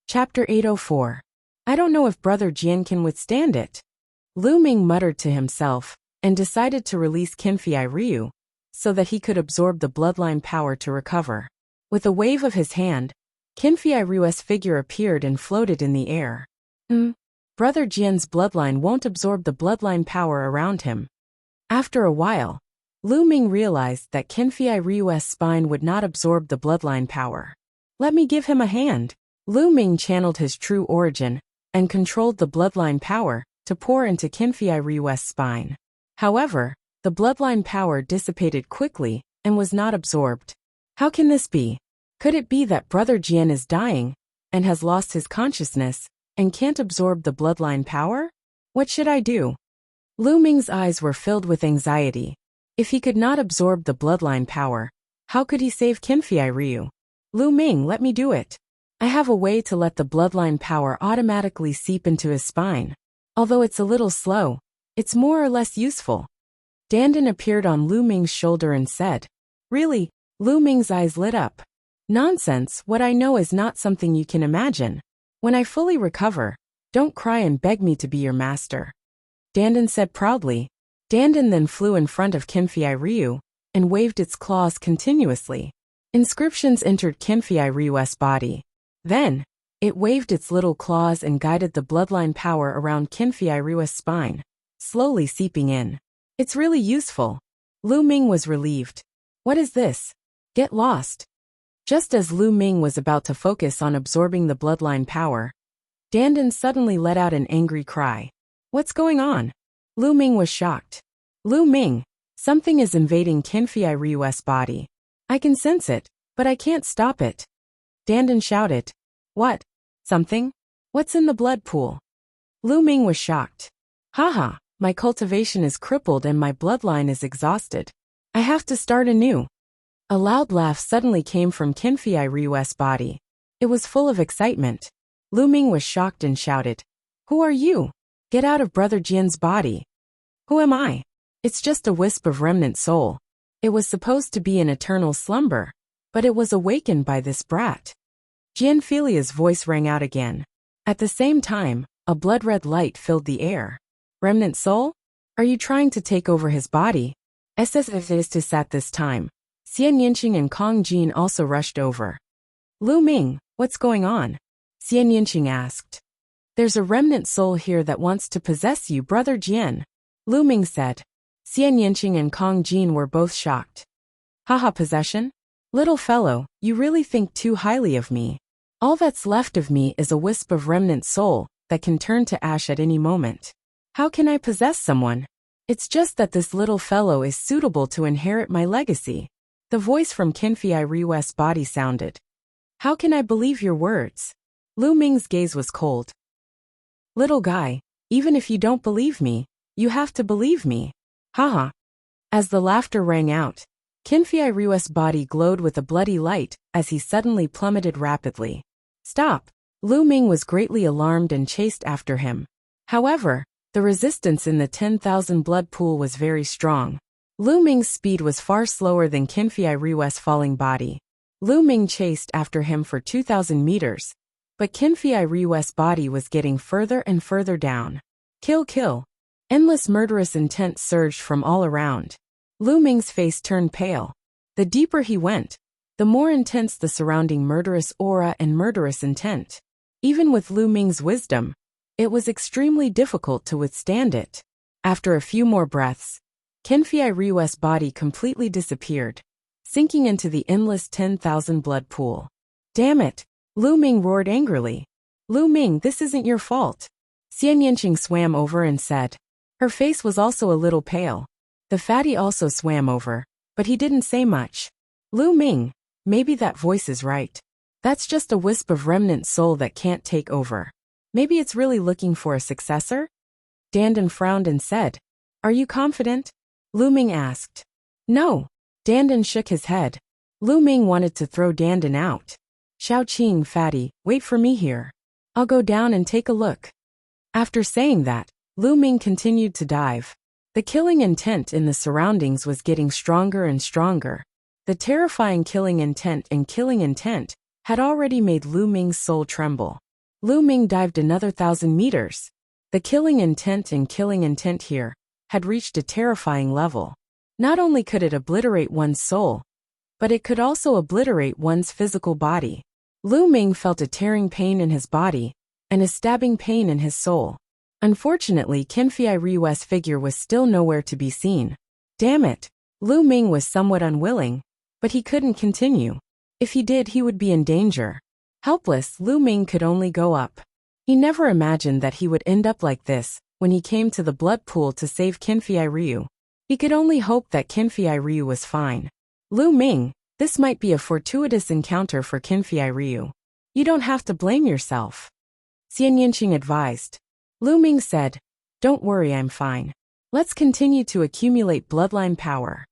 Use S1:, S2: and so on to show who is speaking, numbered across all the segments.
S1: Chapter 804. I don't know if Brother Jian can withstand it. Lu Ming muttered to himself, and decided to release Qinfei Ryu, so that he could absorb the bloodline power to recover. With a wave of his hand, Qinfei Ryu's figure appeared and floated in the air. Brother Jian's bloodline won't absorb the bloodline power around him. After a while, Lu Ming realized that Qinfei Ryu's spine would not absorb the bloodline power. Let me give him a hand. Lu Ming channeled his true origin, and controlled the bloodline power to pour into Qinfei Ryu's spine. However, the bloodline power dissipated quickly and was not absorbed. How can this be? Could it be that Brother Jian is dying, and has lost his consciousness, and can't absorb the bloodline power? What should I do? Lu Ming's eyes were filled with anxiety. If he could not absorb the bloodline power, how could he save Qinfei Ryu? Lu Ming, let me do it. I have a way to let the bloodline power automatically seep into his spine. Although it's a little slow, it's more or less useful. Dandan appeared on Lu Ming's shoulder and said, Really? Lu Ming's eyes lit up. Nonsense, what I know is not something you can imagine. When I fully recover, don't cry and beg me to be your master. Dandan said proudly. Dandan then flew in front of Qinfei Ryu, and waved its claws continuously. Inscriptions entered Qinfei Ryu's body. Then, it waved its little claws and guided the bloodline power around Qinfei Ryu's spine, slowly seeping in. It's really useful. Lu Ming was relieved. What is this? Get lost. Just as Lu Ming was about to focus on absorbing the bloodline power, Dandan suddenly let out an angry cry. What's going on? Lu Ming was shocked. Lu Ming, something is invading Qinfei Ryu's body. I can sense it, but I can't stop it. Dandan shouted. What? Something? What's in the blood pool? Lu Ming was shocked. Haha, my cultivation is crippled and my bloodline is exhausted. I have to start anew. A loud laugh suddenly came from Qinfei Ryu's body. It was full of excitement. Lu Ming was shocked and shouted. Who are you? Get out of Brother Jian's body. Who am I? It's just a wisp of remnant soul. It was supposed to be an eternal slumber, but it was awakened by this brat. Jian Filia's voice rang out again. At the same time, a blood-red light filled the air. Remnant soul? Are you trying to take over his body? SSS at this time. Xian Yinqing and Kong Jin also rushed over. Lu Ming, what's going on? Xian Yinqing asked. There's a remnant soul here that wants to possess you, Brother Jian. Lu Ming said. Xian Yinqing and Kong Jin were both shocked. Haha, possession? Little fellow, you really think too highly of me. All that's left of me is a wisp of remnant soul that can turn to ash at any moment. How can I possess someone? It's just that this little fellow is suitable to inherit my legacy. The voice from Qinfei Ryu's body sounded. How can I believe your words? Lu Ming's gaze was cold. Little guy, even if you don't believe me, you have to believe me. Haha. As the laughter rang out, Qinfei Ryu's body glowed with a bloody light as he suddenly plummeted rapidly. Stop! Lu Ming was greatly alarmed and chased after him. However, the resistance in the 10,000 blood pool was very strong. Lu Ming's speed was far slower than Qinfei Ryu's falling body. Lu Ming chased after him for 2,000 meters, but Qinfei Ryu's body was getting further and further down. Kill, kill! Endless murderous intent surged from all around. Lu Ming's face turned pale. The deeper he went, the more intense the surrounding murderous aura and murderous intent. Even with Lu Ming's wisdom, it was extremely difficult to withstand it. After a few more breaths, Qinfei Ryu's body completely disappeared, sinking into the endless 10,000 blood pool. Damn it! Lu Ming roared angrily. Lu Ming, this isn't your fault. Xian Yinqing swam over and said. Her face was also a little pale. The fatty also swam over, but he didn't say much. Lu Ming, maybe that voice is right. That's just a wisp of remnant soul that can't take over. Maybe it's really looking for a successor? Dandan frowned and said. Are you confident? Lu Ming asked. No. Dandan shook his head. Lu Ming wanted to throw Dandan out. Xiaoqing, fatty, wait for me here. I'll go down and take a look. After saying that, Lu Ming continued to dive. The killing intent in the surroundings was getting stronger and stronger. The terrifying killing intent had already made Lu Ming's soul tremble. Lu Ming dived another 1,000 meters. The killing intent here had reached a terrifying level. Not only could it obliterate one's soul, but it could also obliterate one's physical body. Lu Ming felt a tearing pain in his body and a stabbing pain in his soul. Unfortunately, Qinfei Ryu's figure was still nowhere to be seen. Damn it! Lu Ming was somewhat unwilling, but he couldn't continue. If he did, he would be in danger. Helpless, Lu Ming could only go up. He never imagined that he would end up like this when he came to the blood pool to save Qinfei Ryu. He could only hope that Qinfei Ryu was fine. Lu Ming, this might be a fortuitous encounter for Qinfei Ryu. You don't have to blame yourself, Xian Yinqing advised. Lu Ming said, "Don't worry, I'm fine. Let's continue to accumulate bloodline power."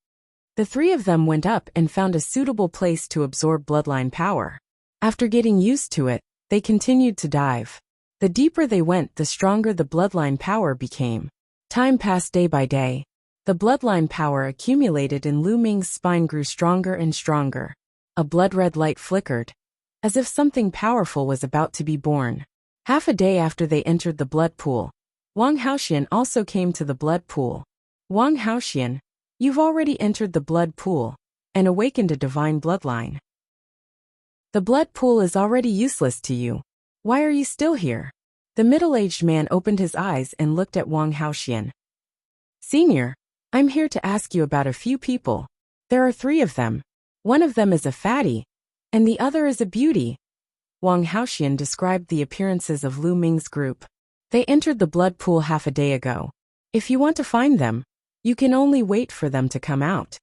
S1: The three of them went up and found a suitable place to absorb bloodline power. After getting used to it, they continued to dive. The deeper they went, the stronger the bloodline power became. Time passed day by day. The bloodline power accumulated in Lu Ming's spine grew stronger and stronger. A blood-red light flickered, as if something powerful was about to be born. Half a day after they entered the blood pool, Wang Haoxian also came to the blood pool. Wang Haoxian, you've already entered the blood pool and awakened a divine bloodline. The blood pool is already useless to you. Why are you still here? The middle-aged man opened his eyes and looked at Wang Haoxian. Senior, I'm here to ask you about a few people. There are 3 of them. One of them is a fatty, and the other is a beauty. Wang Haoxian described the appearances of Lu Ming's group. They entered the blood pool half a day ago. If you want to find them, you can only wait for them to come out.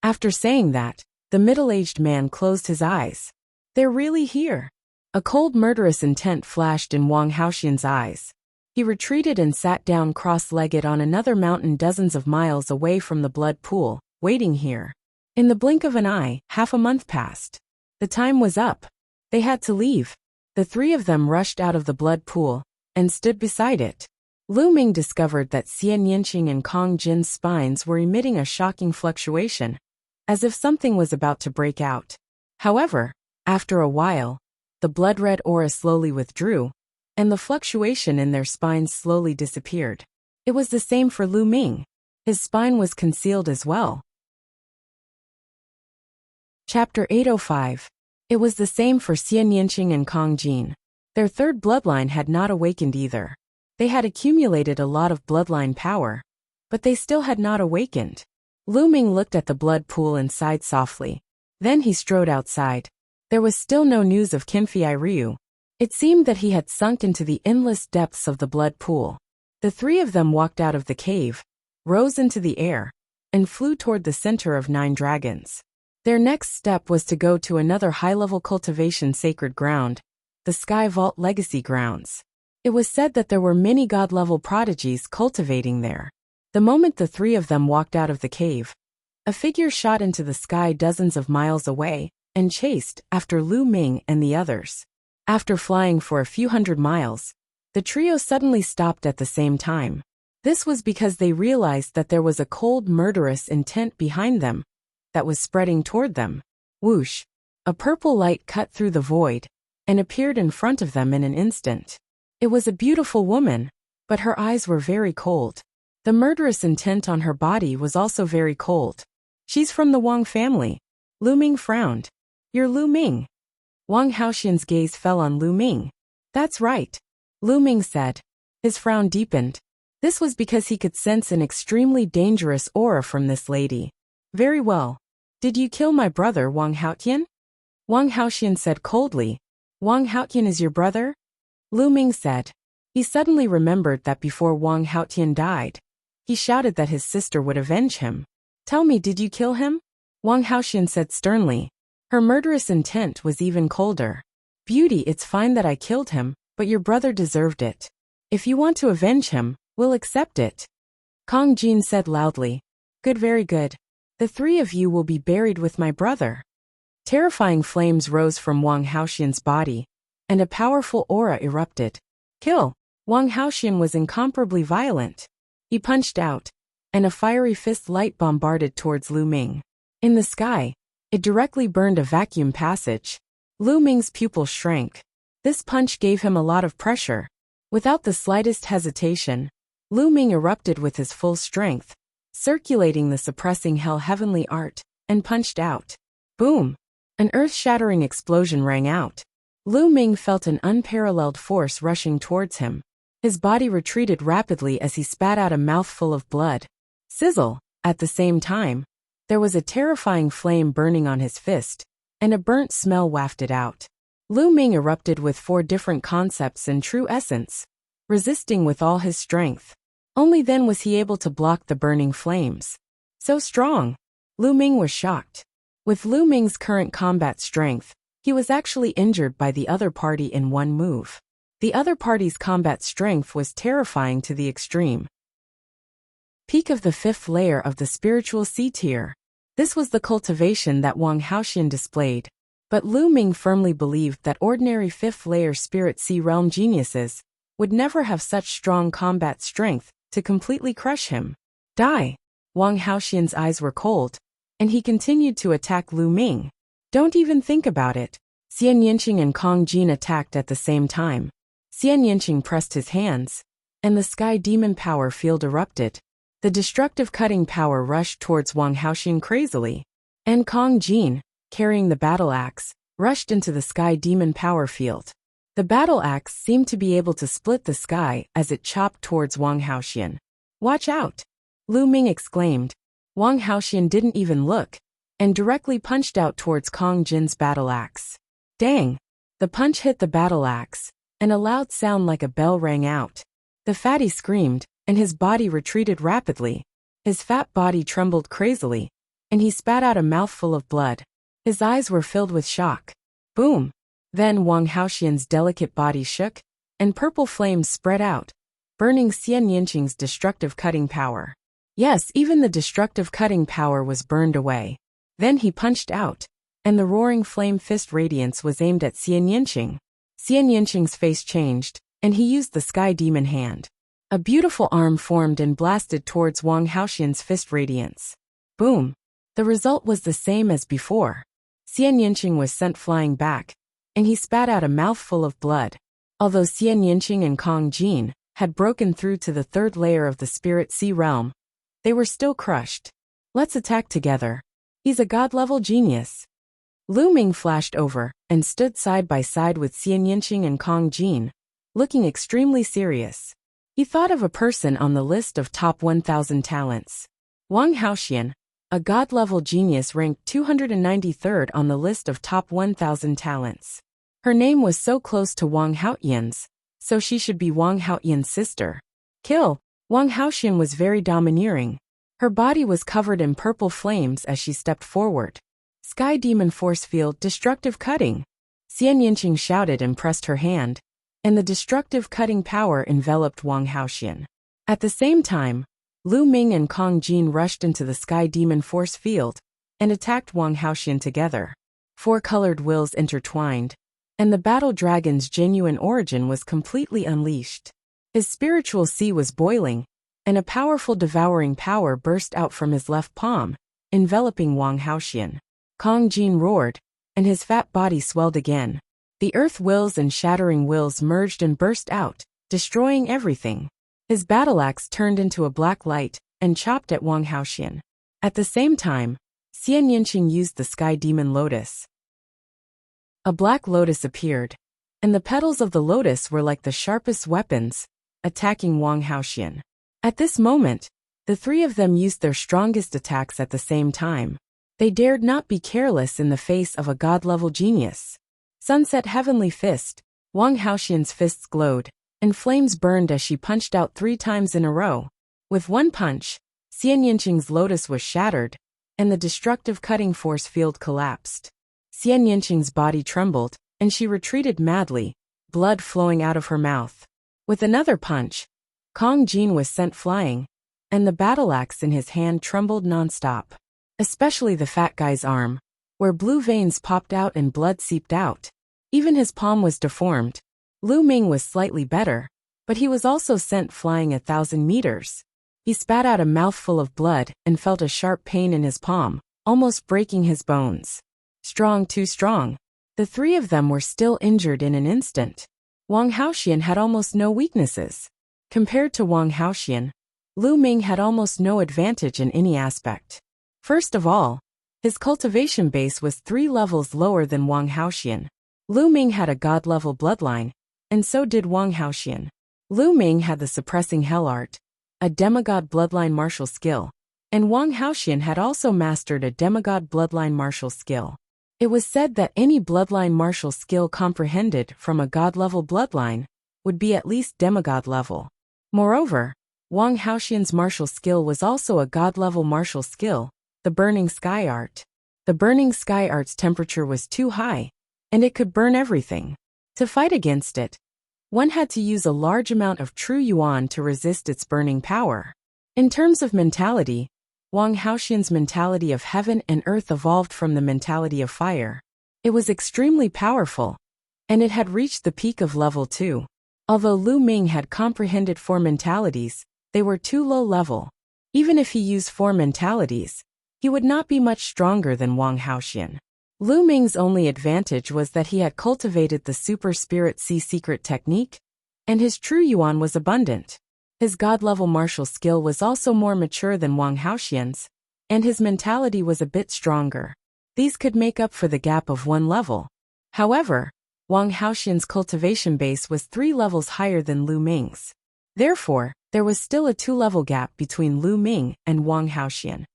S1: After saying that, the middle-aged man closed his eyes. They're really here. A cold murderous intent flashed in Wang Haoxian's eyes. He retreated and sat down cross-legged on another mountain dozens of miles away from the blood pool, waiting here. In the blink of an eye, half a month passed. The time was up. They had to leave. The 3 of them rushed out of the blood pool and stood beside it. Lu Ming discovered that Xian Yinqing and Kong Jin's spines were emitting a shocking fluctuation, as if something was about to break out. However, after a while, the blood-red aura slowly withdrew, and the fluctuation in their spines slowly disappeared. It was the same for Lu Ming. His spine was concealed as well. Chapter 805. It was the same for Xian Yinqing and Kong Jin. Their third bloodline had not awakened either. They had accumulated a lot of bloodline power, but they still had not awakened. Lu Ming looked at the blood pool and sighed softly. Then he strode outside. There was still no news of Qinfei Ryu. It seemed that he had sunk into the endless depths of the blood pool. The 3 of them walked out of the cave, rose into the air, and flew toward the center of 9 dragons. Their next step was to go to another high-level cultivation sacred ground, the Sky Vault Legacy Grounds. It was said that there were many god-level prodigies cultivating there. The moment the 3 of them walked out of the cave, a figure shot into the sky dozens of miles away and chased after Lu Ming and the others. After flying for a few hundred miles, the trio suddenly stopped at the same time. This was because they realized that there was a cold, murderous intent behind them that was spreading toward them. Whoosh! A purple light cut through the void and appeared in front of them in an instant. It was a beautiful woman, but her eyes were very cold. The murderous intent on her body was also very cold. She's from the Wang family. Lu Ming frowned. You're Lu Ming. Wang Haoxian's gaze fell on Lu Ming. That's right, Lu Ming said. His frown deepened. This was because he could sense an extremely dangerous aura from this lady. Very well. Did you kill my brother Wang Haoxian? Wang Haoxian said coldly. Wang Haoxian is your brother? Lu Ming said. He suddenly remembered that before Wang Haoxian died, he shouted that his sister would avenge him. Tell me, did you kill him? Wang Haoxian said sternly. Her murderous intent was even colder. Beauty, it's fine that I killed him, but your brother deserved it. If you want to avenge him, we'll accept it. Kong Jin said loudly. Good, very good. The 3 of you will be buried with my brother. Terrifying flames rose from Wang Haoxian's body, and a powerful aura erupted. Kill! Wang Haoxian was incomparably violent. He punched out, and a fiery fist light bombarded towards Lu Ming. In the sky, it directly burned a vacuum passage. Lu Ming's pupils shrank. This punch gave him a lot of pressure. Without the slightest hesitation, Lu Ming erupted with his full strength, circulating the suppressing hell heavenly art, and punched out. Boom! An earth-shattering explosion rang out. Lu Ming felt an unparalleled force rushing towards him. His body retreated rapidly as he spat out a mouthful of blood. Sizzle! At the same time, there was a terrifying flame burning on his fist, and a burnt smell wafted out. Lu Ming erupted with 4 different concepts in true essence, resisting with all his strength. Only then was he able to block the burning flames. So strong! Lu Ming was shocked. With Lu Ming's current combat strength, he was actually injured by the other party in one move. The other party's combat strength was terrifying to the extreme. Peak of the 5th layer of the spiritual C tier. This was the cultivation that Wang Haoxian displayed. But Lu Ming firmly believed that ordinary 5th layer spirit C realm geniuses would never have such strong combat strength to completely crush him. Die! Wang Haoxian's eyes were cold, and he continued to attack Lu Ming. Don't even think about it. Xian Yinqing and Kong Jin attacked at the same time. Xian Yinqing pressed his hands, and the sky demon power field erupted. The destructive cutting power rushed towards Wang Haoxian crazily. And Kong Jin, carrying the battle axe, rushed into the sky demon power field. The battle axe seemed to be able to split the sky as it chopped towards Wang Haoxian. Watch out! Lu Ming exclaimed. Wang Haoxian didn't even look, and directly punched out towards Kong Jin's battle axe. Dang! The punch hit the battle axe, and a loud sound like a bell rang out. The fatty screamed, and his body retreated rapidly. His fat body trembled crazily, and he spat out a mouthful of blood. His eyes were filled with shock. Boom! Then Wang Haoxian's delicate body shook, and purple flames spread out, burning Xian Yinqing's destructive cutting power. Yes, even the destructive cutting power was burned away. Then he punched out, and the roaring flame fist radiance was aimed at Xian Yinqing. Xian Yinqing's face changed, and he used the sky demon hand. A beautiful arm formed and blasted towards Wang Haoxian's fist radiance. Boom! The result was the same as before. Xian Yinqing was sent flying back, and he spat out a mouthful of blood. Although Xian Yinqing and Kong Jin had broken through to the 3rd layer of the Spirit Sea realm, they were still crushed. Let's attack together. He's a god-level genius. Lu Ming flashed over and stood side by side with Xian Yinqing and Kong Jin, looking extremely serious. He thought of a person on the list of top 1,000 talents. Wang Haoxian, a god-level genius ranked 293rd on the list of top 1,000 talents. Her name was so close to Wang Haoxian's, so she should be Wang Haoxian's sister. Kill! Wang Haoxian was very domineering. Her body was covered in purple flames as she stepped forward. Sky demon force field destructive cutting. Xian Yinqing shouted and pressed her hand, and the destructive cutting power enveloped Wang Haoxian. At the same time, Lu Ming and Kong Jin rushed into the sky demon force field and attacked Wang Haoxian together. 4 colored wills intertwined, and the battle dragon's genuine origin was completely unleashed. His spiritual sea was boiling, and a powerful devouring power burst out from his left palm, enveloping Wang Haoxian. Kong Jin roared, and his fat body swelled again. The earth wills and shattering wills merged and burst out, destroying everything. His battle axe turned into a black light and chopped at Wang Haoxian. At the same time, Xian Yinqing used the sky demon lotus. A black lotus appeared, and the petals of the lotus were like the sharpest weapons, attacking Wang Haoxian. At this moment, the 3 of them used their strongest attacks at the same time. They dared not be careless in the face of a god-level genius. Sunset Heavenly Fist. Wang Haoxian's fists glowed, and flames burned as she punched out 3 times in a row. With one punch, Xian Yinqing's lotus was shattered, and the destructive cutting force field collapsed. Xian Yinqing's body trembled, and she retreated madly, blood flowing out of her mouth. With another punch, Kong Jin was sent flying, and the battle axe in his hand trembled non-stop. Especially the fat guy's arm, where blue veins popped out and blood seeped out. Even his palm was deformed. Lu Ming was slightly better, but he was also sent flying 1,000 meters. He spat out a mouthful of blood and felt a sharp pain in his palm, almost breaking his bones. Strong, too strong. The three of them were still injured in an instant. Wang Haoxian had almost no weaknesses. Compared to Wang Haoxian, Lu Ming had almost no advantage in any aspect. First of all, his cultivation base was 3 levels lower than Wang Haoxian. Lu Ming had a god-level bloodline, and so did Wang Haoxian. Lu Ming had the suppressing hell art, a demigod bloodline martial skill, and Wang Haoxian had also mastered a demigod bloodline martial skill. It was said that any bloodline martial skill comprehended from a god-level bloodline would be at least demigod level. Moreover, Wang Haoxian's martial skill was also a god-level martial skill, the Burning Sky Art. The Burning Sky Art's temperature was too high, and it could burn everything. To fight against it, one had to use a large amount of true yuan to resist its burning power. In terms of mentality, Wang Haoxian's mentality of heaven and earth evolved from the mentality of fire. It was extremely powerful, and it had reached the peak of level 2. Although Lu Ming had comprehended 4 mentalities, they were too low level. Even if he used 4 mentalities, he would not be much stronger than Wang Haoxian. Lu Ming's only advantage was that he had cultivated the Super Spirit Sea Secret technique, and his true yuan was abundant. His god-level martial skill was also more mature than Wang Haoxian's, and his mentality was a bit stronger. These could make up for the gap of 1 level. However, Wang Haoxian's cultivation base was 3 levels higher than Lu Ming's. Therefore, there was still a 2-level gap between Lu Ming and Wang Haoxian.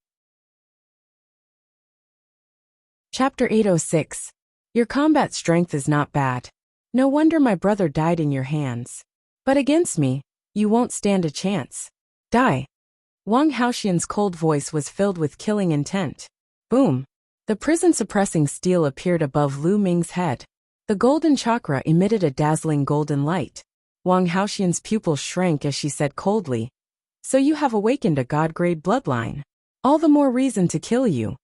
S1: Chapter 806. Your combat strength is not bad. No wonder my brother died in your hands. But against me, you won't stand a chance. Die. Wang Haoxian's cold voice was filled with killing intent. Boom. The prison-suppressing steel appeared above Lu Ming's head. The golden chakra emitted a dazzling golden light. Wang Haoxian's pupils shrank as she said coldly, "So you have awakened a god-grade bloodline. All the more reason to kill you."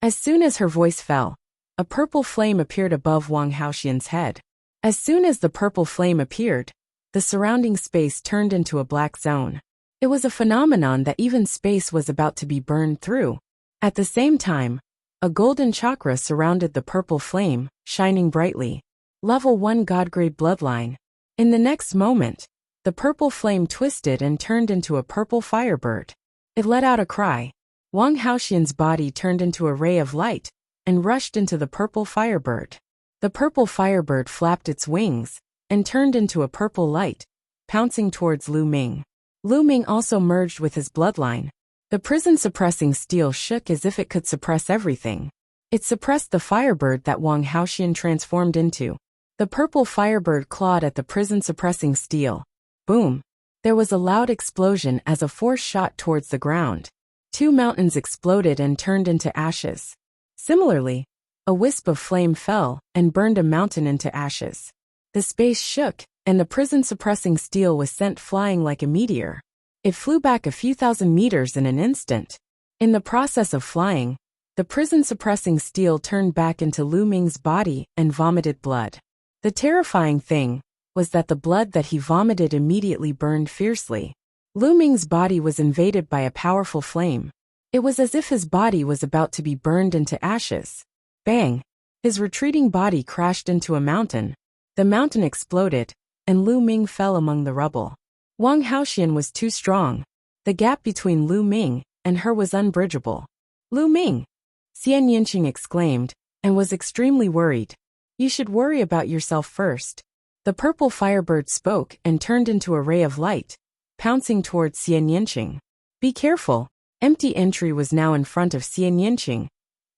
S1: As soon as her voice fell, a purple flame appeared above Wang Haoxian's head. As soon as the purple flame appeared, the surrounding space turned into a black zone. It was a phenomenon that even space was about to be burned through. At the same time, a golden chakra surrounded the purple flame, shining brightly. Level 1 God-grade bloodline. In the next moment, the purple flame twisted and turned into a purple firebird. It let out a cry. Wang Haoxian's body turned into a ray of light and rushed into the purple firebird. The purple firebird flapped its wings and turned into a purple light, pouncing towards Lu Ming. Lu Ming also merged with his bloodline. The prison-suppressing steel shook as if it could suppress everything. It suppressed the firebird that Wang Haoxian transformed into. The purple firebird clawed at the prison-suppressing steel. Boom! There was a loud explosion as a force shot towards the ground. 2 mountains exploded and turned into ashes. Similarly, a wisp of flame fell and burned a mountain into ashes. The space shook, and the prison-suppressing steel was sent flying like a meteor. It flew back a few thousand meters in an instant. In the process of flying, the prison-suppressing steel turned back into Lu Ming's body and vomited blood. The terrifying thing was that the blood that he vomited immediately burned fiercely. Lu Ming's body was invaded by a powerful flame. It was as if his body was about to be burned into ashes. Bang! His retreating body crashed into a mountain. The mountain exploded, and Lu Ming fell among the rubble. Wang Haoxian was too strong. The gap between Lu Ming and her was unbridgeable. Lu Ming! Xian Yinqing exclaimed, and was extremely worried. You should worry about yourself first. The purple firebird spoke and turned into a ray of light, pouncing towards Xian Yinqing. Be careful! Empty entry was now in front of Xian Yinqing,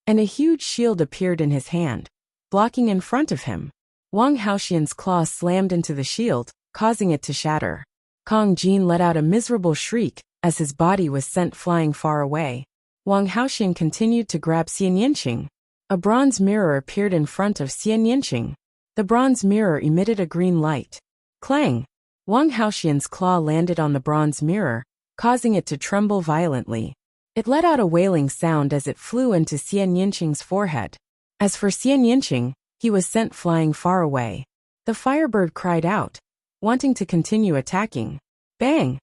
S1: and a huge shield appeared in his hand, blocking in front of him. Wang Haoxian's claw slammed into the shield, causing it to shatter. Kong Jin let out a miserable shriek as his body was sent flying far away. Wang Haoxian continued to grab Xian Yinqing. A bronze mirror appeared in front of Xian Yinqing. The bronze mirror emitted a green light. Clang! Wang Haoxian's claw landed on the bronze mirror, causing it to tremble violently. It let out a wailing sound as it flew into Xian Yinqing's forehead. As for Xian Yinqing, he was sent flying far away. The firebird cried out, wanting to continue attacking. Bang!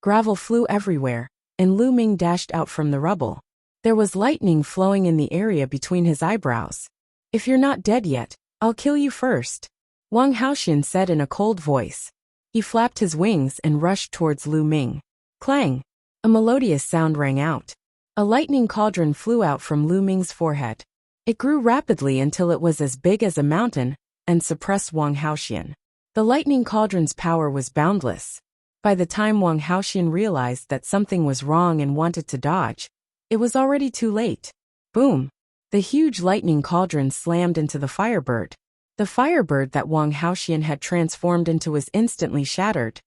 S1: Gravel flew everywhere, and Lu Ming dashed out from the rubble. There was lightning flowing in the area between his eyebrows. If you're not dead yet, I'll kill you first, Wang Haoxian said in a cold voice. He flapped his wings and rushed towards Lu Ming. Clang! A melodious sound rang out. A lightning cauldron flew out from Lu Ming's forehead. It grew rapidly until it was as big as a mountain and suppressed Wang Haoxian. The lightning cauldron's power was boundless. By the time Wang Haoxian realized that something was wrong and wanted to dodge, it was already too late. Boom! The huge lightning cauldron slammed into the firebird. The firebird that Wang Haoxian had transformed into was instantly shattered,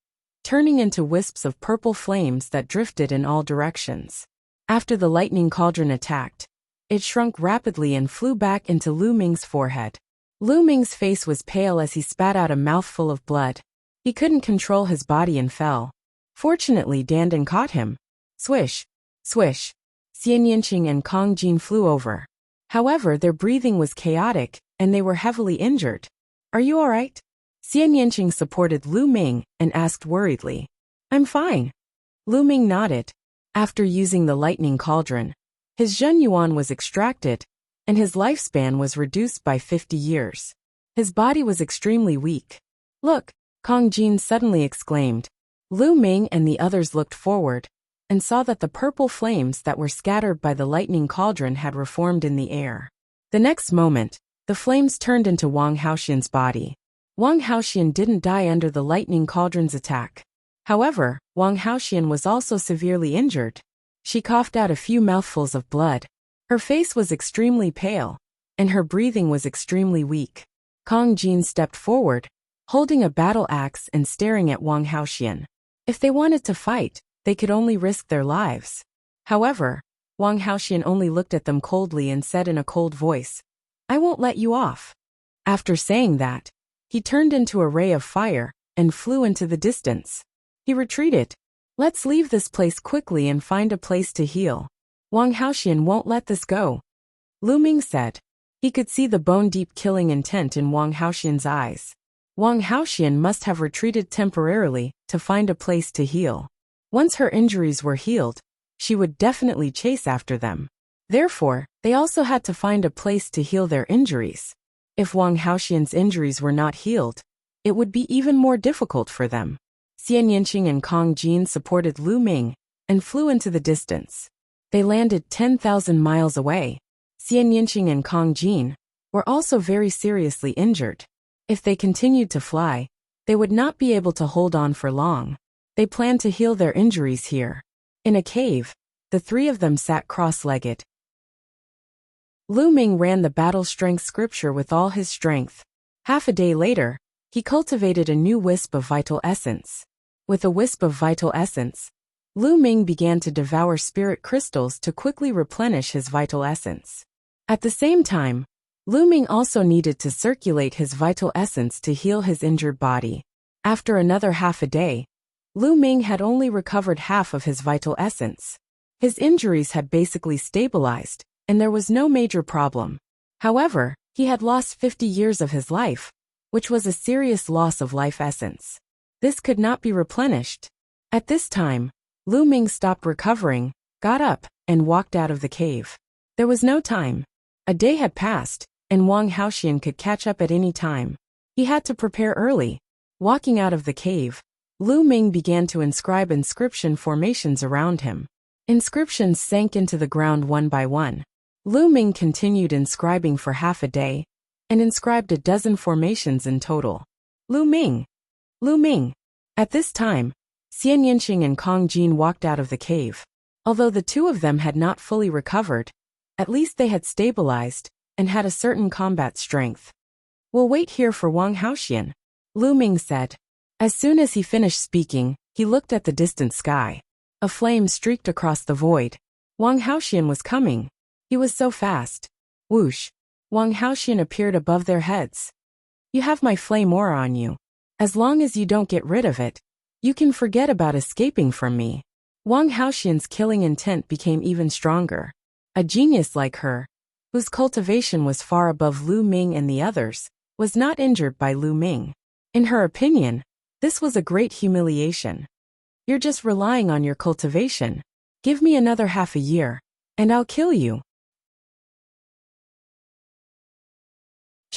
S1: turning into wisps of purple flames that drifted in all directions. After the lightning cauldron attacked, it shrunk rapidly and flew back into Lu Ming's forehead. Lu Ming's face was pale as he spat out a mouthful of blood. He couldn't control his body and fell. Fortunately, Dandan caught him. Swish! Swish! Xian Yinqing and Kong Jin flew over. However, their breathing was chaotic, and they were heavily injured. Are you alright? Xian Yinqing supported Lu Ming and asked worriedly. I'm fine. Lu Ming nodded. After using the lightning cauldron, his Zhen Yuan was extracted, and his lifespan was reduced by 50 years. His body was extremely weak. Look! Kong Jin suddenly exclaimed. Lu Ming and the others looked forward and saw that the purple flames that were scattered by the lightning cauldron had reformed in the air. The next moment, the flames turned into Wang Haoxian's body. Wang Haoxian didn't die under the lightning cauldron's attack. However, Wang Haoxian was also severely injured. She coughed out a few mouthfuls of blood. Her face was extremely pale, and her breathing was extremely weak. Kong Jin stepped forward, holding a battle axe and staring at Wang Haoxian. If they wanted to fight, they could only risk their lives. However, Wang Haoxian only looked at them coldly and said in a cold voice, I won't let you off. After saying that, he turned into a ray of fire and flew into the distance. He retreated. Let's leave this place quickly and find a place to heal. Wang Haoxian won't let this go, Lu Ming said. He could see the bone-deep killing intent in Wang Haoxian's eyes. Wang Haoxian must have retreated temporarily to find a place to heal. Once her injuries were healed, she would definitely chase after them. Therefore, they also had to find a place to heal their injuries. If Wang Haoxian's injuries were not healed, it would be even more difficult for them. Xian Yinqing and Kong Jin supported Lu Ming and flew into the distance. They landed 10,000 miles away. Xian Yinqing and Kong Jin were also very seriously injured. If they continued to fly, they would not be able to hold on for long. They planned to heal their injuries here. In a cave, the three of them sat cross-legged. Lu Ming ran the battle strength scripture with all his strength. Half a day later, he cultivated a new wisp of vital essence. With a wisp of vital essence, Lu Ming began to devour spirit crystals to quickly replenish his vital essence. At the same time, Lu Ming also needed to circulate his vital essence to heal his injured body. After another half a day, Lu Ming had only recovered half of his vital essence. His injuries had basically stabilized, and there was no major problem. However, he had lost 50 years of his life, which was a serious loss of life essence. This could not be replenished. At this time, Lu Ming stopped recovering, got up, and walked out of the cave. There was no time. A day had passed, and Wang Haoxian could catch up at any time. He had to prepare early. Walking out of the cave, Lu Ming began to inscribe inscription formations around him. Inscriptions sank into the ground one by one. Lu Ming continued inscribing for half a day, and inscribed a dozen formations in total. Lu Ming! Lu Ming! At this time, Xian Yinqing and Kong Jin walked out of the cave. Although the two of them had not fully recovered, at least they had stabilized, and had a certain combat strength. We'll wait here for Wang Haoxian, Lu Ming said. As soon as he finished speaking, he looked at the distant sky. A flame streaked across the void. Wang Haoxian was coming. He was so fast. Whoosh! Wang Haoxian appeared above their heads. You have my flame aura on you. As long as you don't get rid of it, you can forget about escaping from me. Wang Haoxian's killing intent became even stronger. A genius like her, whose cultivation was far above Lu Ming and the others, was not injured by Lu Ming. In her opinion, this was a great humiliation. You're just relying on your cultivation. Give me another half a year, and I'll kill you.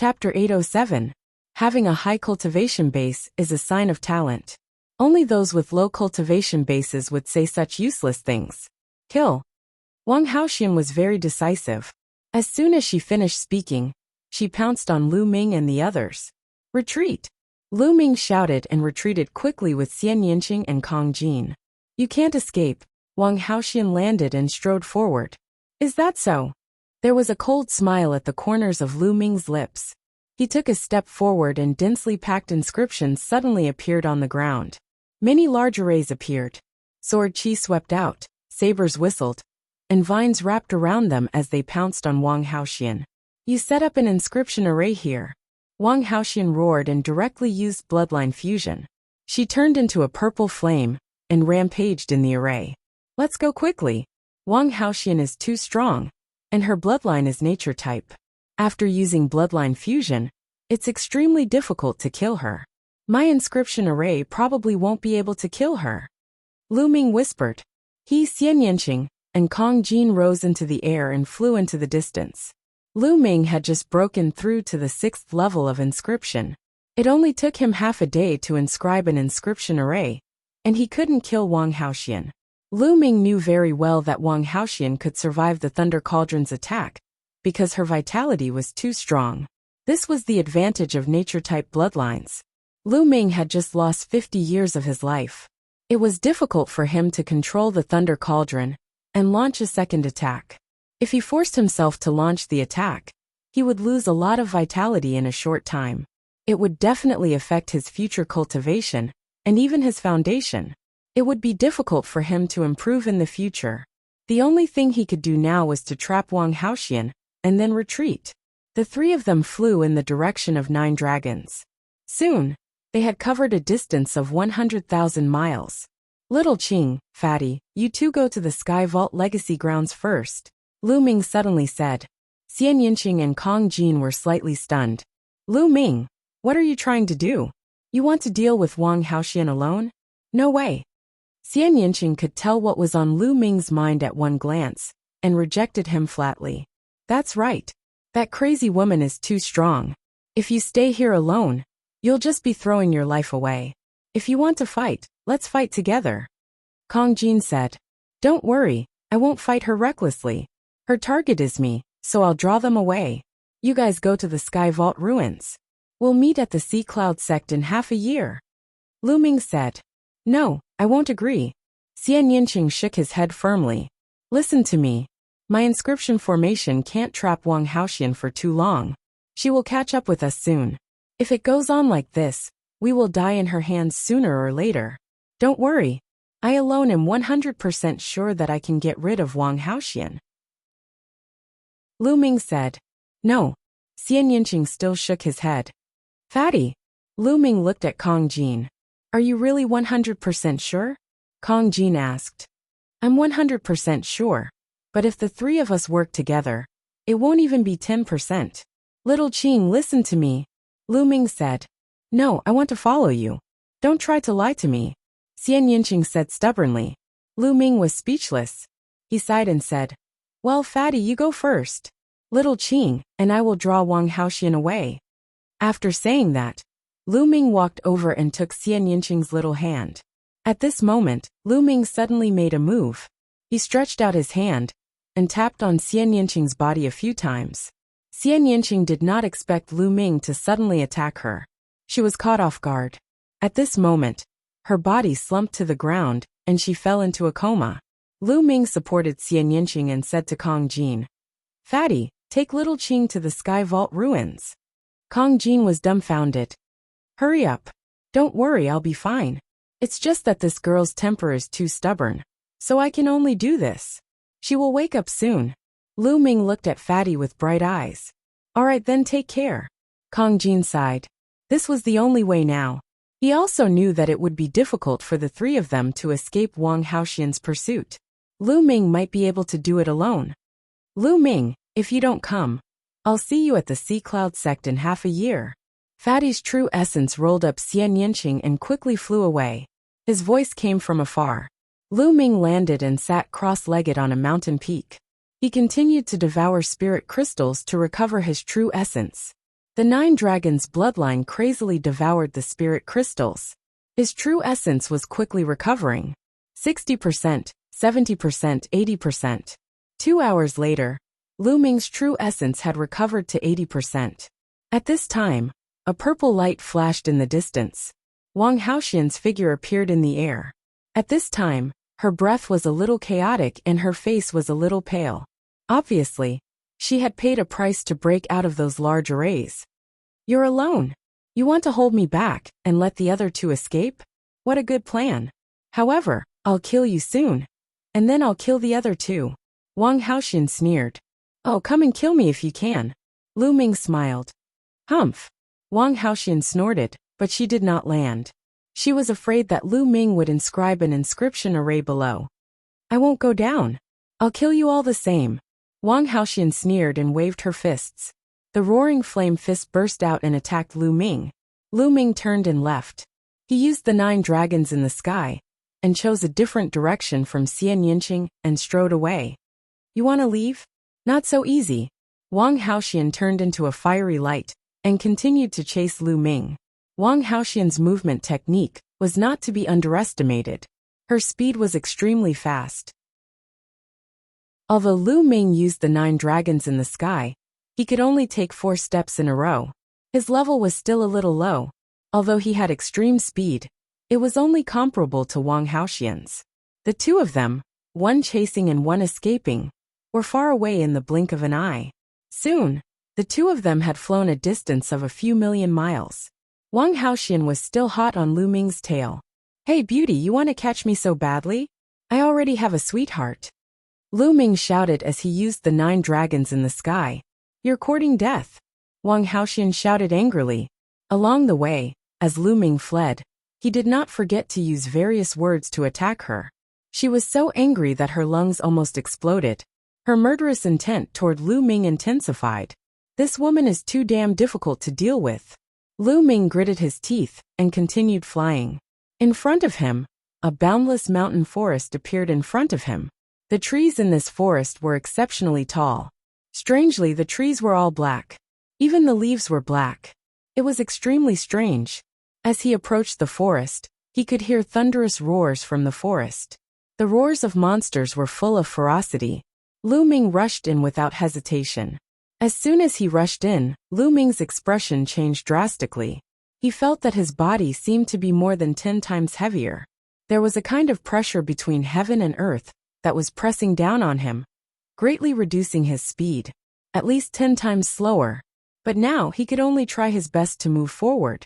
S1: Chapter 807. Having a high cultivation base is a sign of talent. Only those with low cultivation bases would say such useless things. Kill. Wang Haoxian was very decisive. As soon as she finished speaking, she pounced on Lu Ming and the others. Retreat. Lu Ming shouted and retreated quickly with Xian Yinqing and Kong Jin. You can't escape. Wang Haoxian landed and strode forward. Is that so? There was a cold smile at the corners of Lu Ming's lips. He took a step forward and densely packed inscriptions suddenly appeared on the ground. Many large arrays appeared. Sword chi swept out, sabers whistled, and vines wrapped around them as they pounced on Wang Haoxian. You set up an inscription array here. Wang Haoxian roared and directly used bloodline fusion. She turned into a purple flame and rampaged in the array. Let's go quickly. Wang Haoxian is too strong, and her bloodline is nature type. After using bloodline fusion, it's extremely difficult to kill her. My inscription array probably won't be able to kill her. Lu Ming whispered. He, Xian Yinqing, and Kong Jin rose into the air and flew into the distance. Lu Ming had just broken through to the 6th level of inscription. It only took him half a day to inscribe an inscription array, and he couldn't kill Wang Haoxian. Lu Ming knew very well that Wang Haoxian could survive the Thunder Cauldron's attack, because her vitality was too strong. This was the advantage of nature-type bloodlines. Lu Ming had just lost 50 years of his life. It was difficult for him to control the Thunder Cauldron and launch a second attack. If he forced himself to launch the attack, he would lose a lot of vitality in a short time. It would definitely affect his future cultivation, and even his foundation. It would be difficult for him to improve in the future. The only thing he could do now was to trap Wang Haoxian, and then retreat. The three of them flew in the direction of 9 dragons. Soon, they had covered a distance of 100,000 miles. Little Qing, Fatty, you two go to the Sky Vault Legacy grounds first, Lu Ming suddenly said. Xian Yinqing and Kong Jin were slightly stunned. Lu Ming, what are you trying to do? You want to deal with Wang Haoxian alone? No way. Xian Yinqing could tell what was on Lu Ming's mind at one glance, and rejected him flatly. That's right. That crazy woman is too strong. If you stay here alone, you'll just be throwing your life away. If you want to fight, let's fight together. Kong Jin said. Don't worry, I won't fight her recklessly. Her target is me, so I'll draw them away. You guys go to the Sky Vault ruins. We'll meet at the Sea Cloud sect in half a year. Lu Ming said. No, I won't agree. Xian Yinqing shook his head firmly. Listen to me. My inscription formation can't trap Wang Haoxian for too long. She will catch up with us soon. If it goes on like this, we will die in her hands sooner or later. Don't worry. I alone am 100% sure that I can get rid of Wang Haoxian. Lu Ming said. No. Xian Yinqing still shook his head. Fatty. Lu Ming looked at Kong Jin. Are you really 100% sure? Kong Jin asked. I'm 100% sure. But if the three of us work together, it won't even be 10%. Little Qing, listen to me. Lu Ming said. No, I want to follow you. Don't try to lie to me. Xian Yinqing said stubbornly. Lu Ming was speechless. He sighed and said, Well, Fatty, you go first. Little Qing, and I will draw Wang Haoxian away. After saying that, Lu Ming walked over and took Xian Yinqing's little hand. At this moment, Lu Ming suddenly made a move. He stretched out his hand and tapped on Xian Yinqing's body a few times. Xian Yinqing did not expect Lu Ming to suddenly attack her. She was caught off guard. At this moment, her body slumped to the ground, and she fell into a coma. Lu Ming supported Xian Yinqing and said to Kong Jin, Fatty, take Little Qing to the Sky Vault ruins. Kong Jin was dumbfounded. Hurry up. Don't worry, I'll be fine. It's just that this girl's temper is too stubborn. So I can only do this. She will wake up soon. Lu Ming looked at Fatty with bright eyes. All right then, take care. Kong Jin sighed. This was the only way now. He also knew that it would be difficult for the three of them to escape Wang Haoxian's pursuit. Lu Ming might be able to do it alone. Lu Ming, if you don't come, I'll see you at the Sea Cloud sect in half a year. Fatty's true essence rolled up Xian Yinqing and quickly flew away. His voice came from afar. Lu Ming landed and sat cross-legged on a mountain peak. He continued to devour spirit crystals to recover his true essence. The 9 dragons' bloodline crazily devoured the spirit crystals. His true essence was quickly recovering. 60%, 70%, 80%. 2 hours later, Lu Ming's true essence had recovered to 80%. At this time, a purple light flashed in the distance. Wang Haoxian's figure appeared in the air. At this time, her breath was a little chaotic and her face was a little pale. Obviously, she had paid a price to break out of those large arrays. You're alone. You want to hold me back and let the other 2 escape? What a good plan. However, I'll kill you soon. And then I'll kill the other 2. Wang Haoxian sneered. Oh, come and kill me if you can. Lu Ming smiled. Humph. Wang Haoxian snorted, but she did not land. She was afraid that Lu Ming would inscribe an inscription array below. I won't go down. I'll kill you all the same. Wang Haoxian sneered and waved her fists. The roaring flame fist burst out and attacked Lu Ming. Lu Ming turned and left. He used the 9 dragons in the sky and chose a different direction from Xian Yinqing and strode away. You want to leave? Not so easy. Wang Haoxian turned into a fiery light and continued to chase Lu Ming. Wang Haoxian's movement technique was not to be underestimated. Her speed was extremely fast. Although Lu Ming used the 9 dragons in the sky, he could only take 4 steps in a row. His level was still a little low. Although he had extreme speed, it was only comparable to Wang Haoxian's. The 2 of them, one chasing and one escaping, were far away in the blink of an eye. Soon, the 2 of them had flown a distance of a few million miles. Wang Haoxian was still hot on Lu Ming's tail. Hey beauty, you want to catch me so badly? I already have a sweetheart. Lu Ming shouted as he used the 9 dragons in the sky. You're courting death. Wang Haoxian shouted angrily. Along the way, as Lu Ming fled, he did not forget to use various words to attack her. She was so angry that her lungs almost exploded. Her murderous intent toward Lu Ming intensified. This woman is too damn difficult to deal with. Lu Ming gritted his teeth and continued flying. In front of him, a boundless mountain forest appeared in front of him. The trees in this forest were exceptionally tall. Strangely, the trees were all black. Even the leaves were black. It was extremely strange. As he approached the forest, he could hear thunderous roars from the forest. The roars of monsters were full of ferocity. Lu Ming rushed in without hesitation. As soon as he rushed in, Lu Ming's expression changed drastically. He felt that his body seemed to be more than 10 times heavier. There was a kind of pressure between heaven and earth that was pressing down on him, greatly reducing his speed, at least 10 times slower. But now he could only try his best to move forward.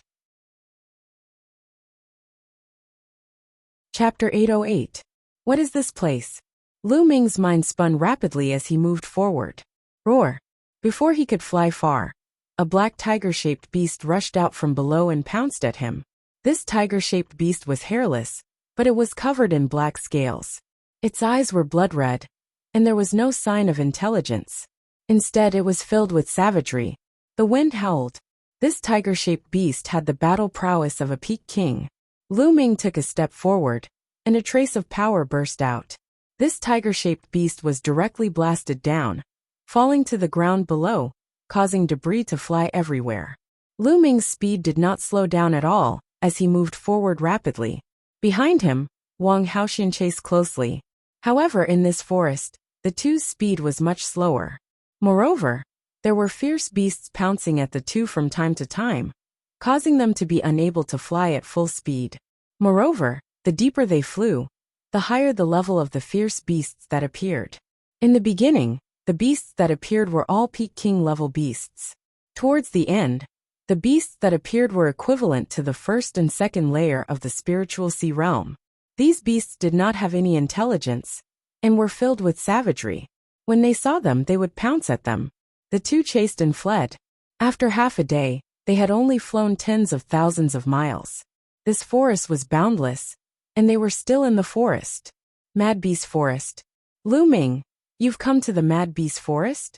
S1: Chapter 808. What is this place? Lu Ming's mind spun rapidly as he moved forward. Roar! Before he could fly far, a black tiger-shaped beast rushed out from below and pounced at him. This tiger-shaped beast was hairless, but it was covered in black scales. Its eyes were blood red, and there was no sign of intelligence. Instead, it was filled with savagery. The wind howled. This tiger-shaped beast had the battle prowess of a peak king. Lu Ming took a step forward, and a trace of power burst out. This tiger-shaped beast was directly blasted down, falling to the ground below, causing debris to fly everywhere. Lu Ming's speed did not slow down at all as he moved forward rapidly. Behind him, Wang Haoxian chased closely. However, in this forest, the 2's speed was much slower. Moreover, there were fierce beasts pouncing at the 2 from time to time, causing them to be unable to fly at full speed. Moreover, the deeper they flew, the higher the level of the fierce beasts that appeared. In the beginning, the beasts that appeared were all peak king level beasts. Towards the end, the beasts that appeared were equivalent to the first and second layer of the spiritual sea realm. These beasts did not have any intelligence, and were filled with savagery. When they saw them, they would pounce at them. The 2 chased and fled. After half a day, they had only flown tens of thousands of miles. This forest was boundless, and they were still in the forest. Mad Beast Forest. Lu Ming, you've come to the Mad Beast Forest?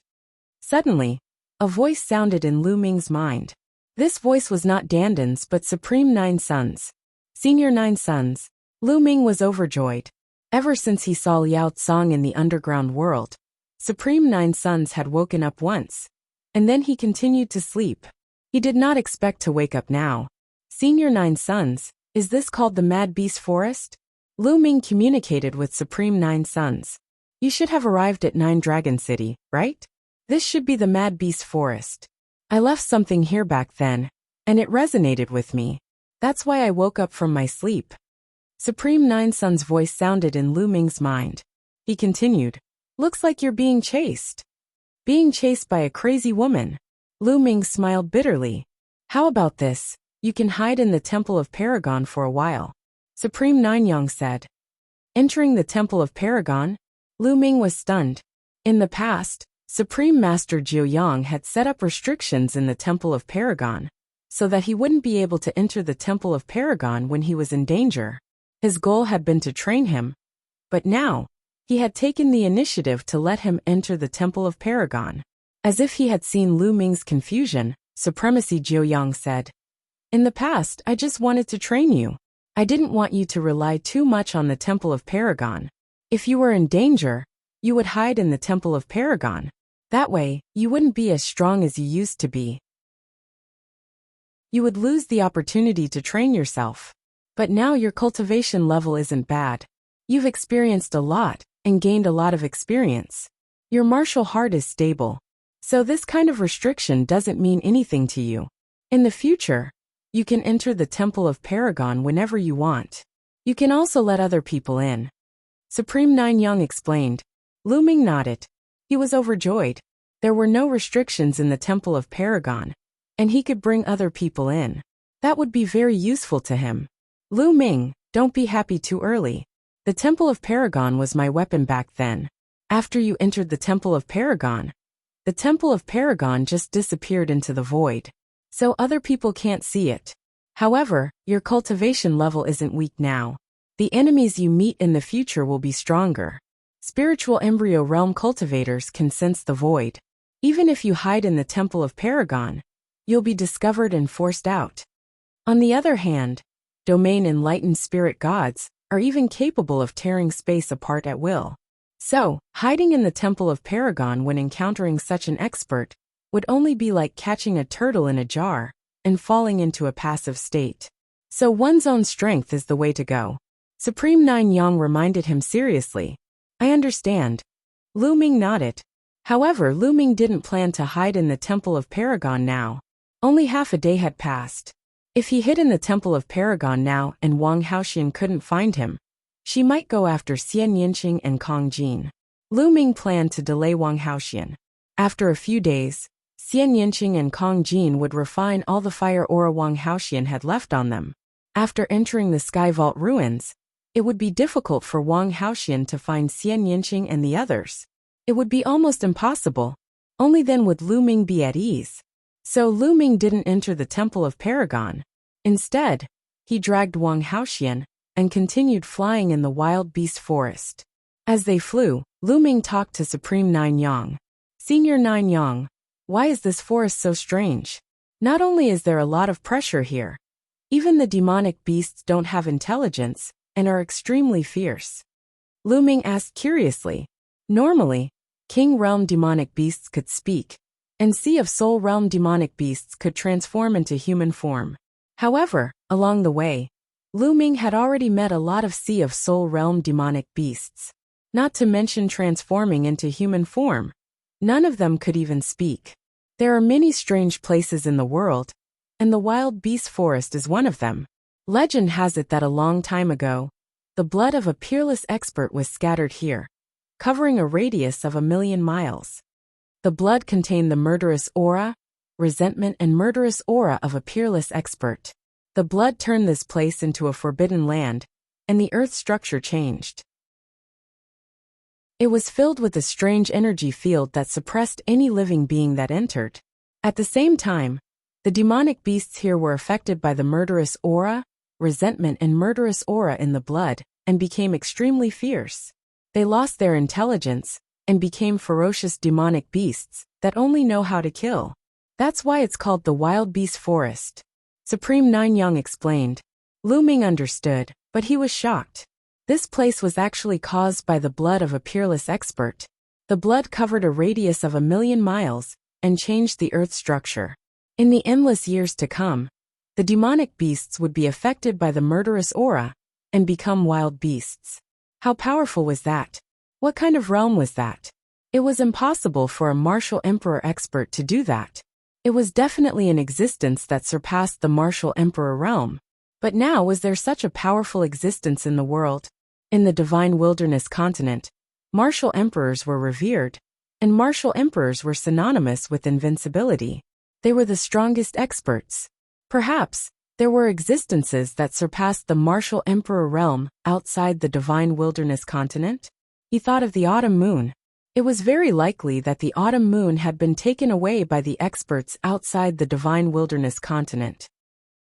S1: Suddenly, a voice sounded in Lu Ming's mind. This voice was not Dandan's but Supreme 9 Sons. Senior 9 Sons. Lu Ming was overjoyed. Ever since he saw Liao Tsang in the underground world, Supreme 9 Sons had woken up once, and then he continued to sleep. He did not expect to wake up now. Senior 9 Sons, is this called the Mad Beast Forest? Lu Ming communicated with Supreme 9 Sons. You should have arrived at 9 Dragon City, right? This should be the Mad Beast Forest. I left something here back then, and it resonated with me. That's why I woke up from my sleep. Supreme 9 Sons' voice sounded in Lu Ming's mind. He continued, looks like you're being chased. Being chased by a crazy woman. Lu Ming smiled bitterly. How about this? You can hide in the Temple of Paragon for a while. Supreme 9 Yang said. Entering the Temple of Paragon? Lu Ming was stunned. In the past, Supreme Master Jiu Yang had set up restrictions in the Temple of Paragon, so that he wouldn't be able to enter the Temple of Paragon when he was in danger. His goal had been to train him, but now, he had taken the initiative to let him enter the Temple of Paragon. As if he had seen Lu Ming's confusion, Supremacy Jiu Yang said, in the past, I just wanted to train you. I didn't want you to rely too much on the Temple of Paragon. If you were in danger, you would hide in the Temple of Paragon. That way, you wouldn't be as strong as you used to be. You would lose the opportunity to train yourself. But now your cultivation level isn't bad. You've experienced a lot, and gained a lot of experience. Your martial heart is stable. So this kind of restriction doesn't mean anything to you. In the future, you can enter the Temple of Paragon whenever you want. You can also let other people in. Supreme 9 Yang explained. Lu Ming nodded. He was overjoyed. There were no restrictions in the Temple of Paragon, and he could bring other people in. That would be very useful to him. Lu Ming, don't be happy too early. The Temple of Paragon was my weapon back then. After you entered the Temple of Paragon, the Temple of Paragon just disappeared into the void. So other people can't see it. However, your cultivation level isn't weak now. The enemies you meet in the future will be stronger. Spiritual embryo realm cultivators can sense the void. Even if you hide in the Temple of Paragon, you'll be discovered and forced out. On the other hand, domain enlightened spirit gods are even capable of tearing space apart at will. So, hiding in the Temple of Paragon when encountering such an expert would only be like catching a turtle in a jar and falling into a passive state. So one's own strength is the way to go. Supreme 9 Yang reminded him seriously. I understand. Lu Ming nodded. However, Lu Ming didn't plan to hide in the Temple of Paragon now. Only half a day had passed. If he hid in the Temple of Paragon now and Wang Haoxian couldn't find him, she might go after Xian Yinqing and Kong Jin. Lu Ming planned to delay Wang Haoxian. After a few days, Xian Yinqing and Kong Jin would refine all the fire aura Wang Haoxian had left on them. After entering the Sky Vault ruins, it would be difficult for Wang Haoxian to find Xian Yinqing and the others. It would be almost impossible. Only then would Lu Ming be at ease. So Lu Ming didn't enter the Temple of Paragon. Instead, he dragged Wang Haoxian and continued flying in the wild beast forest. As they flew, Lu Ming talked to Supreme 9 Yang. Senior 9 Yang, why is this forest so strange? Not only is there a lot of pressure here, even the demonic beasts don't have intelligence and are extremely fierce. Lu Ming asked curiously. Normally, King Realm demonic beasts could speak, and Sea of Soul Realm demonic beasts could transform into human form. However, along the way, Lu Ming had already met a lot of Sea of Soul Realm demonic beasts. Not to mention transforming into human form. None of them could even speak. There are many strange places in the world, and the wild beast forest is one of them. Legend has it that a long time ago, the blood of a peerless expert was scattered here, covering a radius of 1,000,000 miles. The blood contained the murderous aura, resentment and murderous aura of a peerless expert. The blood turned this place into a forbidden land, and the earth structure changed. It was filled with a strange energy field that suppressed any living being that entered. At the same time, the demonic beasts here were affected by the murderous aura, resentment and murderous aura in the blood, and became extremely fierce. They lost their intelligence, and became ferocious demonic beasts that only know how to kill. That's why it's called the Wild Beast Forest. Supreme 9 Yang explained. Lu Ming understood, but he was shocked. This place was actually caused by the blood of a peerless expert. The blood covered a radius of 1,000,000 miles and changed the earth structure. In the endless years to come, the demonic beasts would be affected by the murderous aura and become wild beasts. How powerful was that? What kind of realm was that? It was impossible for a martial emperor expert to do that. It was definitely an existence that surpassed the martial emperor realm. But now was there such a powerful existence in the world? In the divine wilderness continent, martial emperors were revered, and martial emperors were synonymous with invincibility. They were the strongest experts. Perhaps, there were existences that surpassed the martial emperor realm outside the divine wilderness continent? He thought of the autumn moon. It was very likely that the autumn moon had been taken away by the experts outside the divine wilderness continent.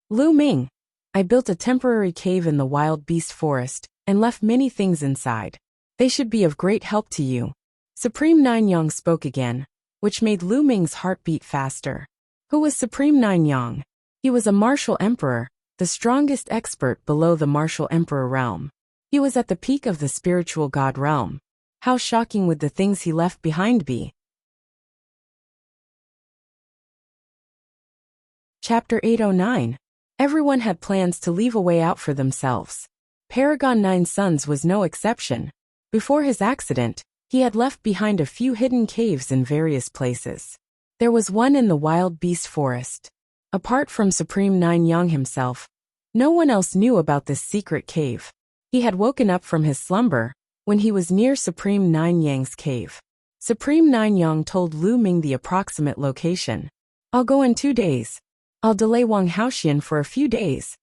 S1: Lu Ming, I built a temporary cave in the wild beast forest and left many things inside. They should be of great help to you. Supreme Nanyang spoke again, which made Lu Ming's heart beat faster. Who was Supreme Nanyang? He was a martial emperor, the strongest expert below the martial emperor realm. He was at the peak of the spiritual god realm. How shocking would the things he left behind be? Chapter 809. Everyone had plans to leave a way out for themselves. Paragon 9's sons was no exception. Before his accident, he had left behind a few hidden caves in various places. There was one in the wild beast forest. Apart from Supreme Nanyang himself, no one else knew about this secret cave. He had woken up from his slumber when he was near Supreme Nanyang's cave. Supreme Nanyang told Lu Ming the approximate location. I'll go in 2 days. I'll delay Wang Haoxian for a few days.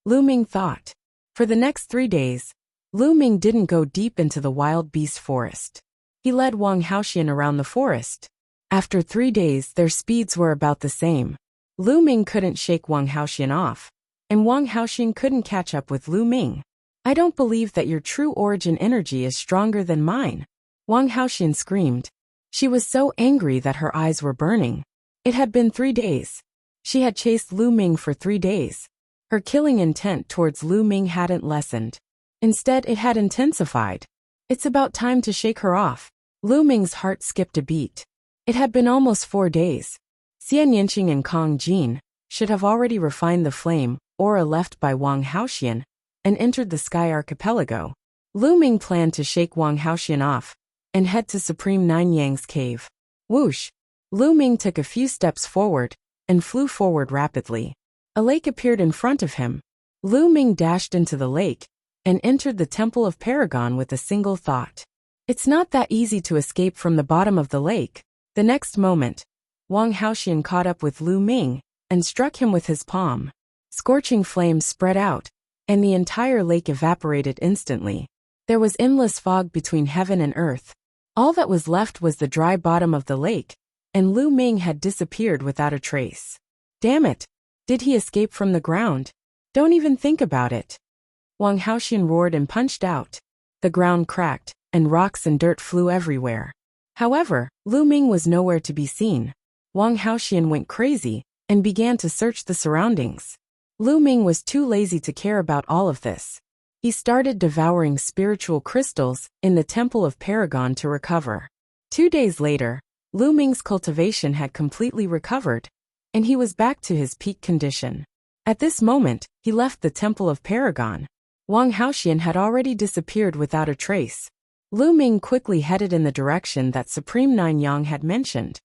S1: Lu Ming thought. For the next 3 days, Lu Ming didn't go deep into the wild beast forest. He led Wang Haoxian around the forest. After 3 days, their speeds were about the same. Lu Ming couldn't shake Wang Haoxian off, and Wang Haoxian couldn't catch up with Lu Ming. I don't believe that your true origin energy is stronger than mine. Wang Haoxian screamed. She was so angry that her eyes were burning. It had been 3 days. She had chased Lu Ming for 3 days. Her killing intent towards Lu Ming hadn't lessened. Instead, it had intensified. It's about time to shake her off. Lu Ming's heart skipped a beat. It had been almost 4 days. Xian Yinqing and Kong Jin should have already refined the flame aura left by Wang Haoxian and entered the Sky Archipelago. Lu Ming planned to shake Wang Haoxian off and head to Supreme Nanyang's cave. Whoosh! Lu Ming took a few steps forward and flew forward rapidly. A lake appeared in front of him. Lu Ming dashed into the lake and entered the Temple of Paragon with a single thought. It's not that easy to escape from the bottom of the lake. The next moment, Wang Haoxian caught up with Lu Ming and struck him with his palm. Scorching flames spread out, and the entire lake evaporated instantly. There was endless fog between heaven and earth. All that was left was the dry bottom of the lake, and Lu Ming had disappeared without a trace. Damn it! Did he escape from the ground? Don't even think about it. Wang Haoxian roared and punched out. The ground cracked, and rocks and dirt flew everywhere. However, Lu Ming was nowhere to be seen. Wang Haoxian went crazy and began to search the surroundings. Lu Ming was too lazy to care about all of this. He started devouring spiritual crystals in the Temple of Paragon to recover. 2 days later, Lu Ming's cultivation had completely recovered, and he was back to his peak condition. At this moment, he left the Temple of Paragon. Wang Haoxian had already disappeared without a trace. Lu Ming quickly headed in the direction that Supreme Nanyang had mentioned.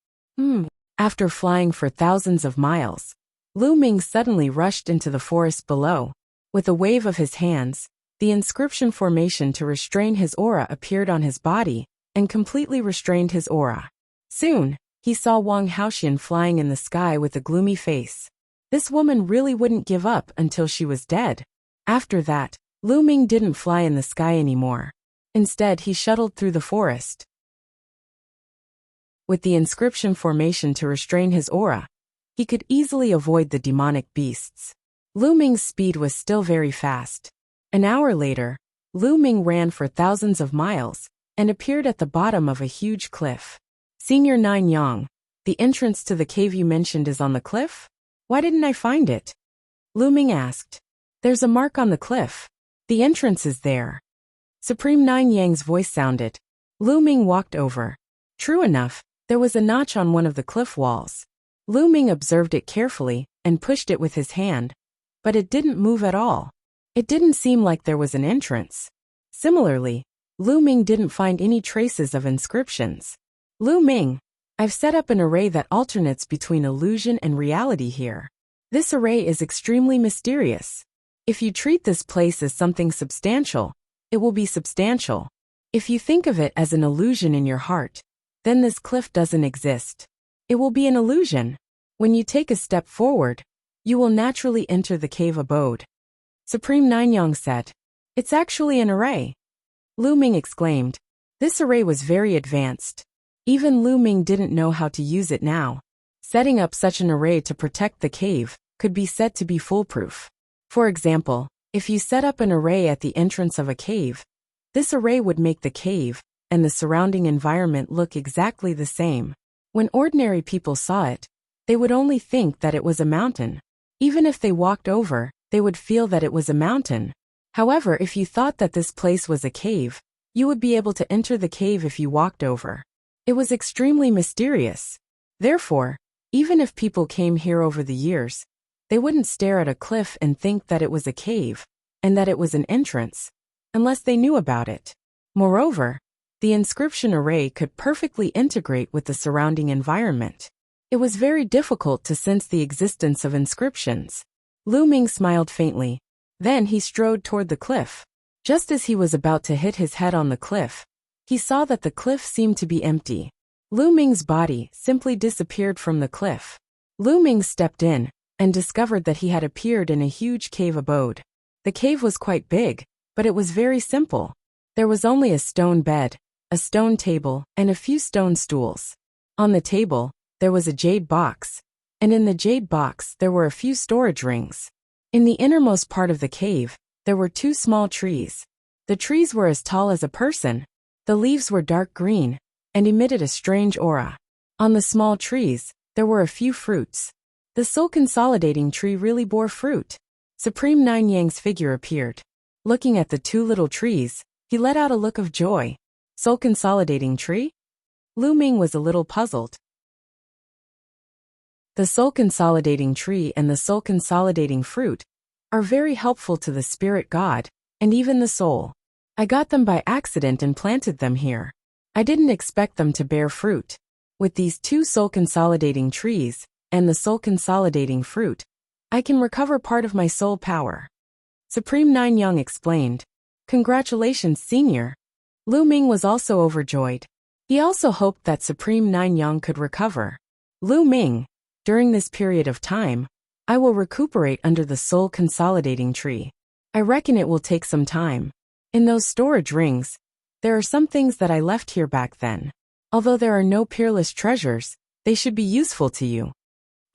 S1: After flying for thousands of miles, Lu Ming suddenly rushed into the forest below. With a wave of his hands, the inscription formation to restrain his aura appeared on his body and completely restrained his aura. Soon, he saw Wang Haoxian flying in the sky with a gloomy face. This woman really wouldn't give up until she was dead. After that, Lu Ming didn't fly in the sky anymore. Instead, he shuttled through the forest. With the inscription formation to restrain his aura, he could easily avoid the demonic beasts. Lu Ming's speed was still very fast. An hour later, Lu Ming ran for thousands of miles and appeared at the bottom of a huge cliff. Senior Nanyang, the entrance to the cave you mentioned is on the cliff? Why didn't I find it? Lu Ming asked. There's a mark on the cliff. The entrance is there. Supreme Nanyang's voice sounded. Lu Ming walked over. True enough, there was a notch on one of the cliff walls. Lu Ming observed it carefully and pushed it with his hand, but it didn't move at all. It didn't seem like there was an entrance. Similarly, Lu Ming didn't find any traces of inscriptions. Lu Ming, I've set up an array that alternates between illusion and reality here. This array is extremely mysterious. If you treat this place as something substantial, it will be substantial. If you think of it as an illusion in your heart, then this cliff doesn't exist. It will be an illusion. When you take a step forward, you will naturally enter the cave abode. Supreme Ninyang said. It's actually an array. Lu Ming exclaimed. This array was very advanced. Even Lu Ming didn't know how to use it now. Setting up such an array to protect the cave could be said to be foolproof. For example, if you set up an array at the entrance of a cave, this array would make the cave and the surrounding environment look exactly the same. When ordinary people saw it, they would only think that it was a mountain. Even if they walked over, they would feel that it was a mountain. However, if you thought that this place was a cave, you would be able to enter the cave if you walked over. It was extremely mysterious. Therefore, even if people came here over the years, they wouldn't stare at a cliff and think that it was a cave, and that it was an entrance, unless they knew about it. Moreover, the inscription array could perfectly integrate with the surrounding environment. It was very difficult to sense the existence of inscriptions. Lu Ming smiled faintly. Then he strode toward the cliff. Just as he was about to hit his head on the cliff, he saw that the cliff seemed to be empty. Lu Ming's body simply disappeared from the cliff. Lu Ming stepped in and discovered that he had appeared in a huge cave abode. The cave was quite big, but it was very simple. There was only a stone bed, a stone table, and a few stone stools. On the table, there was a jade box, and in the jade box there were a few storage rings. In the innermost part of the cave, there were 2 small trees. The trees were as tall as a person. The leaves were dark green and emitted a strange aura. On the small trees, there were a few fruits. The soul consolidating tree really bore fruit. Supreme Ninyang's figure appeared. Looking at the 2 little trees, he let out a look of joy. Soul consolidating tree? Lu Ming was a little puzzled. The soul consolidating tree and the soul consolidating fruit are very helpful to the spirit god, and even the soul. I got them by accident and planted them here. I didn't expect them to bear fruit. With these 2 soul consolidating trees and the soul consolidating fruit, I can recover part of my soul power. Supreme Ninyang explained. Congratulations, Senior. Lu Ming was also overjoyed. He also hoped that Supreme Ninyang could recover. Lu Ming, during this period of time, I will recuperate under the soul consolidating tree. I reckon it will take some time. In those storage rings, there are some things that I left here back then. Although there are no peerless treasures, they should be useful to you.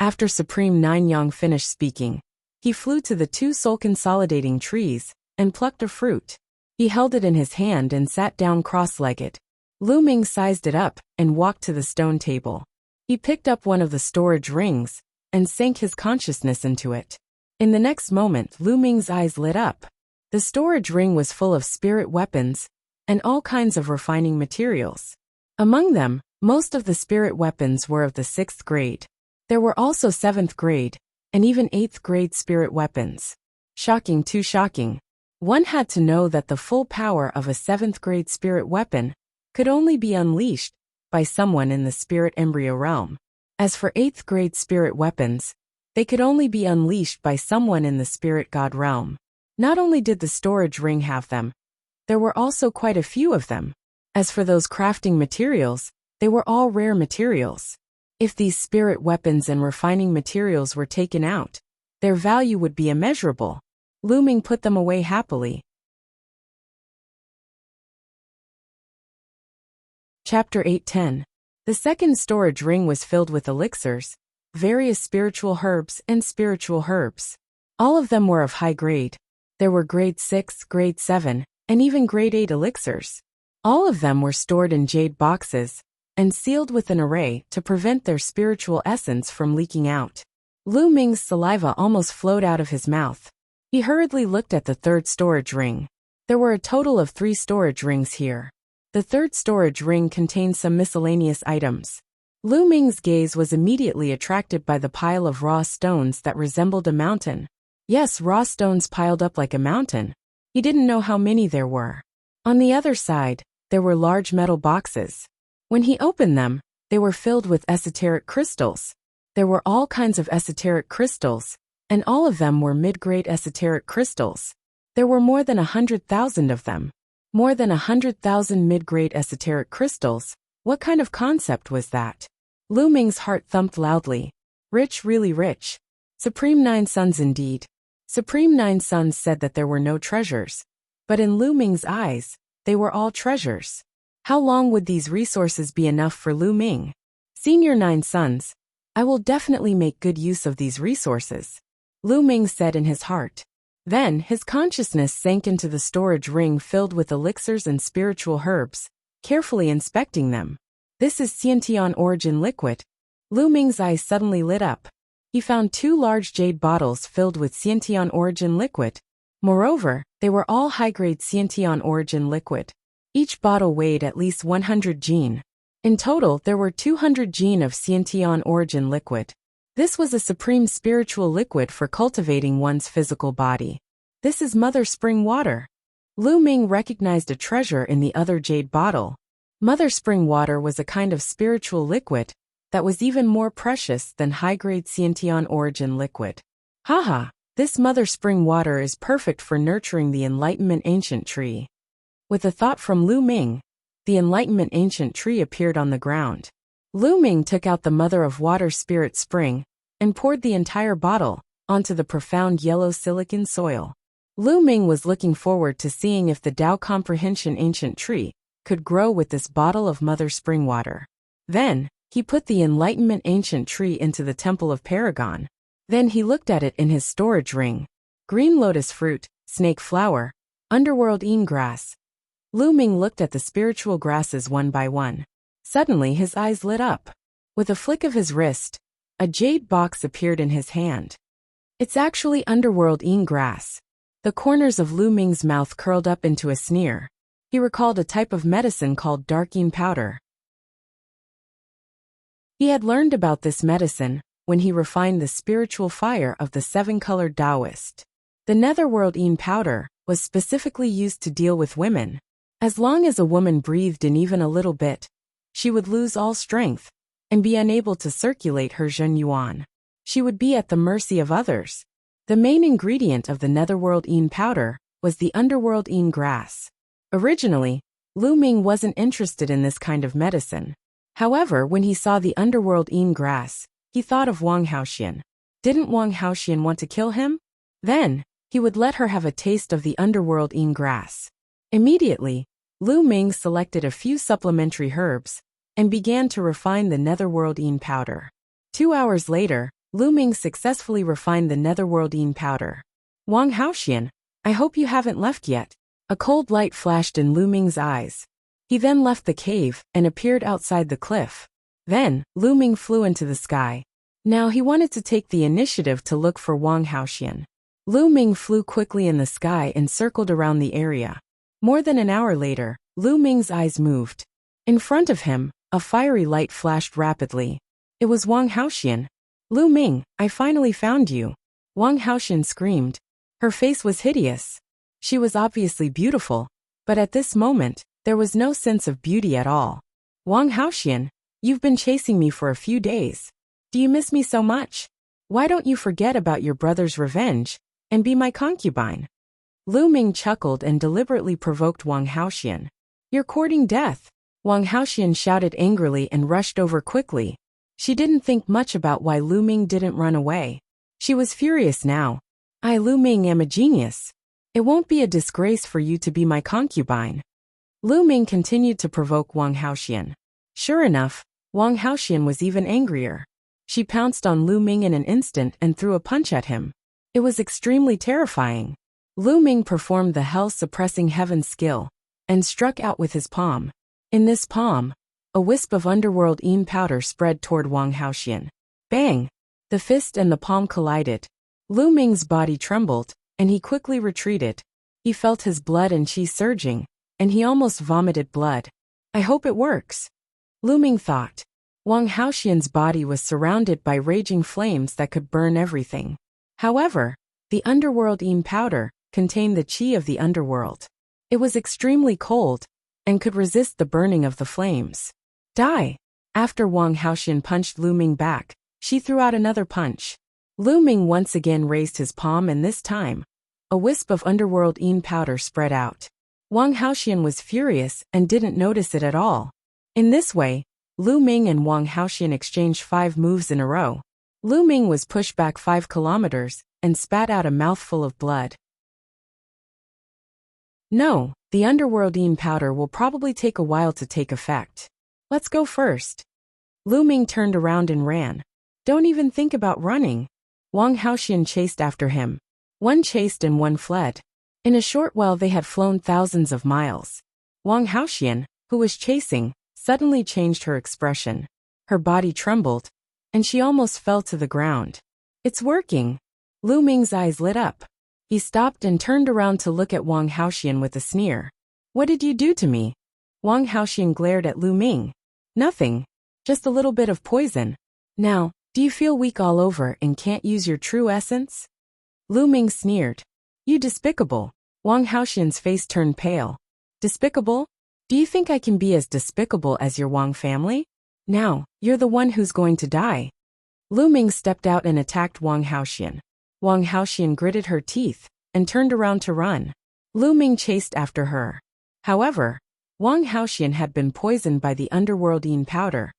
S1: After Supreme Ninyang finished speaking, he flew to the 2 soul consolidating trees and plucked a fruit. He held it in his hand and sat down cross-legged. Lu Ming sized it up and walked to the stone table. He picked up one of the storage rings and sank his consciousness into it. In the next moment, Lu Ming's eyes lit up. The storage ring was full of spirit weapons and all kinds of refining materials. Among them, most of the spirit weapons were of the 6th grade. There were also 7th grade and even 8th grade spirit weapons. Shocking, too shocking. One had to know that the full power of a 7th grade spirit weapon could only be unleashed by someone in the spirit embryo realm. As for 8th grade spirit weapons, they could only be unleashed by someone in the spirit god realm. Not only did the storage ring have them, there were also quite a few of them. As for those crafting materials, they were all rare materials. If these spirit weapons and refining materials were taken out, their value would be immeasurable. Lu Ming put them away happily. Chapter 8:10. The second storage ring was filled with elixirs, various spiritual herbs and spiritual herbs. All of them were of high grade. There were grade 6, grade 7, and even grade 8 elixirs. All of them were stored in jade boxes and sealed with an array to prevent their spiritual essence from leaking out. Lu Ming's saliva almost flowed out of his mouth. He hurriedly looked at the 3rd storage ring. There were a total of 3 storage rings here. The 3rd storage ring contained some miscellaneous items. Lu Ming's gaze was immediately attracted by the pile of raw stones that resembled a mountain. Yes, raw stones piled up like a mountain. He didn't know how many there were. On the other side, there were large metal boxes. When he opened them, they were filled with esoteric crystals. There were all kinds of esoteric crystals, and all of them were mid-grade esoteric crystals. There were more than 100,000 of them. More than 100,000 mid-grade esoteric crystals. What kind of concept was that? Lu Ming's heart thumped loudly. Rich, really rich. Supreme Nine Suns indeed. Supreme Nine Suns said that there were no treasures. But in Lu Ming's eyes, they were all treasures. How long would these resources be enough for Lu Ming? Senior Nine Suns, I will definitely make good use of these resources, Lu Ming said in his heart. Then, his consciousness sank into the storage ring filled with elixirs and spiritual herbs, carefully inspecting them. This is Xiantian origin liquid. Lu Ming's eyes suddenly lit up. He found 2 large jade bottles filled with Xiantian origin liquid. Moreover, they were all high-grade Xiantian origin liquid. Each bottle weighed at least 100 jin. In total, there were 200 jin of Xiantian origin liquid. This was a supreme spiritual liquid for cultivating one's physical body. This is Mother Spring water. Lu Ming recognized a treasure in the other jade bottle. Mother Spring water was a kind of spiritual liquid that was even more precious than high-grade Xiantian origin liquid. Haha, this Mother Spring water is perfect for nurturing the Enlightenment Ancient Tree. With a thought from Lu Ming, the Enlightenment Ancient Tree appeared on the ground. Lu Ming took out the Mother of Water Spirit Spring and poured the entire bottle onto the profound yellow silicon soil. Lu Ming was looking forward to seeing if the Tao Comprehension Ancient Tree could grow with this bottle of Mother Spring water. Then, he put the Enlightenment Ancient Tree into the Temple of Paragon. Then he looked at it in his storage ring. Green lotus fruit, snake flower, underworld een grass. Lu Ming looked at the spiritual grasses one by one. Suddenly his eyes lit up. With a flick of his wrist, a jade box appeared in his hand. It's actually underworld een grass. The corners of Lu Ming's mouth curled up into a sneer. He recalled a type of medicine called darkeen powder. He had learned about this medicine when he refined the spiritual fire of the 7-colored Taoist. The netherworld een powder was specifically used to deal with women. As long as a woman breathed in even a little bit, she would lose all strength and be unable to circulate her Zhen Yuan. She would be at the mercy of others. The main ingredient of the netherworld een powder was the underworld een grass. Originally, Lu Ming wasn't interested in this kind of medicine. However, when he saw the underworld een grass, he thought of Wang Haoxian. Didn't Wang Haoxian want to kill him? Then, he would let her have a taste of the underworld een grass. Immediately, Lu Ming selected a few supplementary herbs and began to refine the netherworld een powder. 2 hours later, Lu Ming successfully refined the netherworld een powder. Wang Haoxian, I hope you haven't left yet. A cold light flashed in Lu Ming's eyes. He then left the cave and appeared outside the cliff. Then, Lu Ming flew into the sky. Now he wanted to take the initiative to look for Wang Haoxian. Lu Ming flew quickly in the sky and circled around the area. More than an hour later, Lu Ming's eyes moved. In front of him, a fiery light flashed rapidly. It was Wang Haoxian. Lu Ming, I finally found you. Wang Haoxian screamed. Her face was hideous. She was obviously beautiful, but at this moment, there was no sense of beauty at all. Wang Haoxian, you've been chasing me for a few days. Do you miss me so much? Why don't you forget about your brother's revenge and be my concubine? Lu Ming chuckled and deliberately provoked Wang Haoxian. You're courting death. Wang Haoxian shouted angrily and rushed over quickly. She didn't think much about why Lu Ming didn't run away. She was furious now. I, Lu Ming, am a genius. It won't be a disgrace for you to be my concubine. Lu Ming continued to provoke Wang Haoxian. Sure enough, Wang Haoxian was even angrier. She pounced on Lu Ming in an instant and threw a punch at him. It was extremely terrifying. Lu Ming performed the hell-suppressing heaven skill and struck out with his palm. In this palm, a wisp of underworld een powder spread toward Wang Haoxian. Bang! The fist and the palm collided. Lu Ming's body trembled, and he quickly retreated. He felt his blood and qi surging, and he almost vomited blood. I hope it works. Lu Ming thought. Wang Haoxian's body was surrounded by raging flames that could burn everything. However, the underworld powder contained the qi of the underworld. It was extremely cold and could resist the burning of the flames. Die! After Wang Haoxian punched Lu Ming back, she threw out another punch. Lu Ming once again raised his palm, and this time, a wisp of underworld powder spread out. Wang Haoxian was furious and didn't notice it at all. In this way, Lu Ming and Wang Haoxian exchanged 5 moves in a row. Lu Ming was pushed back 5 kilometers and spat out a mouthful of blood. No, the underworld powder will probably take a while to take effect. Let's go first. Lu Ming turned around and ran. Don't even think about running. Wang Haoxian chased after him. One chased and one fled. In a short while they had flown thousands of miles. Wang Haoxian, who was chasing, suddenly changed her expression. Her body trembled, and she almost fell to the ground. It's working. Lu Ming's eyes lit up. He stopped and turned around to look at Wang Haoxian with a sneer. What did you do to me? Wang Haoxian glared at Lu Ming. Nothing. Just a little bit of poison. Now, do you feel weak all over and can't use your true essence? Lu Ming sneered. You despicable. Wang Haoxian's face turned pale. Despicable? Do you think I can be as despicable as your Wang family? Now, you're the one who's going to die. Lu Ming stepped out and attacked Wang Haoxian. Wang Haoxian gritted her teeth and turned around to run. Lu Ming chased after her. However, Wang Haoxian had been poisoned by the underworld powder,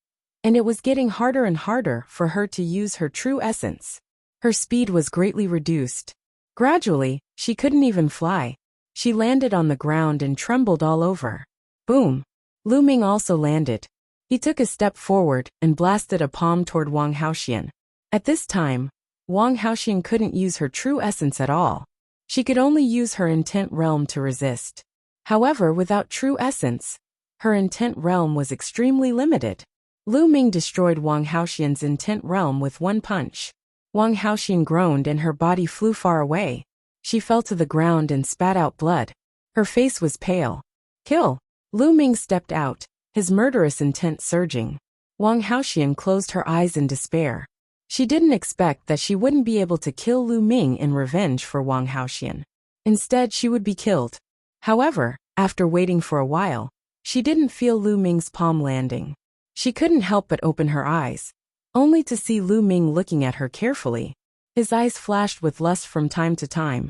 S1: and it was getting harder and harder for her to use her true essence. Her speed was greatly reduced. Gradually, she couldn't even fly. She landed on the ground and trembled all over. Boom! Lu Ming also landed. He took a step forward and blasted a palm toward Wang Haoxian. At this time, Wang Haoxian couldn't use her true essence at all. She could only use her intent realm to resist. However, without true essence, her intent realm was extremely limited. Lu Ming destroyed Wang Haoxian's intent realm with one punch. Wang Haoxian groaned and her body flew far away. She fell to the ground and spat out blood. Her face was pale. Kill! Lu Ming stepped out, his murderous intent surging. Wang Haoxian closed her eyes in despair. She didn't expect that she wouldn't be able to kill Lu Ming in revenge for Wang Haoxian. Instead, she would be killed. However, after waiting for a while, she didn't feel Lu Ming's palm landing. She couldn't help but open her eyes, only to see Lu Ming looking at her carefully. His eyes flashed with lust from time to time.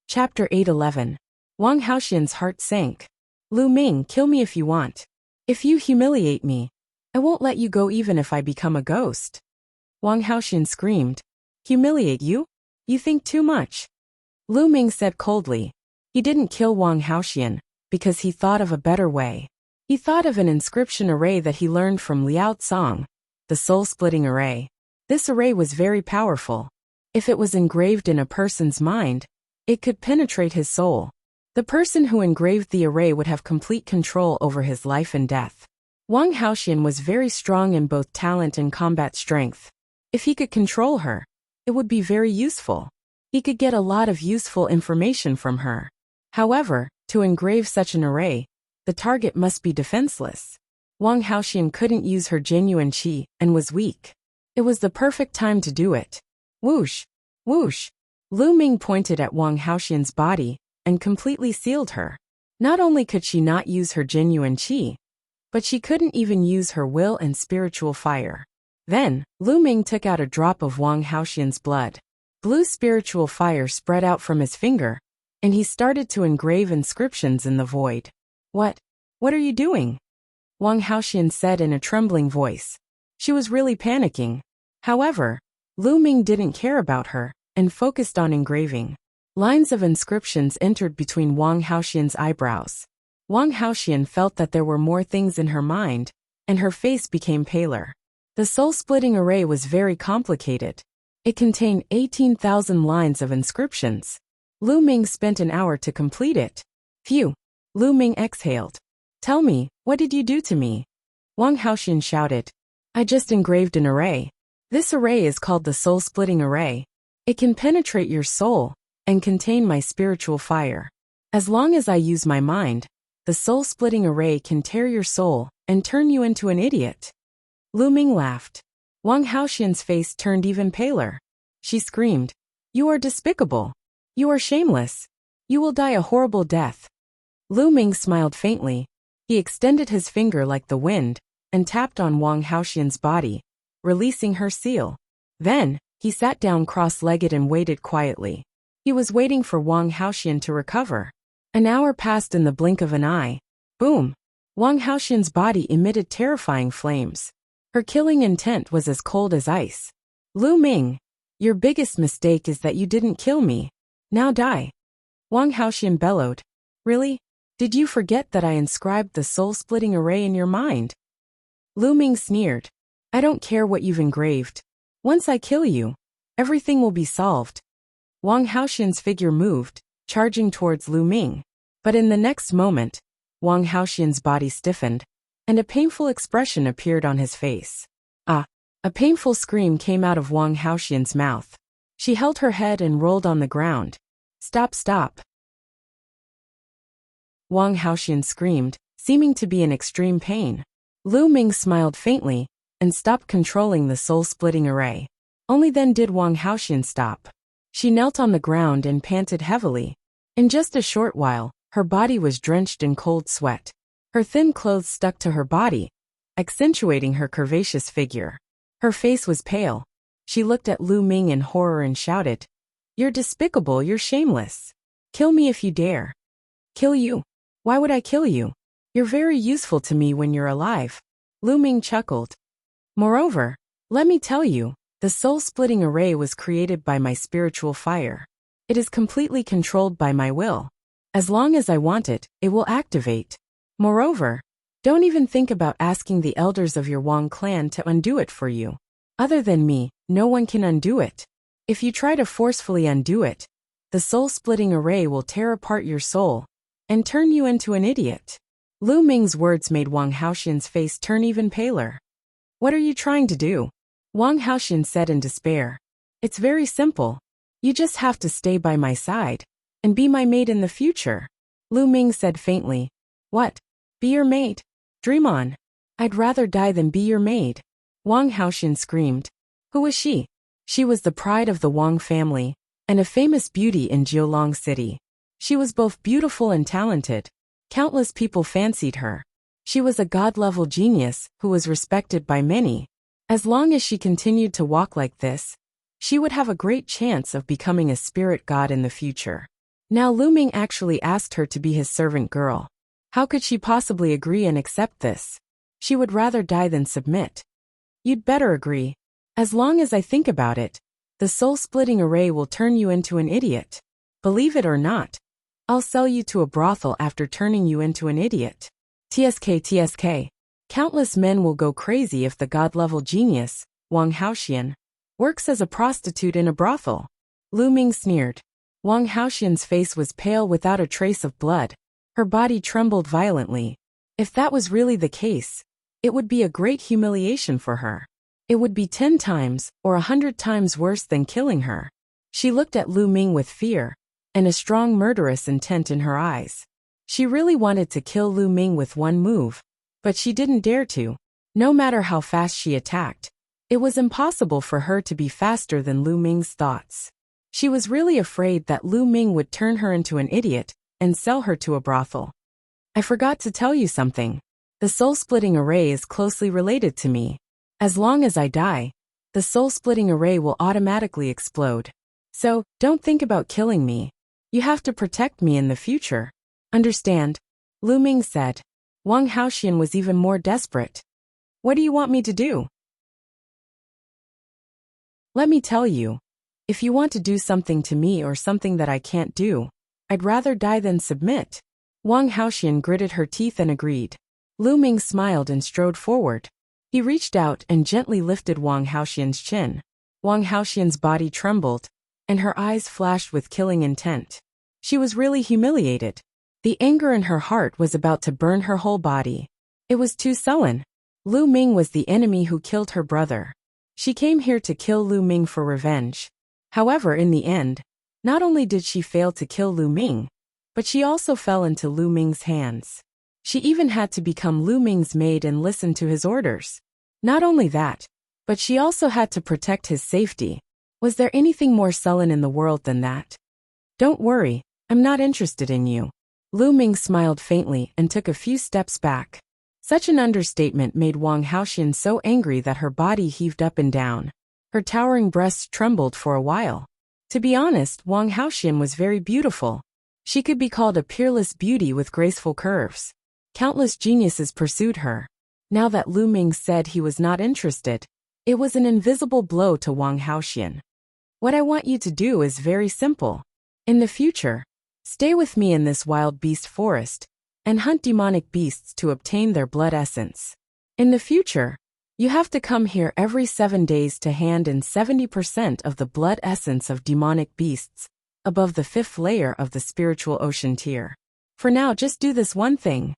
S1: Chapter 811. Wang Haoxian's heart sank. Lu Ming, kill me if you want. If you humiliate me, I won't let you go even if I become a ghost. Wang Haoxian screamed. Humiliate you? You think too much. Lu Ming said coldly. He didn't kill Wang Haoxian because he thought of a better way. He thought of an inscription array that he learned from Liao Tsang, the soul-splitting array. This array was very powerful. If it was engraved in a person's mind, it could penetrate his soul. The person who engraved the array would have complete control over his life and death. Wang Haoxian was very strong in both talent and combat strength. If he could control her, it would be very useful. He could get a lot of useful information from her. However, to engrave such an array, the target must be defenseless. Wang Haoxian couldn't use her genuine qi and was weak. It was the perfect time to do it. Whoosh! Whoosh! Lu Ming pointed at Wang Haoxian's body and completely sealed her. Not only could she not use her genuine qi, but she couldn't even use her will and spiritual fire. Then, Lu Ming took out a drop of Wang Haoxian's blood. Blue spiritual fire spread out from his finger, and he started to engrave inscriptions in the void. What are you doing? Wang Haoxian said in a trembling voice. She was really panicking. However, Lu Ming didn't care about her and focused on engraving. Lines of inscriptions entered between Wang Haoxian's eyebrows. Wang Haoxian felt that there were more things in her mind, and her face became paler. The soul-splitting array was very complicated. It contained 18,000 lines of inscriptions. Lu Ming spent an hour to complete it. Phew! Lu Ming exhaled. Tell me, what did you do to me? Wang Haoxian shouted. I just engraved an array. This array is called the soul-splitting array. It can penetrate your soul and contain my spiritual fire. As long as I use my mind, the soul-splitting array can tear your soul and turn you into an idiot. Lu Ming laughed. Wang Haoxian's face turned even paler. She screamed, "You are despicable. You are shameless. You will die a horrible death." Lu Ming smiled faintly. He extended his finger like the wind and tapped on Wang Haoxian's body, releasing her seal. Then, he sat down cross-legged and waited quietly. He was waiting for Wang Haoxian to recover. An hour passed in the blink of an eye. Boom! Wang Haoxian's body emitted terrifying flames. Her killing intent was as cold as ice. Lu Ming, your biggest mistake is that you didn't kill me. Now die. Wang Haoxian bellowed. Really? Did you forget that I inscribed the soul-splitting array in your mind? Lu Ming sneered. I don't care what you've engraved. Once I kill you, everything will be solved. Wang Haoxian's figure moved, charging towards Lu Ming. But in the next moment, Wang Haoxian's body stiffened, and a painful expression appeared on his face. Ah! A painful scream came out of Wang Haoxian's mouth. She held her head and rolled on the ground. Stop, stop! Wang Haoxian screamed, seeming to be in extreme pain. Lu Ming smiled faintly and stopped controlling the soul-splitting array. Only then did Wang Haoxian stop. She knelt on the ground and panted heavily. In just a short while, her body was drenched in cold sweat. Her thin clothes stuck to her body, accentuating her curvaceous figure. Her face was pale. She looked at Lu Ming in horror and shouted, "You're despicable, you're shameless. Kill me if you dare." Kill you? Why would I kill you? You're very useful to me when you're alive. Lu Ming chuckled. Moreover, let me tell you, the soul-splitting array was created by my spiritual fire. It is completely controlled by my will. As long as I want it, it will activate. Moreover, don't even think about asking the elders of your Wang clan to undo it for you. Other than me, no one can undo it. If you try to forcefully undo it, the soul-splitting array will tear apart your soul and turn you into an idiot. Lu Ming's words made Wang Haoxian's face turn even paler. What are you trying to do? Wang Haoxian said in despair. It's very simple. You just have to stay by my side and be my mate in the future. Lu Ming said faintly. What? Be your mate? Dream on. I'd rather die than be your maid. Wang Haoxian screamed. Who was she? She was the pride of the Wang family and a famous beauty in Jiulong City. She was both beautiful and talented. Countless people fancied her. She was a god-level genius who was respected by many. As long as she continued to walk like this, she would have a great chance of becoming a spirit god in the future. Now Lu Ming actually asked her to be his servant girl. How could she possibly agree and accept this? She would rather die than submit. You'd better agree. As long as I think about it, the soul-splitting array will turn you into an idiot. Believe it or not, I'll sell you to a brothel after turning you into an idiot. TSK. Countless men will go crazy if the god-level genius, Wang Haoxian, works as a prostitute in a brothel. Lu Ming sneered. Wang Haoxian's face was pale without a trace of blood. Her body trembled violently. If that was really the case, it would be a great humiliation for her. It would be 10 times or 100 times worse than killing her. She looked at Lu Ming with fear and a strong murderous intent in her eyes. She really wanted to kill Lu Ming with one move, but she didn't dare to. No matter how fast she attacked, it was impossible for her to be faster than Lu Ming's thoughts. She was really afraid that Lu Ming would turn her into an idiot and sell her to a brothel. I forgot to tell you something. The soul-splitting array is closely related to me. As long as I die, the soul-splitting array will automatically explode. So, don't think about killing me. You have to protect me in the future. Understand? Lu Ming said. Wang Haoxian was even more desperate. What do you want me to do? Let me tell you. If you want to do something to me or something that I can't do, I'd rather die than submit. Wang Haoxian gritted her teeth and agreed. Lu Ming smiled and strode forward. He reached out and gently lifted Wang Haoxian's chin. Wang Haoxian's body trembled, and her eyes flashed with killing intent. She was really humiliated. The anger in her heart was about to burn her whole body. It was too sullen. Lu Ming was the enemy who killed her brother. She came here to kill Lu Ming for revenge. However, in the end, not only did she fail to kill Lu Ming, but she also fell into Lu Ming's hands. She even had to become Lu Ming's maid and listen to his orders. Not only that, but she also had to protect his safety. Was there anything more sullen in the world than that? Don't worry, I'm not interested in you. Lu Ming smiled faintly and took a few steps back. Such an understatement made Wang Haoxian so angry that her body heaved up and down. Her towering breasts trembled for a while. To be honest, Wang Haoxian was very beautiful. She could be called a peerless beauty with graceful curves. Countless geniuses pursued her. Now that Lu Ming said he was not interested, it was an invisible blow to Wang Haoxian. What I want you to do is very simple. In the future, stay with me in this wild beast forest and hunt demonic beasts to obtain their blood essence. In the future, you have to come here every 7 days to hand in 70% of the blood essence of demonic beasts above the 5th layer of the spiritual ocean tier. For now, just do this one thing.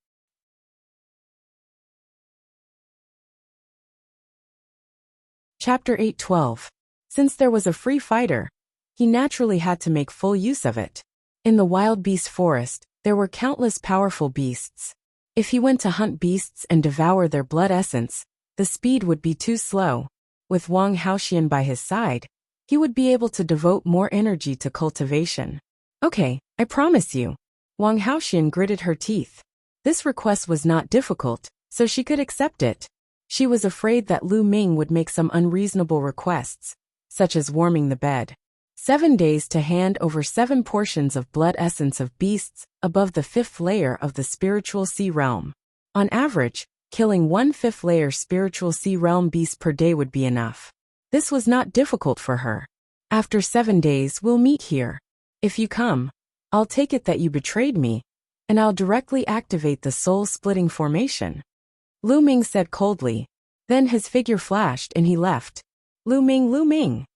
S1: Chapter 8:12. Since there was a free fighter, he naturally had to make full use of it. In the wild beast forest, there were countless powerful beasts. If he went to hunt beasts and devour their blood essence, the speed would be too slow. With Wang Haoxian by his side, he would be able to devote more energy to cultivation. Okay, I promise you. Wang Haoxian gritted her teeth. This request was not difficult, so she could accept it. She was afraid that Lu Ming would make some unreasonable requests, such as warming the bed. 7 days to hand over 7 portions of blood essence of beasts above the 5th layer of the spiritual sea realm. On average, killing 1 5th layer spiritual sea realm beast per day would be enough. This was not difficult for her. After 7 days, we'll meet here. If you come, I'll take it that you betrayed me, and I'll directly activate the soul-splitting formation. Lu Ming said coldly. Then his figure flashed and he left. Lu Ming, Lu Ming.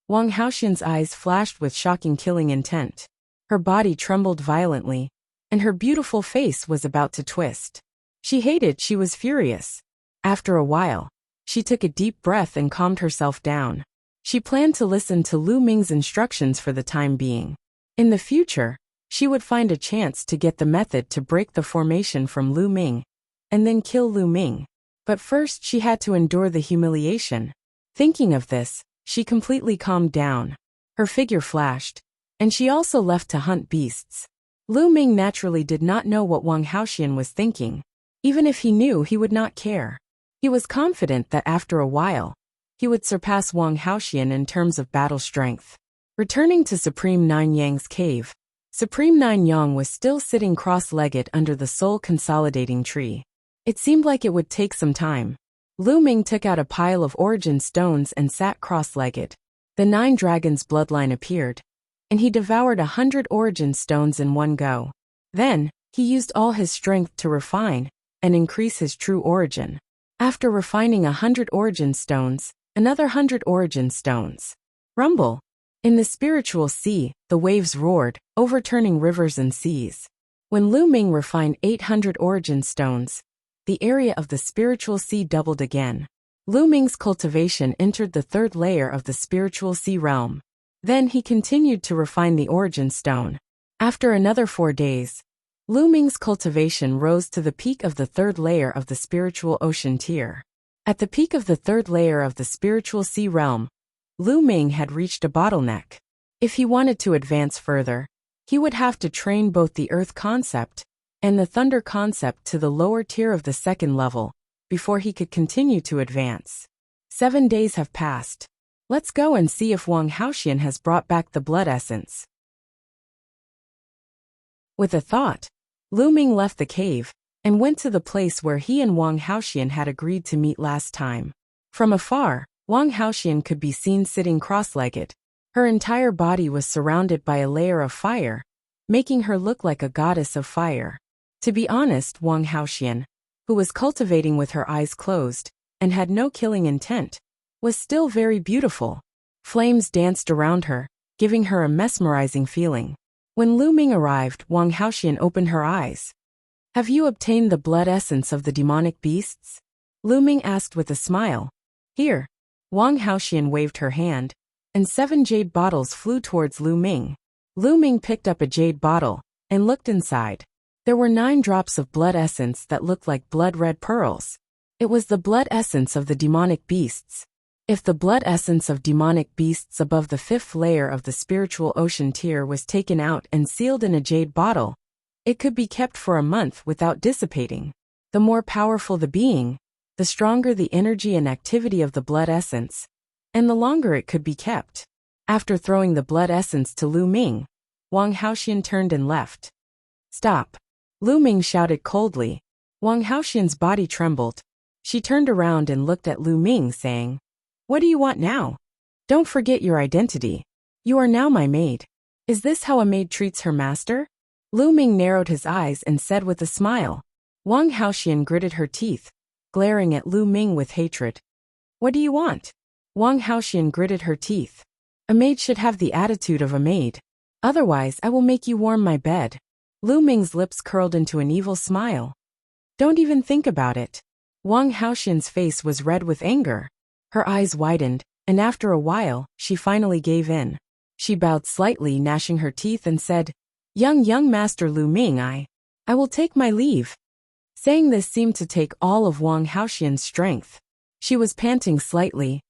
S1: Wang Haoxian's eyes flashed with shocking killing intent. Her body trembled violently, and her beautiful face was about to twist. She was furious. After a while, she took a deep breath and calmed herself down. She planned to listen to Lu Ming's instructions for the time being. In the future, she would find a chance to get the method to break the formation from Lu Ming, and then kill Lu Ming. But first she had to endure the humiliation. Thinking of this, she completely calmed down. Her figure flashed, and she also left to hunt beasts. Lu Ming naturally did not know what Wang Haoxian was thinking. Even if he knew, he would not care. He was confident that after a while, he would surpass Wang Haoxian in terms of battle strength. Returning to Supreme Nine Yang's cave, Supreme Nine Yang was still sitting cross-legged under the soul-consolidating tree. It seemed like it would take some time. Lu Ming took out a pile of origin stones and sat cross-legged. The 9 dragons' bloodline appeared, and he devoured 100 origin stones in one go. Then, he used all his strength to refine and increase his true origin. After refining 100 origin stones, another 100 origin stones. Rumble. In the spiritual sea, the waves roared, overturning rivers and seas. When Lu Ming refined 800 origin stones, the area of the spiritual sea doubled again. Lu Ming's cultivation entered the 3rd layer of the spiritual sea realm. Then he continued to refine the origin stone. After another 4 days, Lu Ming's cultivation rose to the peak of the 3rd layer of the spiritual ocean tier. At the peak of the 3rd layer of the spiritual sea realm, Lu Ming had reached a bottleneck. If he wanted to advance further, he would have to train both the earth concept and the thunder concept to the lower tier of the 2nd level, before he could continue to advance. 7 days have passed. Let's go and see if Wang Haoxian has brought back the blood essence. With a thought, Lu Ming left the cave and went to the place where he and Wang Haoxian had agreed to meet last time. From afar, Wang Haoxian could be seen sitting cross-legged. Her entire body was surrounded by a layer of fire, making her look like a goddess of fire. To be honest, Wang Haoxian, who was cultivating with her eyes closed and had no killing intent, was still very beautiful. Flames danced around her, giving her a mesmerizing feeling. When Lu Ming arrived, Wang Haoxian opened her eyes. Have you obtained the blood essence of the demonic beasts? Lu Ming asked with a smile. Here. Wang Haoxian waved her hand, and 7 jade bottles flew towards Lu Ming. Lu Ming picked up a jade bottle and looked inside. There were 9 drops of blood essence that looked like blood-red pearls. It was the blood essence of the demonic beasts. If the blood essence of demonic beasts above the 5th layer of the spiritual ocean tier was taken out and sealed in a jade bottle, it could be kept for a month without dissipating. The more powerful the being, the stronger the energy and activity of the blood essence, and the longer it could be kept. After throwing the blood essence to Lu Ming, Wang Haoxian turned and left. "Stop!" Lu Ming shouted coldly. Wang Haoxian's body trembled. She turned around and looked at Lu Ming, saying, "What do you want now? Don't forget your identity. You are now my maid." "Is this how a maid treats her master?" Lu Ming narrowed his eyes and said with a smile. Wang Haoxian gritted her teeth, glaring at Lu Ming with hatred. "What do you want?" Wang Haoxian gritted her teeth. "A maid should have the attitude of a maid. Otherwise, I will make you warm my bed." Lu Ming's lips curled into an evil smile. "Don't even think about it." Wang Haoxian's face was red with anger. Her eyes widened, and after a while, she finally gave in. She bowed slightly, gnashing her teeth, and said, Young Master Lu Ming, I will take my leave." Saying this seemed to take all of Wang Haoxian's strength. She was panting slightly.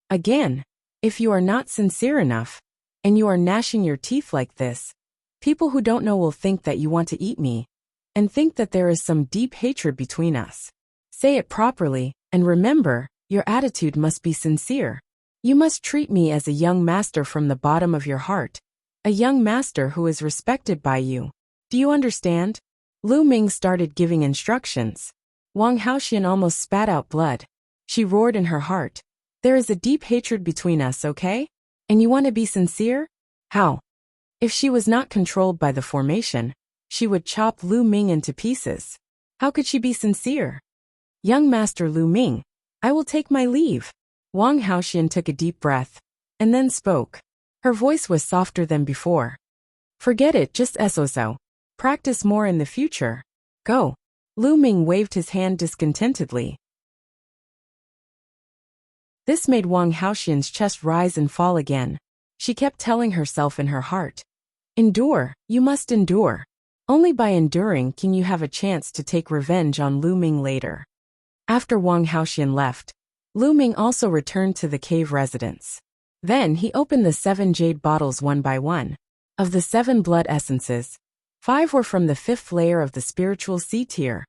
S1: "Again, if you are not sincere enough, and you are gnashing your teeth like this, people who don't know will think that you want to eat me, and think that there is some deep hatred between us. Say it properly, and remember, your attitude must be sincere. You must treat me as a young master from the bottom of your heart, a young master who is respected by you. Do you understand?" Lu Ming started giving instructions. Wang Haoxian almost spat out blood. She roared in her heart, "There is a deep hatred between us, okay? And you want to be sincere? How?" If she was not controlled by the formation, she would chop Lu Ming into pieces. How could she be sincere? "Young Master Lu Ming, I will take my leave." Wang Haoxian took a deep breath, and then spoke. Her voice was softer than before. "Forget it, just so. Practice more in the future. Go." Lu Ming waved his hand discontentedly. This made Wang Haoxian's chest rise and fall again. She kept telling herself in her heart, "Endure, you must endure. Only by enduring can you have a chance to take revenge on Lu Ming later." After Wang Haoxian left, Lu Ming also returned to the cave residence. Then he opened the 7 jade bottles one by one. Of the 7 blood essences, 5 were from the 5th layer of the spiritual sea tier,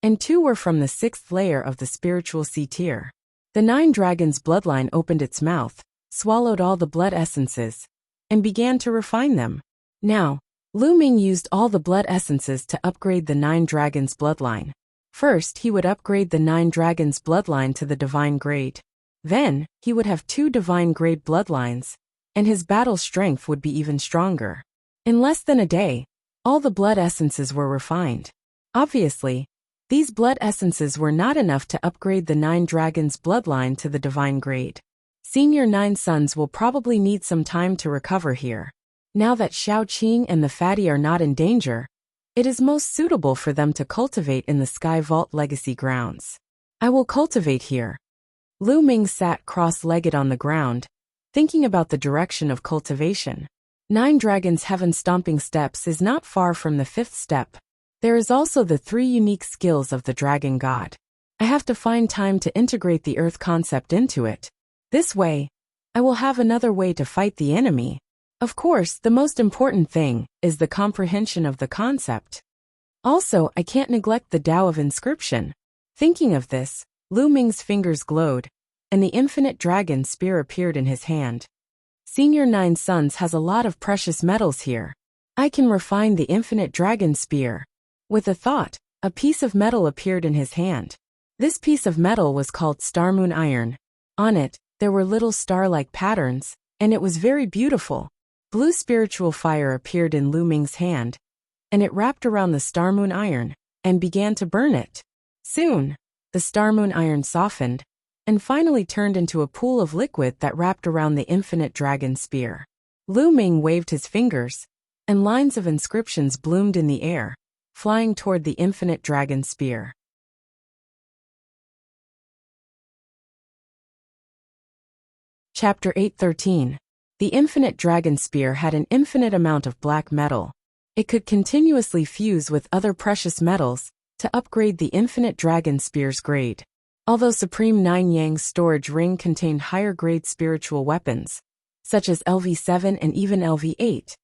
S1: and 2 were from the 6th layer of the spiritual sea tier. The 9 dragons' bloodline opened its mouth, swallowed all the blood essences, and began to refine them. Now, Lu Ming used all the blood essences to upgrade the 9 dragons' bloodline. First, he would upgrade the 9 dragons' bloodline to the divine grade. Then, he would have 2 divine grade bloodlines, and his battle strength would be even stronger. In less than a day, all the blood essences were refined. Obviously, these blood essences were not enough to upgrade the 9 dragons' bloodline to the divine grade. Senior 9 sons will probably need some time to recover here. Now that Xiao Qing and the fatty are not in danger, it is most suitable for them to cultivate in the Sky Vault Legacy grounds. I will cultivate here. Lu Ming sat cross-legged on the ground, thinking about the direction of cultivation. 9 Dragons Heaven Stomping Steps is not far from the 5th step. There is also the 3 unique skills of the Dragon God. I have to find time to integrate the Earth concept into it. This way, I will have another way to fight the enemy. Of course, the most important thing is the comprehension of the concept. Also, I can't neglect the Tao of Inscription. Thinking of this, Lu Ming's fingers glowed, and the infinite dragon spear appeared in his hand. Senior 9 Sons has a lot of precious metals here. I can refine the infinite dragon spear. With a thought, a piece of metal appeared in his hand. This piece of metal was called Starmoon Iron. On it, there were little star-like patterns, and it was very beautiful. Blue spiritual fire appeared in Lu Ming's hand, and it wrapped around the Starmoon Iron, and began to burn it. Soon, the Starmoon Iron softened, and finally turned into a pool of liquid that wrapped around the infinite dragon spear. Lu Ming waved his fingers, and lines of inscriptions bloomed in the air, flying toward the infinite dragon spear. Chapter 8:13. The infinite dragon spear had an infinite amount of black metal. It could continuously fuse with other precious metals to upgrade the infinite dragon spear's grade. Although Supreme Nine Yang's storage ring contained higher-grade spiritual weapons, such as LV7 and even LV8,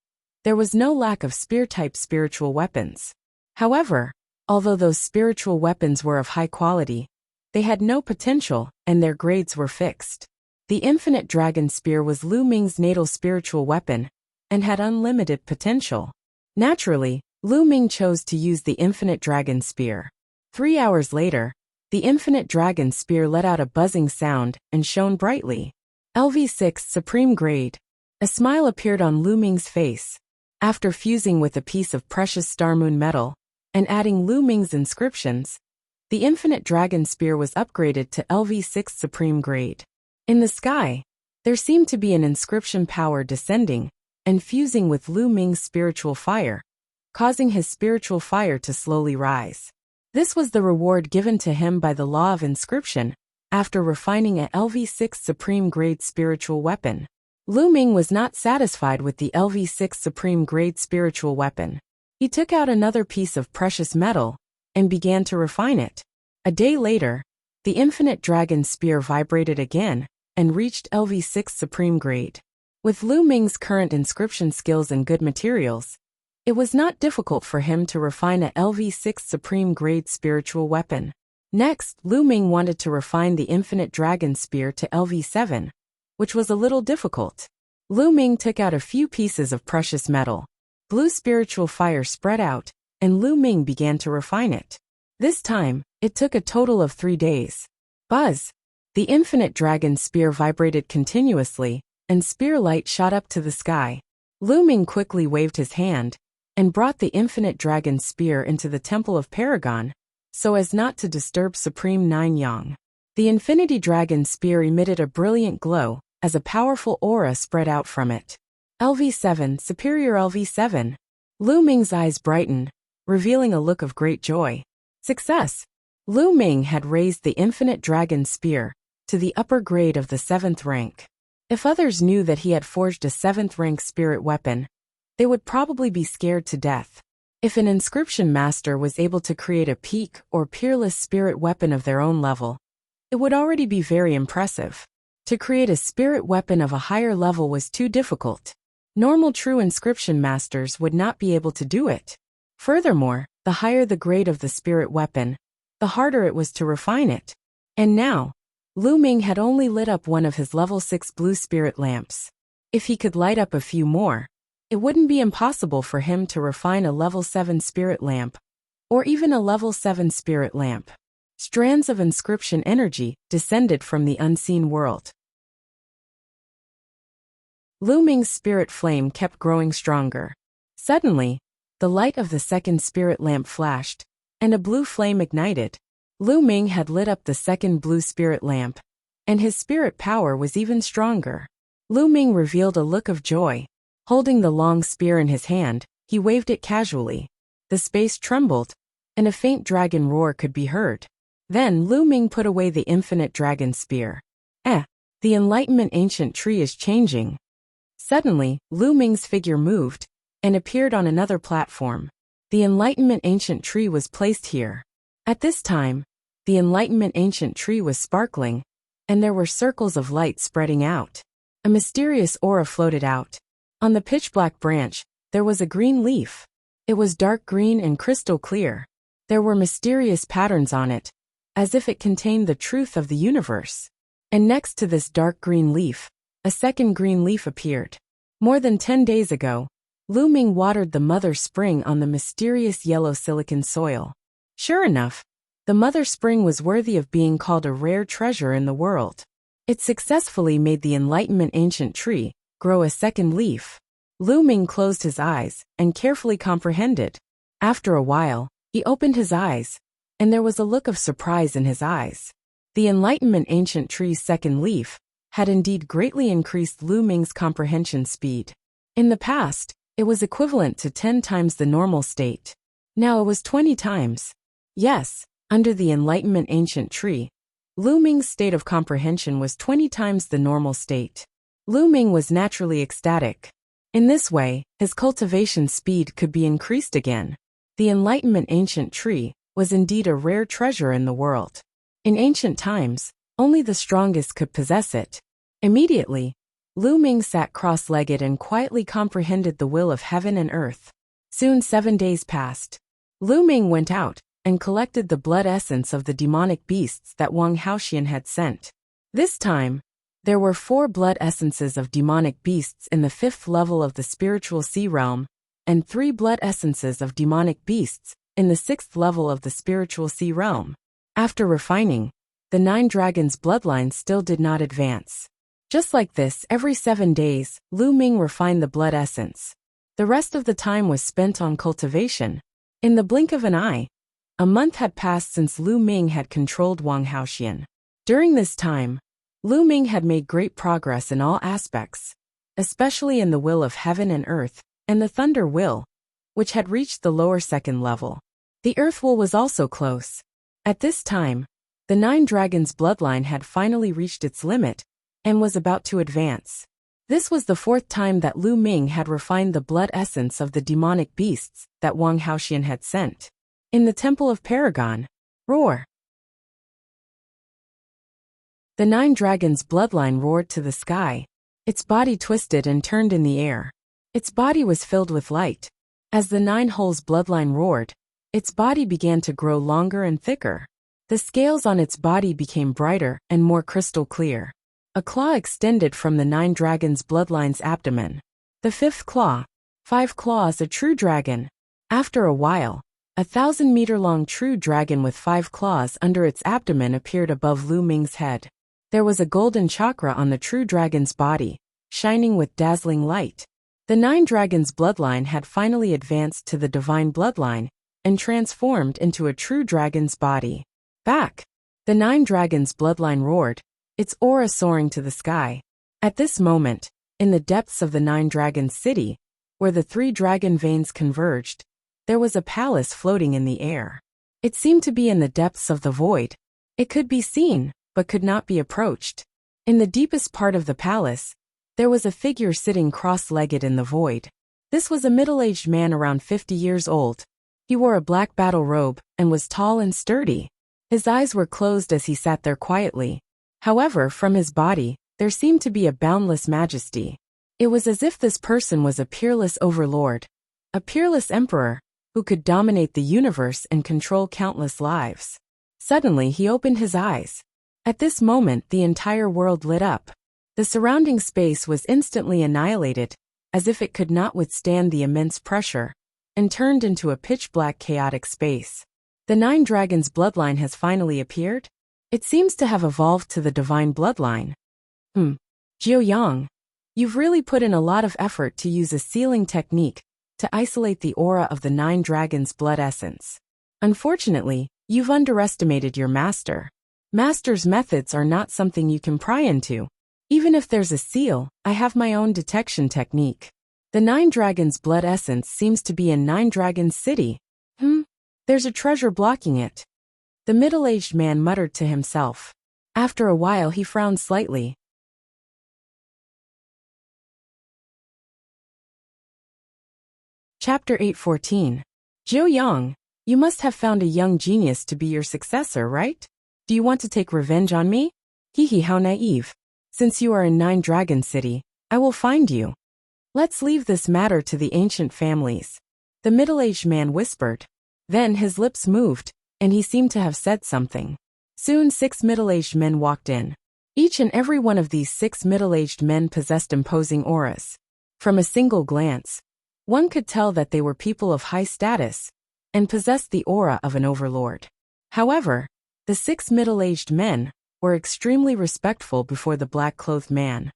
S1: there was no lack of spear-type spiritual weapons. However, although those spiritual weapons were of high quality, they had no potential and their grades were fixed. The infinite dragon spear was Lu Ming's natal spiritual weapon and had unlimited potential. Naturally, Lu Ming chose to use the infinite dragon spear. 3 hours later, the infinite dragon spear let out a buzzing sound and shone brightly. LV6 Supreme Grade. A smile appeared on Lu Ming's face. After fusing with a piece of precious star moon metal and adding Lu Ming's inscriptions, the infinite dragon spear was upgraded to LV6 Supreme Grade. In the sky, there seemed to be an inscription power descending and fusing with Lu Ming's spiritual fire, causing his spiritual fire to slowly rise. This was the reward given to him by the law of inscription after refining a LV6 Supreme Grade spiritual weapon. Lu Ming was not satisfied with the LV6 Supreme Grade spiritual weapon. He took out another piece of precious metal and began to refine it. A day later, the infinite dragon spear vibrated again and reached LV6 Supreme Grade. With Lu Ming's current inscription skills and good materials, it was not difficult for him to refine a LV6 Supreme Grade spiritual weapon. Next, Lu Ming wanted to refine the infinite dragon spear to LV7, which was a little difficult. Lu Ming took out a few pieces of precious metal. Blue spiritual fire spread out, and Lu Ming began to refine it. This time, it took a total of 3 days. Buzz! The infinite dragon spear vibrated continuously, and spear light shot up to the sky. Lu Ming quickly waved his hand and brought the infinite dragon spear into the Temple of Paragon, so as not to disturb Supreme Nine Yang. The infinity dragon spear emitted a brilliant glow as a powerful aura spread out from it. LV7 Superior LV7. Lu Ming's eyes brightened, revealing a look of great joy. Success! Lu Ming had raised the infinite dragon spear to the upper grade of the 7th rank. If others knew that he had forged a 7th rank spirit weapon, they would probably be scared to death. If an inscription master was able to create a peak or peerless spirit weapon of their own level, it would already be very impressive. To create a spirit weapon of a higher level was too difficult. Normal true inscription masters would not be able to do it. Furthermore, the higher the grade of the spirit weapon, the harder it was to refine it. And now, Lu Ming had only lit up one of his level 6 blue spirit lamps. If he could light up a few more, it wouldn't be impossible for him to refine a level 7 spirit lamp, or even a level 7 spirit lamp. Strands of inscription energy descended from the unseen world. Lu Ming's spirit flame kept growing stronger. Suddenly, the light of the 2nd spirit lamp flashed, and a blue flame ignited. Lu Ming had lit up the 2nd blue spirit lamp, and his spirit power was even stronger. Lu Ming revealed a look of joy. Holding the long spear in his hand, he waved it casually. The space trembled, and a faint dragon roar could be heard. Then Lu Ming put away the infinite dragon spear. The Enlightenment Ancient Tree is changing. Suddenly, Lu Ming's figure moved and appeared on another platform. The Enlightenment Ancient Tree was placed here. At this time, the Enlightenment Ancient Tree was sparkling, and there were circles of light spreading out. A mysterious aura floated out. On the pitch-black branch, there was a green leaf. It was dark green and crystal clear. There were mysterious patterns on it, as if it contained the truth of the universe. And next to this dark green leaf, a 2nd green leaf appeared. More than 10 days ago, Lu Ming watered the mother spring on the mysterious yellow silicon soil. Sure enough, the mother spring was worthy of being called a rare treasure in the world. It successfully made the Enlightenment Ancient Tree grow a 2nd leaf. Lu Ming closed his eyes and carefully comprehended. After a while, he opened his eyes, and there was a look of surprise in his eyes. The Enlightenment Ancient Tree's 2nd leaf had indeed greatly increased Lu Ming's comprehension speed. In the past, it was equivalent to 10 times the normal state. Now it was 20 times. Yes, under the Enlightenment Ancient Tree, Lu Ming's state of comprehension was 20 times the normal state. Lu Ming was naturally ecstatic. In this way, his cultivation speed could be increased again. The Enlightenment ancient tree was indeed a rare treasure in the world. In ancient times, only the strongest could possess it. Immediately, Lu Ming sat cross-legged and quietly comprehended the will of heaven and earth. Soon 7 days passed. Lu Ming went out and collected the blood essence of the demonic beasts that Wang Haoxian had sent. This time, there were 4 blood essences of demonic beasts in the 5th level of the spiritual sea realm, and 3 blood essences of demonic beasts in the 6th level of the spiritual sea realm. After refining, the 9 dragons' bloodline still did not advance. Just like this, every 7 days, Lu Ming refined the blood essence. The rest of the time was spent on cultivation. In the blink of an eye, a month had passed since Lu Ming had controlled Wang Haoxian. During this time, Lu Ming had made great progress in all aspects, especially in the will of heaven and earth, and the thunder will, which had reached the lower 2nd level. The earth will was also close. At this time, the 9 dragons' bloodline had finally reached its limit and was about to advance. This was the 4th time that Lu Ming had refined the blood essence of the demonic beasts that Wang Haoxian had sent. In the Temple of Paragon, roar! The 9 dragons' bloodline roared to the sky. Its body twisted and turned in the air. Its body was filled with light. As the 9 holes' bloodline roared, its body began to grow longer and thicker. The scales on its body became brighter and more crystal clear. A claw extended from the 9 dragons' bloodline's abdomen. The 5th claw. 5 claws, a true dragon. After a while, a 1,000-meter-long true dragon with 5 claws under its abdomen appeared above Lu Ming's head. There was a golden chakra on the true dragon's body, shining with dazzling light. The 9 dragons' bloodline had finally advanced to the divine bloodline and transformed into a true dragon's body. Back! The 9 dragons' bloodline roared, its aura soaring to the sky. At this moment, in the depths of the 9 dragons' city, where the 3 dragon veins converged, there was a palace floating in the air. It seemed to be in the depths of the void. It could be seen, but could not be approached. In the deepest part of the palace, there was a figure sitting cross-legged in the void. This was a middle-aged man around 50 years old. He wore a black battle robe and was tall and sturdy. His eyes were closed as he sat there quietly. However, from his body, there seemed to be a boundless majesty. It was as if this person was a peerless overlord, a peerless emperor, who could dominate the universe and control countless lives. Suddenly he opened his eyes. At this moment the entire world lit up. The surrounding space was instantly annihilated, as if it could not withstand the immense pressure, and turned into a pitch-black chaotic space. The 9 dragons' bloodline has finally appeared? It seems to have evolved to the divine bloodline. Jiu Yang, you've really put in a lot of effort to use a sealing technique to isolate the aura of the 9 dragons' blood essence. Unfortunately, you've underestimated your master. Master's methods are not something you can pry into. Even if there's a seal, I have my own detection technique. The 9 dragons' blood essence seems to be in 9 dragons' city. There's a treasure blocking it. The middle-aged man muttered to himself. After a while he frowned slightly. Chapter 8:14. Jiu Yang, you must have found a young genius to be your successor, right? Do you want to take revenge on me? Hee, how naive. Since you are in 9 Dragon City, I will find you. Let's leave this matter to the ancient families. The middle-aged man whispered. Then his lips moved, and he seemed to have said something. Soon 6 middle-aged men walked in. Each and every one of these 6 middle-aged men possessed imposing auras. From a single glance, one could tell that they were people of high status and possessed the aura of an overlord. However, the 6 middle-aged men were extremely respectful before the black-clothed man.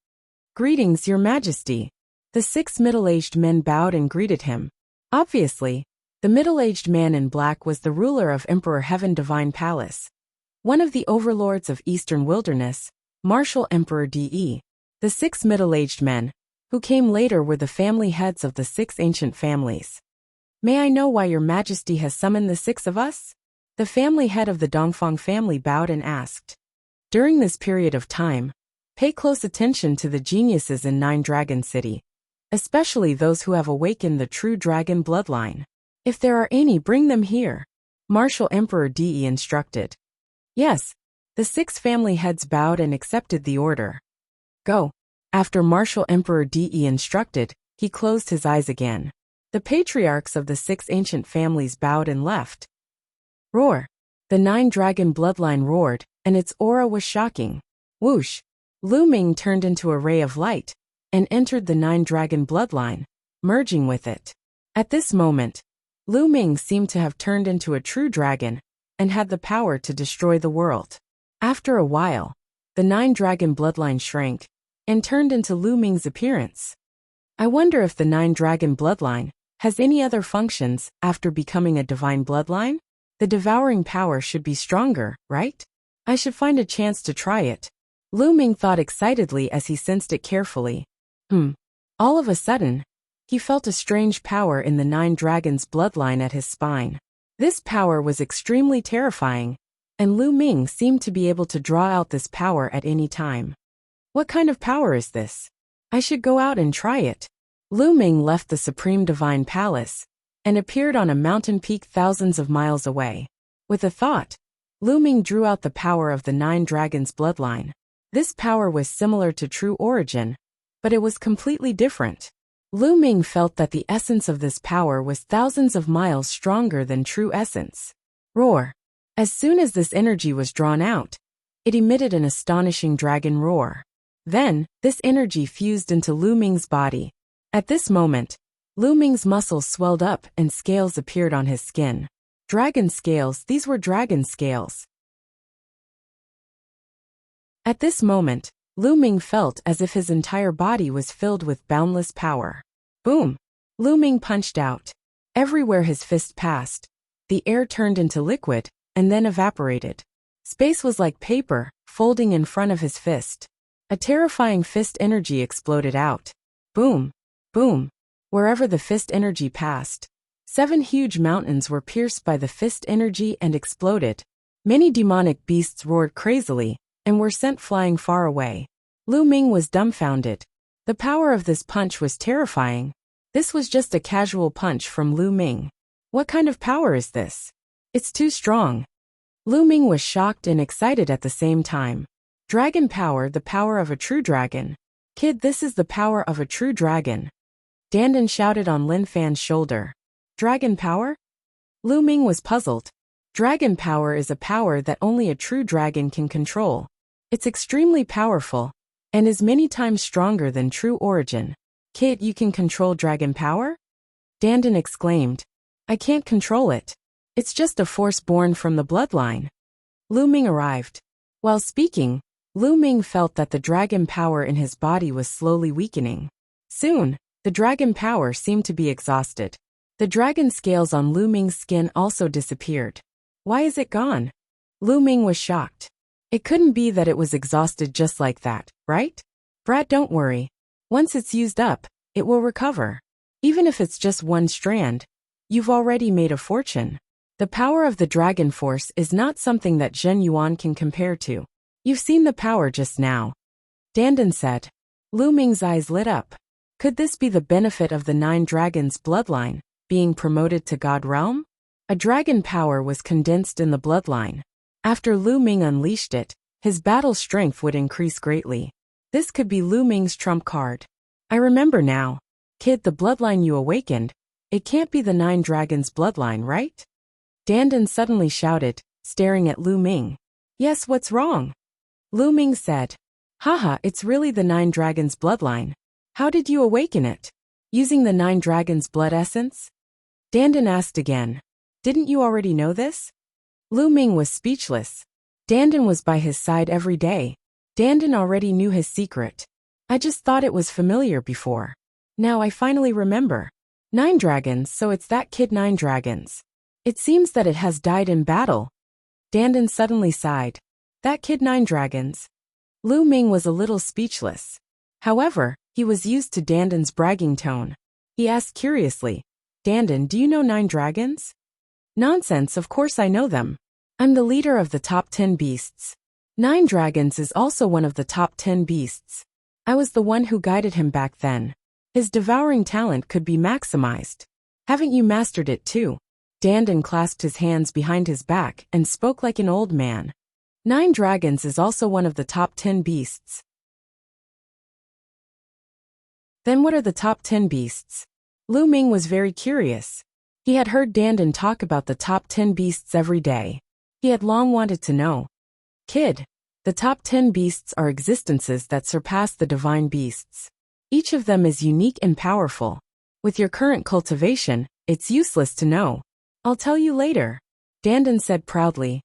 S1: Greetings, Your Majesty. The 6 middle-aged men bowed and greeted him. Obviously, the middle-aged man in black was the ruler of Emperor Heaven Divine Palace, one of the overlords of Eastern Wilderness, Martial Emperor De. The 6 middle-aged men, who came later, were the family heads of the 6 ancient families. May I know why Your Majesty has summoned the 6 of us? The family head of the Dongfang family bowed and asked. During this period of time, pay close attention to the geniuses in 9 Dragon City, especially those who have awakened the true dragon bloodline. If there are any, bring them here, Martial Emperor De instructed. Yes, the 6 family heads bowed and accepted the order. Go. After Martial Emperor De instructed, he closed his eyes again. The patriarchs of the 6 ancient families bowed and left. Roar. The 9 dragon bloodline roared, and its aura was shocking. Whoosh. Lu Ming turned into a ray of light and entered the 9 dragon bloodline, merging with it. At this moment, Lu Ming seemed to have turned into a true dragon and had the power to destroy the world. After a while, the 9 dragon bloodline shrank and turned into Lu Ming's appearance. I wonder if the 9 dragon bloodline has any other functions after becoming a divine bloodline? The devouring power should be stronger, right? I should find a chance to try it. Lu Ming thought excitedly as he sensed it carefully. All of a sudden, he felt a strange power in the 9 dragons bloodline at his spine. This power was extremely terrifying, and Lu Ming seemed to be able to draw out this power at any time. What kind of power is this? I should go out and try it. Lu Ming left the Supreme Divine Palace and appeared on a mountain peak thousands of miles away. With a thought, Lu Ming drew out the power of the 9 dragons bloodline. This power was similar to true origin, but it was completely different. Lu Ming felt that the essence of this power was thousands of miles stronger than true essence. Roar. As soon as this energy was drawn out, it emitted an astonishing dragon roar. Then, this energy fused into Lu Ming's body. At this moment, Lu Ming's muscles swelled up and scales appeared on his skin. Dragon scales, these were dragon scales. At this moment, Lu Ming felt as if his entire body was filled with boundless power. Boom! Lu Ming punched out. Everywhere his fist passed, the air turned into liquid and then evaporated. Space was like paper, folding in front of his fist. A terrifying fist energy exploded out. Boom! Boom! Wherever the fist energy passed, 7 huge mountains were pierced by the fist energy and exploded. Many demonic beasts roared crazily and were sent flying far away. Lu Ming was dumbfounded. The power of this punch was terrifying. This was just a casual punch from Lu Ming. What kind of power is this? It's too strong. Lu Ming was shocked and excited at the same time. Dragon power, the power of a true dragon. Kid, this is the power of a true dragon. Dandan shouted on Lin Fan's shoulder. Dragon power? Lu Ming was puzzled. Dragon power is a power that only a true dragon can control. It's extremely powerful, and is many times stronger than true origin. Kid, you can control dragon power? Dandan exclaimed. I can't control it. It's just a force born from the bloodline. Lu Ming arrived. While speaking, Lu Ming felt that the dragon power in his body was slowly weakening. Soon, the dragon power seemed to be exhausted. The dragon scales on Lu Ming's skin also disappeared. Why is it gone? Lu Ming was shocked. It couldn't be that it was exhausted just like that, right? Brad, don't worry. Once it's used up, it will recover. Even if it's just 1 strand, you've already made a fortune. The power of the dragon force is not something that Zhen Yuan can compare to. You've seen the power just now. Dandan said. Lu Ming's eyes lit up. Could this be the benefit of the 9 dragons bloodline, being promoted to God realm? A dragon power was condensed in the bloodline. After Lu Ming unleashed it, his battle strength would increase greatly. This could be Lu Ming's trump card. I remember now. Kid, the bloodline you awakened, it can't be the 9 dragons bloodline, right? Dandan suddenly shouted, staring at Lu Ming. Yes, what's wrong? Lu Ming said. Haha, it's really the 9 dragons bloodline. How did you awaken it? Using the 9 dragons blood essence? Dandan asked again. Didn't you already know this? Lu Ming was speechless. Dandan was by his side every day. Dandan already knew his secret. I just thought it was familiar before. Now I finally remember. 9 dragons, so it's that kid 9 dragons. It seems that it has died in battle. Dandan suddenly sighed. That kid 9 dragons. Lu Ming was a little speechless. However, he was used to Dandan's bragging tone. He asked curiously, Dandan, do you know 9 dragons? Nonsense, of course I know them. I'm the leader of the top 10 beasts. 9 dragons is also one of the top 10 beasts. I was the one who guided him back then. His devouring talent could be maximized. Haven't you mastered it too? Dandan clasped his hands behind his back and spoke like an old man. 9 dragons is also one of the top 10 beasts. Then what are the top 10 beasts? Lu Ming was very curious. He had heard Dandan talk about the top 10 beasts every day. He had long wanted to know. Kid, the top 10 beasts are existences that surpass the divine beasts. Each of them is unique and powerful. With your current cultivation, it's useless to know. I'll tell you later, Dandan said proudly.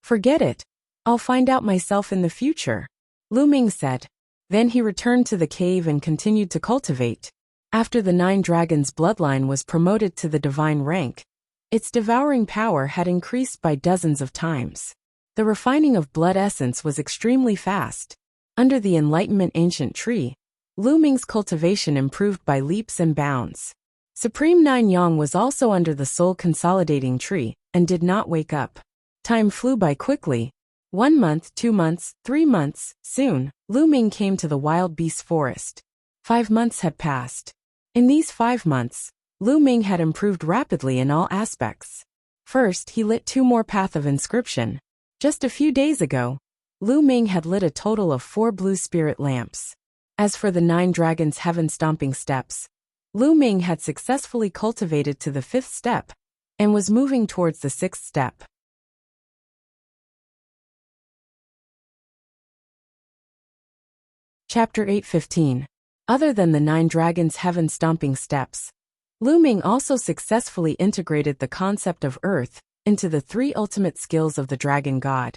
S1: Forget it. I'll find out myself in the future, Lu Ming said. Then he returned to the cave and continued to cultivate. After the 9 dragons' bloodline was promoted to the divine rank, its devouring power had increased by dozens of times. The refining of blood essence was extremely fast. Under the Enlightenment Ancient Tree, Lu Ming's cultivation improved by leaps and bounds. Supreme Nine Yang was also under the Soul Consolidating Tree and did not wake up. Time flew by quickly. 1 month, 2 months, 3 months, soon, Lu Ming came to the wild beast forest. 5 months had passed. In these 5 months, Lu Ming had improved rapidly in all aspects. First, he lit 2 more Path of Inscription. Just a few days ago, Lu Ming had lit a total of 4 blue spirit lamps. As for the 9 dragons' heaven-stomping steps, Lu Ming had successfully cultivated to the 5th step and was moving towards the 6th step. Chapter 8:15. Other than the 9 dragons' heaven-stomping steps, Lu Ming also successfully integrated the concept of earth into the 3 ultimate skills of the dragon god,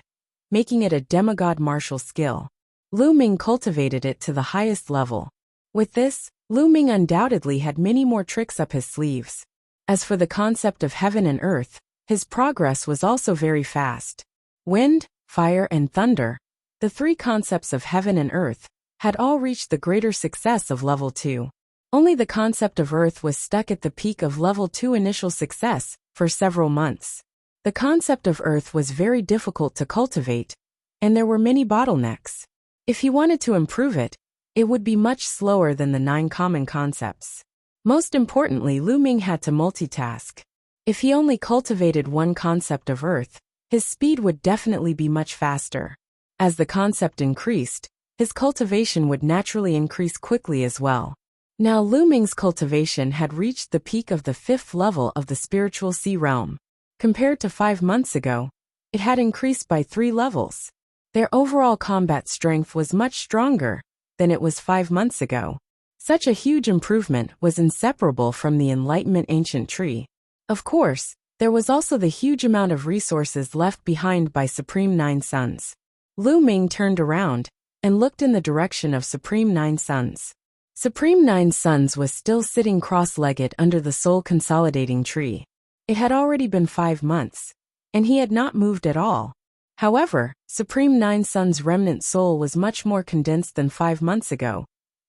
S1: making it a demigod martial skill. Lu Ming cultivated it to the highest level. With this, Lu Ming undoubtedly had many more tricks up his sleeves. As for the concept of heaven and earth, his progress was also very fast. Wind, fire, and thunder, the 3 concepts of heaven and earth, had all reached the greater success of level 2. Only the concept of earth was stuck at the peak of level 2 initial success for several months. The concept of earth was very difficult to cultivate, and there were many bottlenecks. If he wanted to improve it, it would be much slower than the 9 common concepts. Most importantly, Lu Ming had to multitask. If he only cultivated 1 concept of earth, his speed would definitely be much faster. As the concept increased, his cultivation would naturally increase quickly as well. Now Lu Ming's cultivation had reached the peak of the 5th level of the spiritual sea realm. Compared to 5 months ago, it had increased by 3 levels. Their overall combat strength was much stronger than it was 5 months ago. Such a huge improvement was inseparable from the Enlightenment Ancient Tree. Of course, there was also the huge amount of resources left behind by Supreme Nine Suns. Lu Ming turned around and looked in the direction of Supreme Nine Suns. Supreme Nine Suns was still sitting cross-legged under the Soul Consolidating Tree. It had already been 5 months, and he had not moved at all. However, Supreme Nine Suns' remnant soul was much more condensed than 5 months ago,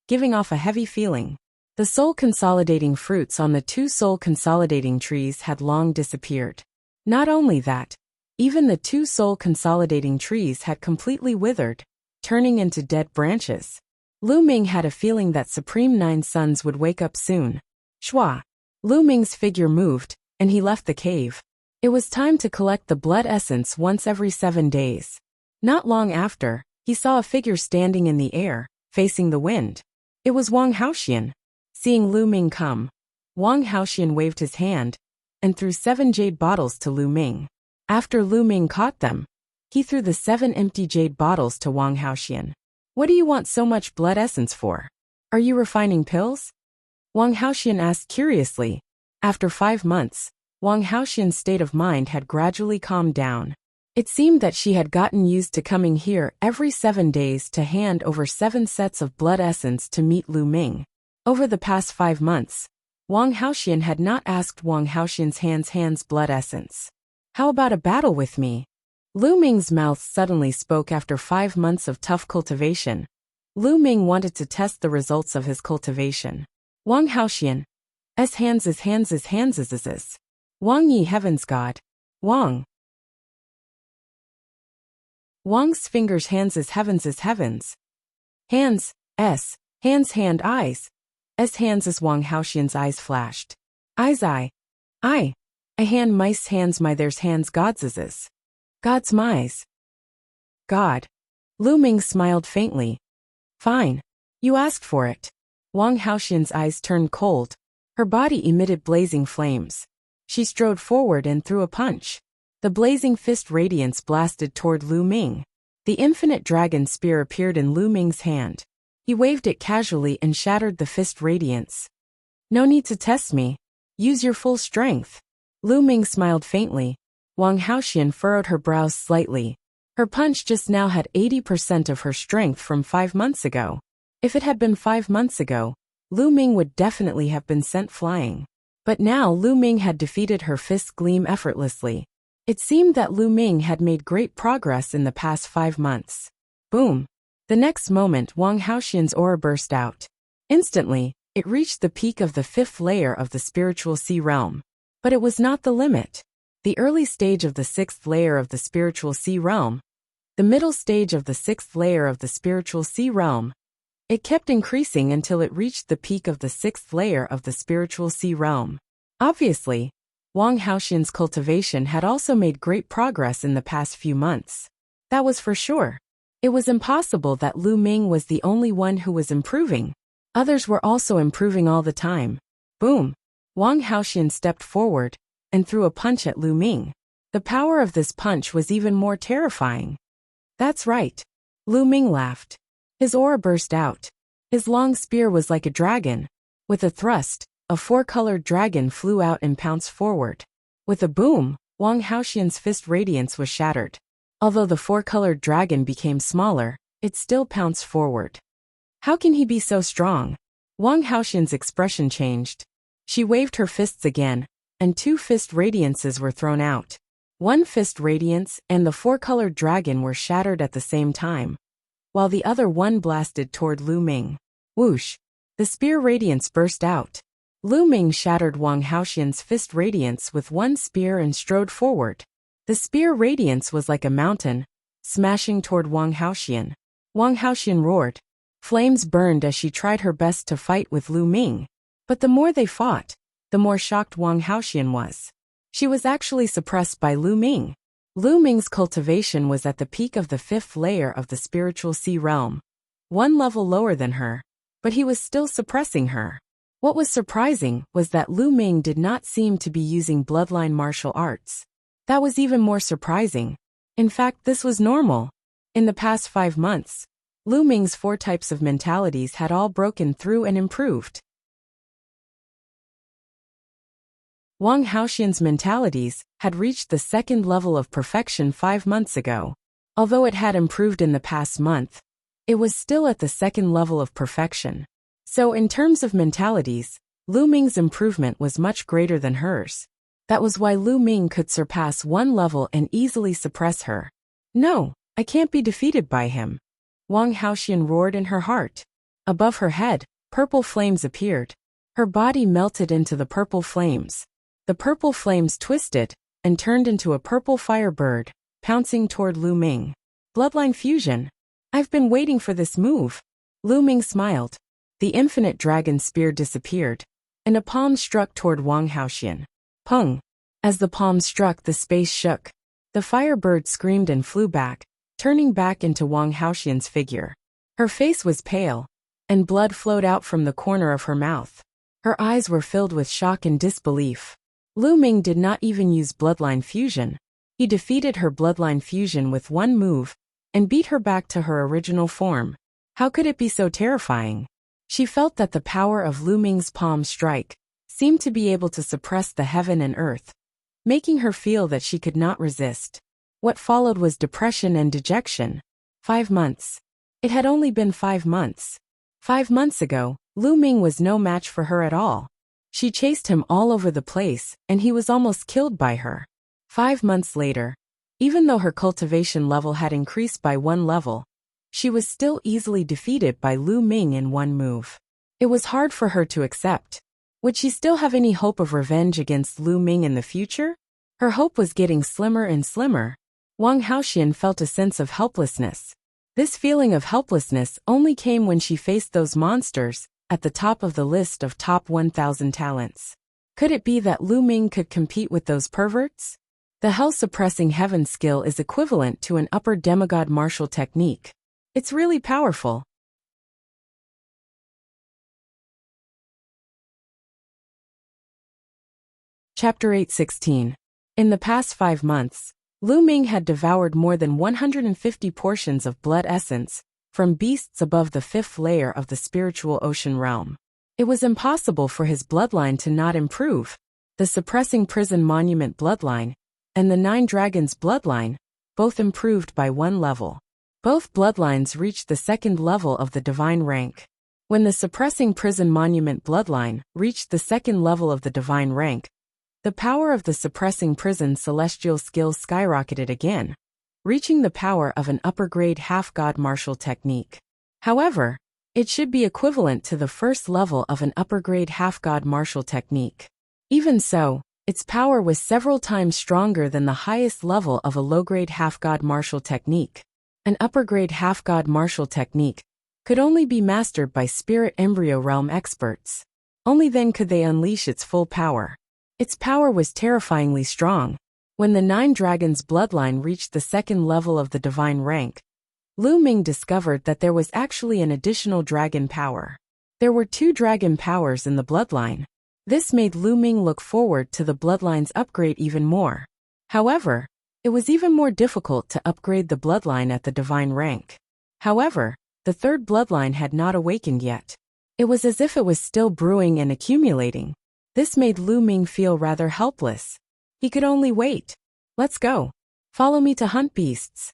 S1: giving off a heavy feeling. The soul consolidating fruits on the 2 soul consolidating trees had long disappeared. Not only that, even the 2 soul consolidating trees had completely withered, turning into dead branches. Lu Ming had a feeling that Supreme Nine Suns would wake up soon. Shwa! Lu Ming's figure moved, and he left the cave. It was time to collect the blood essence once every 7 days. Not long after, he saw a figure standing in the air, facing the wind. It was Wang Haoxian. Seeing Lu Ming come, Wang Haoxian waved his hand and threw 7 jade bottles to Lu Ming. After Lu Ming caught them, he threw the 7 empty jade bottles to Wang Haoxian. What do you want so much blood essence for? Are you refining pills? Wang Haoxian asked curiously. After 5 months, Wang Haoxian's state of mind had gradually calmed down. It seemed that she had gotten used to coming here every 7 days to hand over 7 sets of blood essence to meet Lu Ming. Over the past 5 months, Wang Haoxian had not asked Wang Haoxian's hands blood essence. How about a battle with me? Lu Ming's mouth suddenly spoke after 5 months of tough cultivation. Lu Ming wanted to test the results of his cultivation. Wang Haoxian. Hands is. Wang Yi heaven's god. Wang. Wang's fingers hands is heavens. Hands, s, hands hand eyes. hands as Wang Haoxian's eyes flashed. I. A hand mice hands my there's hands gods is. God's mice. God. Lu Ming smiled faintly. Fine. You asked for it. Wang Haoxian's eyes turned cold. Her body emitted blazing flames. She strode forward and threw a punch. The blazing fist radiance blasted toward Lu Ming. The infinite dragon spear appeared in Lu Ming's hand. He waved it casually and shattered the fist radiance. No need to test me. Use your full strength. Lu Ming smiled faintly. Wang Haoxian furrowed her brows slightly. Her punch just now had 80% of her strength from 5 months ago. If it had been 5 months ago, Lu Ming would definitely have been sent flying. But now Lu Ming had defeated her fist gleam effortlessly. It seemed that Lu Ming had made great progress in the past 5 months. Boom! The next moment Wang Haoxian's aura burst out. Instantly, it reached the peak of the 5th layer of the spiritual sea realm. But it was not the limit. The early stage of the 6th layer of the spiritual sea realm. The middle stage of the 6th layer of the spiritual sea realm. It kept increasing until it reached the peak of the 6th layer of the spiritual sea realm. Obviously, Wang Haoxian's cultivation had also made great progress in the past few months. That was for sure. It was impossible that Lu Ming was the only one who was improving. Others were also improving all the time. Boom! Wang Haoxian stepped forward and threw a punch at Lu Ming. The power of this punch was even more terrifying. That's right. Lu Ming laughed. His aura burst out. His long spear was like a dragon. With a thrust, a 4-colored dragon flew out and pounced forward. With a boom, Wang Haoxian's fist radiance was shattered. Although the 4-colored dragon became smaller, it still pounced forward. How can he be so strong? Wang Haoxian's expression changed. She waved her fists again, and 2 fist radiances were thrown out. 1 fist radiance and the 4-colored dragon were shattered at the same time, while the other one blasted toward Lu Ming. Whoosh! The spear radiance burst out. Lu Ming shattered Wang Haoxian's fist radiance with 1 spear and strode forward. The spear radiance was like a mountain, smashing toward Wang Haoxian. Wang Haoxian roared. Flames burned as she tried her best to fight with Lu Ming. But the more they fought, the more shocked Wang Haoxian was. She was actually suppressed by Lu Ming. Lu Ming's cultivation was at the peak of the 5th layer of the spiritual sea realm, 1 level lower than her, but he was still suppressing her. What was surprising was that Lu Ming did not seem to be using bloodline martial arts. That was even more surprising. In fact, this was normal. In the past 5 months, Lu Ming's 4 types of mentalities had all broken through and improved. Wang Haoxian's mentalities had reached the 2nd level of perfection 5 months ago. Although it had improved in the past month, it was still at the 2nd level of perfection. So in terms of mentalities, Lu Ming's improvement was much greater than hers. That was why Lu Ming could surpass 1 level and easily suppress her. No, I can't be defeated by him. Wang Haoxian roared in her heart. Above her head, purple flames appeared. Her body melted into the purple flames. The purple flames twisted and turned into a purple firebird, pouncing toward Lu Ming. Bloodline fusion. I've been waiting for this move. Lu Ming smiled. The infinite dragon spear disappeared, and a palm struck toward Wang Haoxian. Pung! As the palm struck, the space shook. The firebird screamed and flew back, turning back into Wang Haoxian's figure. Her face was pale, and blood flowed out from the corner of her mouth. Her eyes were filled with shock and disbelief. Lu Ming did not even use bloodline fusion. He defeated her bloodline fusion with 1 move, and beat her back to her original form. How could it be so terrifying? She felt that the power of Lu Ming's palm strike seemed to be able to suppress the heaven and earth, making her feel that she could not resist. What followed was depression and dejection. 5 months. It had only been 5 months. 5 months ago, Lu Ming was no match for her at all. She chased him all over the place, and he was almost killed by her. 5 months later, even though her cultivation level had increased by 1 level, she was still easily defeated by Lu Ming in 1 move. It was hard for her to accept. Would she still have any hope of revenge against Lu Ming in the future? Her hope was getting slimmer and slimmer. Wang Haoxian felt a sense of helplessness. This feeling of helplessness only came when she faced those monsters at the top of the list of top 1,000 talents. Could it be that Lu Ming could compete with those perverts? The hell-suppressing heaven skill is equivalent to an upper demigod martial technique. It's really powerful. Chapter 8:16. In the past 5 months, Lu Ming had devoured more than 150 portions of blood essence from beasts above the 5th layer of the spiritual ocean realm. It was impossible for his bloodline to not improve. The suppressing prison monument bloodline and the 9 dragons bloodline both improved by 1 level. Both bloodlines reached the 2nd level of the divine rank. When the suppressing prison monument bloodline reached the 2nd level of the divine rank, the power of the suppressing prison celestial skill skyrocketed again, reaching the power of an upper-grade half-god martial technique. However, it should be equivalent to the 1st level of an upper-grade half-god martial technique. Even so, its power was several times stronger than the highest level of a low-grade half-god martial technique. An upper-grade half-god martial technique could only be mastered by spirit embryo realm experts. Only then could they unleash its full power. Its power was terrifyingly strong. When the 9 dragons bloodline reached the 2nd level of the divine rank, Lu Ming discovered that there was actually an additional dragon power. There were 2 dragon powers in the bloodline. This made Lu Ming look forward to the bloodline's upgrade even more. However, it was even more difficult to upgrade the bloodline at the divine rank. However, the 3rd bloodline had not awakened yet. It was as if it was still brewing and accumulating. This made Lu Ming feel rather helpless. He could only wait. Let's go. Follow me to hunt beasts.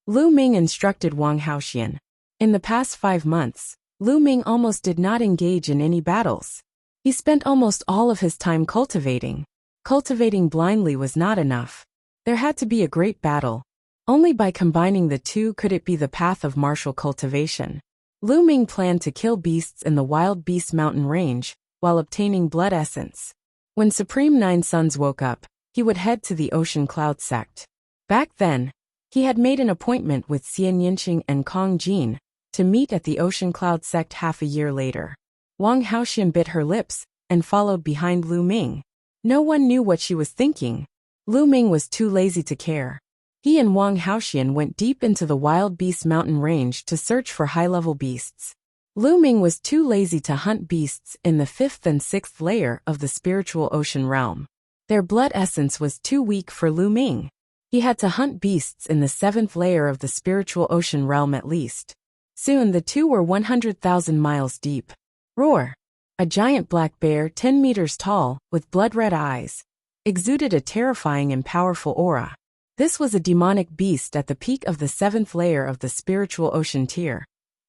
S1: Lu Ming instructed Wang Haoxian. In the past 5 months, Lu Ming almost did not engage in any battles. He spent almost all of his time cultivating. Cultivating blindly was not enough. There had to be a great battle. Only by combining the 2 could it be the path of martial cultivation. Lu Ming planned to kill beasts in the Wild Beast Mountain Range while obtaining blood essence. When Supreme 9 Suns woke up, he would head to the Ocean Cloud sect. Back then, he had made an appointment with Xian Yinqing and Kong Jin to meet at the Ocean Cloud sect half a year later. Wang Haoxian bit her lips and followed behind Lu Ming. No one knew what she was thinking. Lu Ming was too lazy to care. He and Wang Haoxian went deep into the Wild Beast Mountain Range to search for high-level beasts. Lu Ming was too lazy to hunt beasts in the 5th and 6th layer of the spiritual ocean realm. Their blood essence was too weak for Lu Ming. He had to hunt beasts in the 7th layer of the spiritual ocean realm at least. Soon the 2 were 100,000 miles deep. Roar! A giant black bear 10 meters tall, with blood-red eyes, exuded a terrifying and powerful aura. This was a demonic beast at the peak of the 7th layer of the spiritual ocean tier,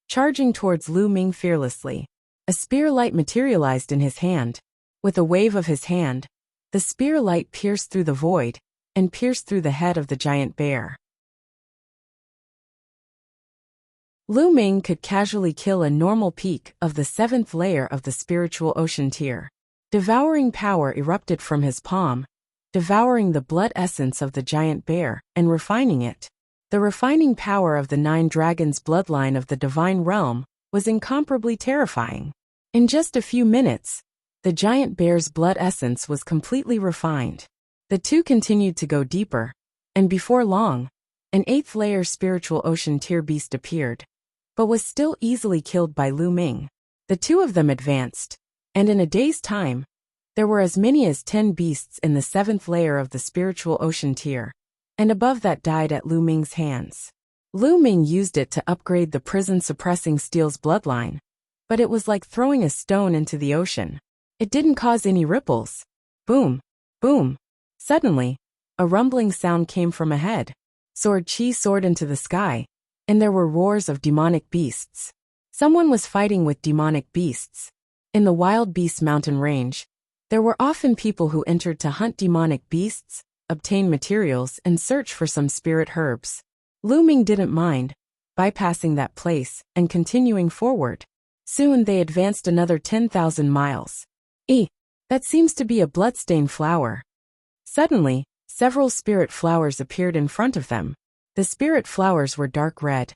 S1: charging towards Lu Ming fearlessly. A spear light materialized in his hand. With a wave of his hand, the spear light pierced through the void and pierced through the head of the giant bear. Lu Ming could casually kill a normal peak of the 7th layer of the spiritual ocean tier. Devouring power erupted from his palm, devouring the blood essence of the giant bear and refining it. The refining power of the 9 dragons bloodline of the divine realm was incomparably terrifying. In just a few minutes, the giant bear's blood essence was completely refined. The 2 continued to go deeper, and before long, an 8th layer spiritual ocean tier beast appeared, but was still easily killed by Lu Ming. The 2 of them advanced, and in a day's time, there were as many as 10 beasts in the 7th layer of the spiritual ocean tier, and above that died at Lu Ming's hands. Lu Ming used it to upgrade the prison-suppressing steel's bloodline, but it was like throwing a stone into the ocean. It didn't cause any ripples. Boom! Boom! Suddenly, a rumbling sound came from ahead. Sword Chi soared into the sky, and there were roars of demonic beasts. Someone was fighting with demonic beasts. In the Wild Beast Mountain Range, there were often people who entered to hunt demonic beasts, obtain materials, and search for some spirit herbs. Lu Ming didn't mind, bypassing that place and continuing forward. Soon they advanced another 10,000 miles. That seems to be a bloodstained flower. Suddenly, several spirit flowers appeared in front of them. The spirit flowers were dark red,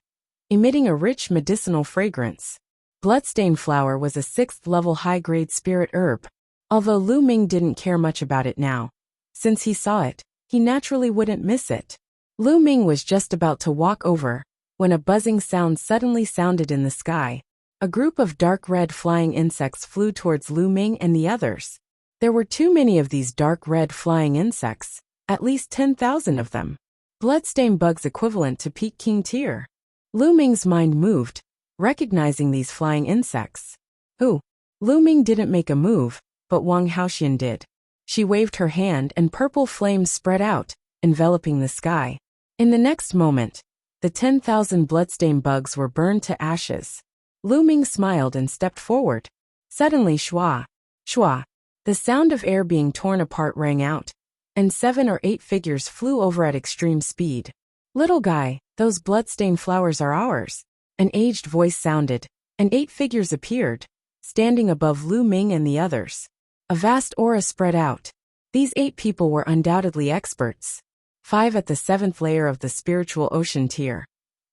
S1: emitting a rich medicinal fragrance. Bloodstain flower was a 6th-level high-grade spirit herb, although Lu Ming didn't care much about it now. Since he saw it, he naturally wouldn't miss it. Lu Ming was just about to walk over, when a buzzing sound suddenly sounded in the sky. A group of dark red flying insects flew towards Lu Ming and the others. There were too many of these dark red flying insects, at least 10,000 of them. Bloodstain bugs equivalent to peak king tier. Lu Ming's mind moved, recognizing these flying insects. Ooh! Lu Ming didn't make a move, but Wang Haoxian did. She waved her hand and purple flames spread out, enveloping the sky. In the next moment, the 10,000 bloodstain bugs were burned to ashes. Lu Ming smiled and stepped forward. Suddenly shwa, shwa, the sound of air being torn apart rang out, and 7 or 8 figures flew over at extreme speed. Little guy, those bloodstain flowers are ours. An aged voice sounded, and 8 figures appeared, standing above Lu Ming and the others. A vast aura spread out. These 8 people were undoubtedly experts. 5 at the 7th layer of the spiritual ocean tier,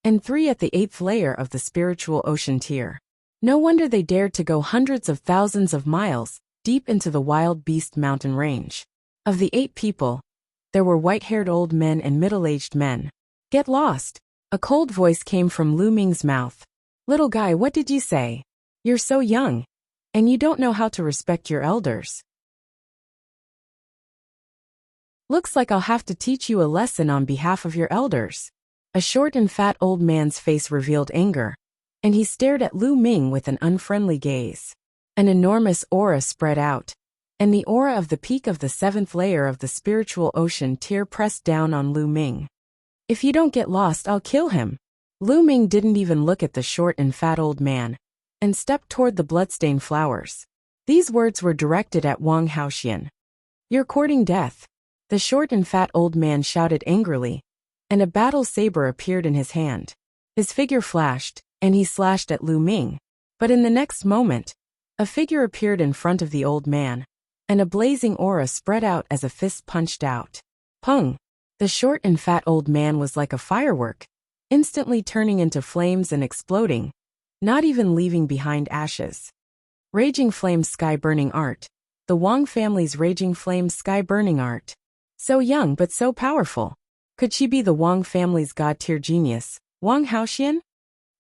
S1: and 3 at the 8th layer of the spiritual ocean tier. No wonder they dared to go hundreds of thousands of miles, deep into the wild beast mountain range. Of the 8 people, there were white-haired old men and middle-aged men. Get lost! A cold voice came from Lu Ming's mouth. Little guy, what did you say? You're so young, and you don't know how to respect your elders. Looks like I'll have to teach you a lesson on behalf of your elders. A short and fat old man's face revealed anger, and he stared at Lu Ming with an unfriendly gaze. An enormous aura spread out, and the aura of the peak of the 7th layer of the spiritual ocean tier pressed down on Lu Ming. If you don't get lost, I'll kill him. Lu Ming didn't even look at the short and fat old man, and stepped toward the bloodstained flowers. These words were directed at Wang Haoxian. You're courting death. The short and fat old man shouted angrily, and a battle saber appeared in his hand. His figure flashed, and he slashed at Lu Ming. But in the next moment, a figure appeared in front of the old man, and a blazing aura spread out as a fist punched out. Pung! The short and fat old man was like a firework, instantly turning into flames and exploding, not even leaving behind ashes. Raging Flame Sky Burning Art. The Wang family's Raging Flame Sky Burning Art. So young but so powerful. Could she be the Wang family's god-tier genius, Wang Haoxian?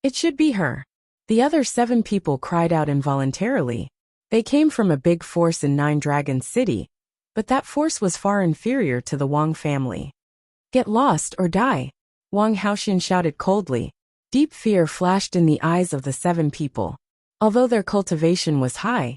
S1: It should be her. The other 7 people cried out involuntarily. They came from a big force in Nine Dragons City, but that force was far inferior to the Wang family. Get lost or die, Wang Haoxian shouted coldly. Deep fear flashed in the eyes of the 7 people. Although their cultivation was high,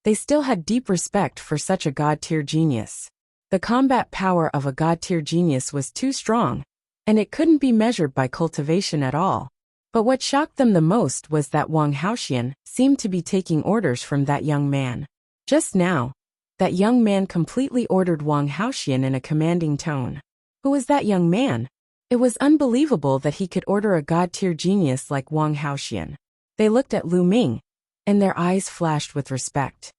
S1: they still had deep respect for such a god-tier genius. The combat power of a god-tier genius was too strong, and it couldn't be measured by cultivation at all. But what shocked them the most was that Wang Haoxian seemed to be taking orders from that young man. Just now, that young man completely ordered Wang Haoxian in a commanding tone. Who was that young man? It was unbelievable that he could order a god-tier genius like Wang Haoxian. They looked at Lu Ming, and their eyes flashed with respect.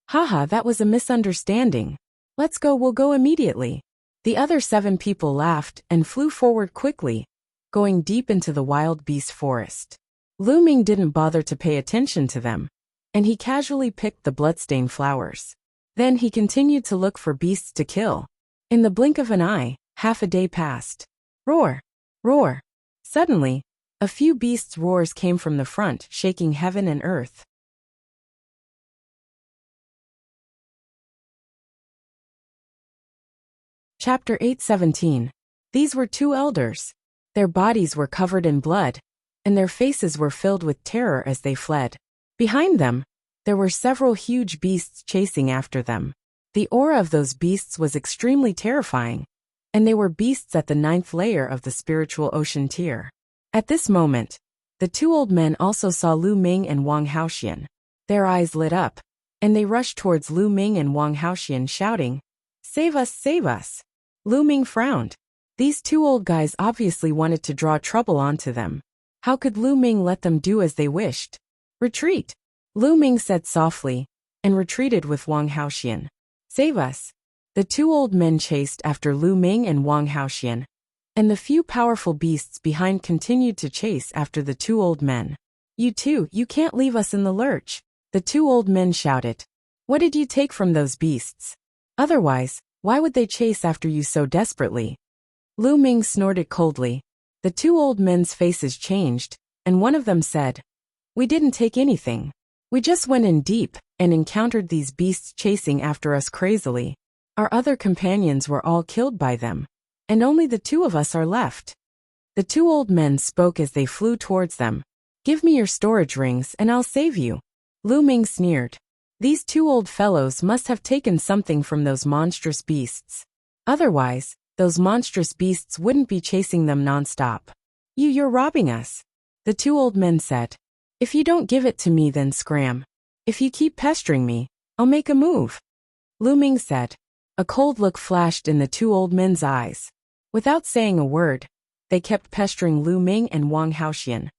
S1: Haha, that was a misunderstanding. Let's go, we'll go immediately. The other 7 people laughed and flew forward quickly, going deep into the wild beast forest. Lu Ming didn't bother to pay attention to them, and he casually picked the bloodstained flowers. Then he continued to look for beasts to kill. In the blink of an eye, half a day passed. Roar! Roar! Suddenly, a few beasts' roars came from the front, shaking heaven and earth. Chapter 8:17. These were 2 elders. Their bodies were covered in blood, and their faces were filled with terror as they fled. Behind them, there were several huge beasts chasing after them. The aura of those beasts was extremely terrifying, and they were beasts at the 9th layer of the spiritual ocean tier. At this moment, the 2 old men also saw Lu Ming and Wang Haoxian. Their eyes lit up, and they rushed towards Lu Ming and Wang Haoxian shouting, "Save us, save us!" Lu Ming frowned. These 2 old guys obviously wanted to draw trouble onto them. How could Lu Ming let them do as they wished? Retreat! Lu Ming said softly, and retreated with Wang Haoxian. Save us! The 2 old men chased after Lu Ming and Wang Haoxian, and the few powerful beasts behind continued to chase after the 2 old men. You two, you can't leave us in the lurch. The two old men shouted. What did you take from those beasts? Otherwise, why would they chase after you so desperately? Lu Ming snorted coldly. The two old men's faces changed, and one of them said, We didn't take anything. We just went in deep and encountered these beasts chasing after us crazily. Our other companions were all killed by them, and only the two of us are left. The two old men spoke as they flew towards them. Give me your storage rings and I'll save you. Lu Ming sneered. These two old fellows must have taken something from those monstrous beasts. Otherwise, those monstrous beasts wouldn't be chasing them non-stop. You're robbing us. The two old men said. If you don't give it to me, then scram. If you keep pestering me, I'll make a move. Lu Ming said. A cold look flashed in the two old men's eyes. Without saying a word, they kept pestering Lu Ming and Wang Haoxian,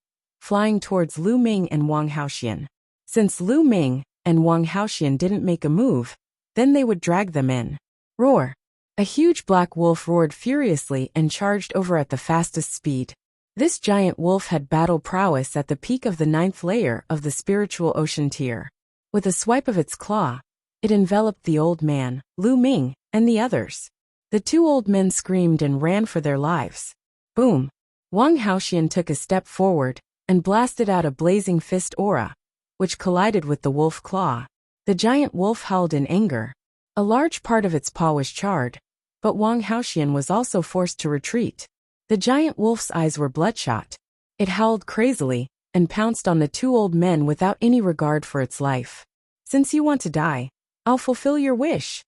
S1: flying towards Lu Ming and Wang Haoxian. Since Lu Ming and Wang Haoxian didn't make a move, then they would drag them in. Roar! A huge black wolf roared furiously and charged over at the fastest speed. This giant wolf had battle prowess at the peak of the 9th layer of the spiritual ocean tier. With a swipe of its claw, it enveloped the old man, Lu Ming, and the others. The two old men screamed and ran for their lives. Boom! Wang Haoxian took a step forward and blasted out a blazing fist aura, which collided with the wolf claw. The giant wolf howled in anger. A large part of its paw was charred, but Wang Haoxian was also forced to retreat. The giant wolf's eyes were bloodshot. It howled crazily and pounced on the two old men without any regard for its life. Since you want to die, I'll fulfill your wish.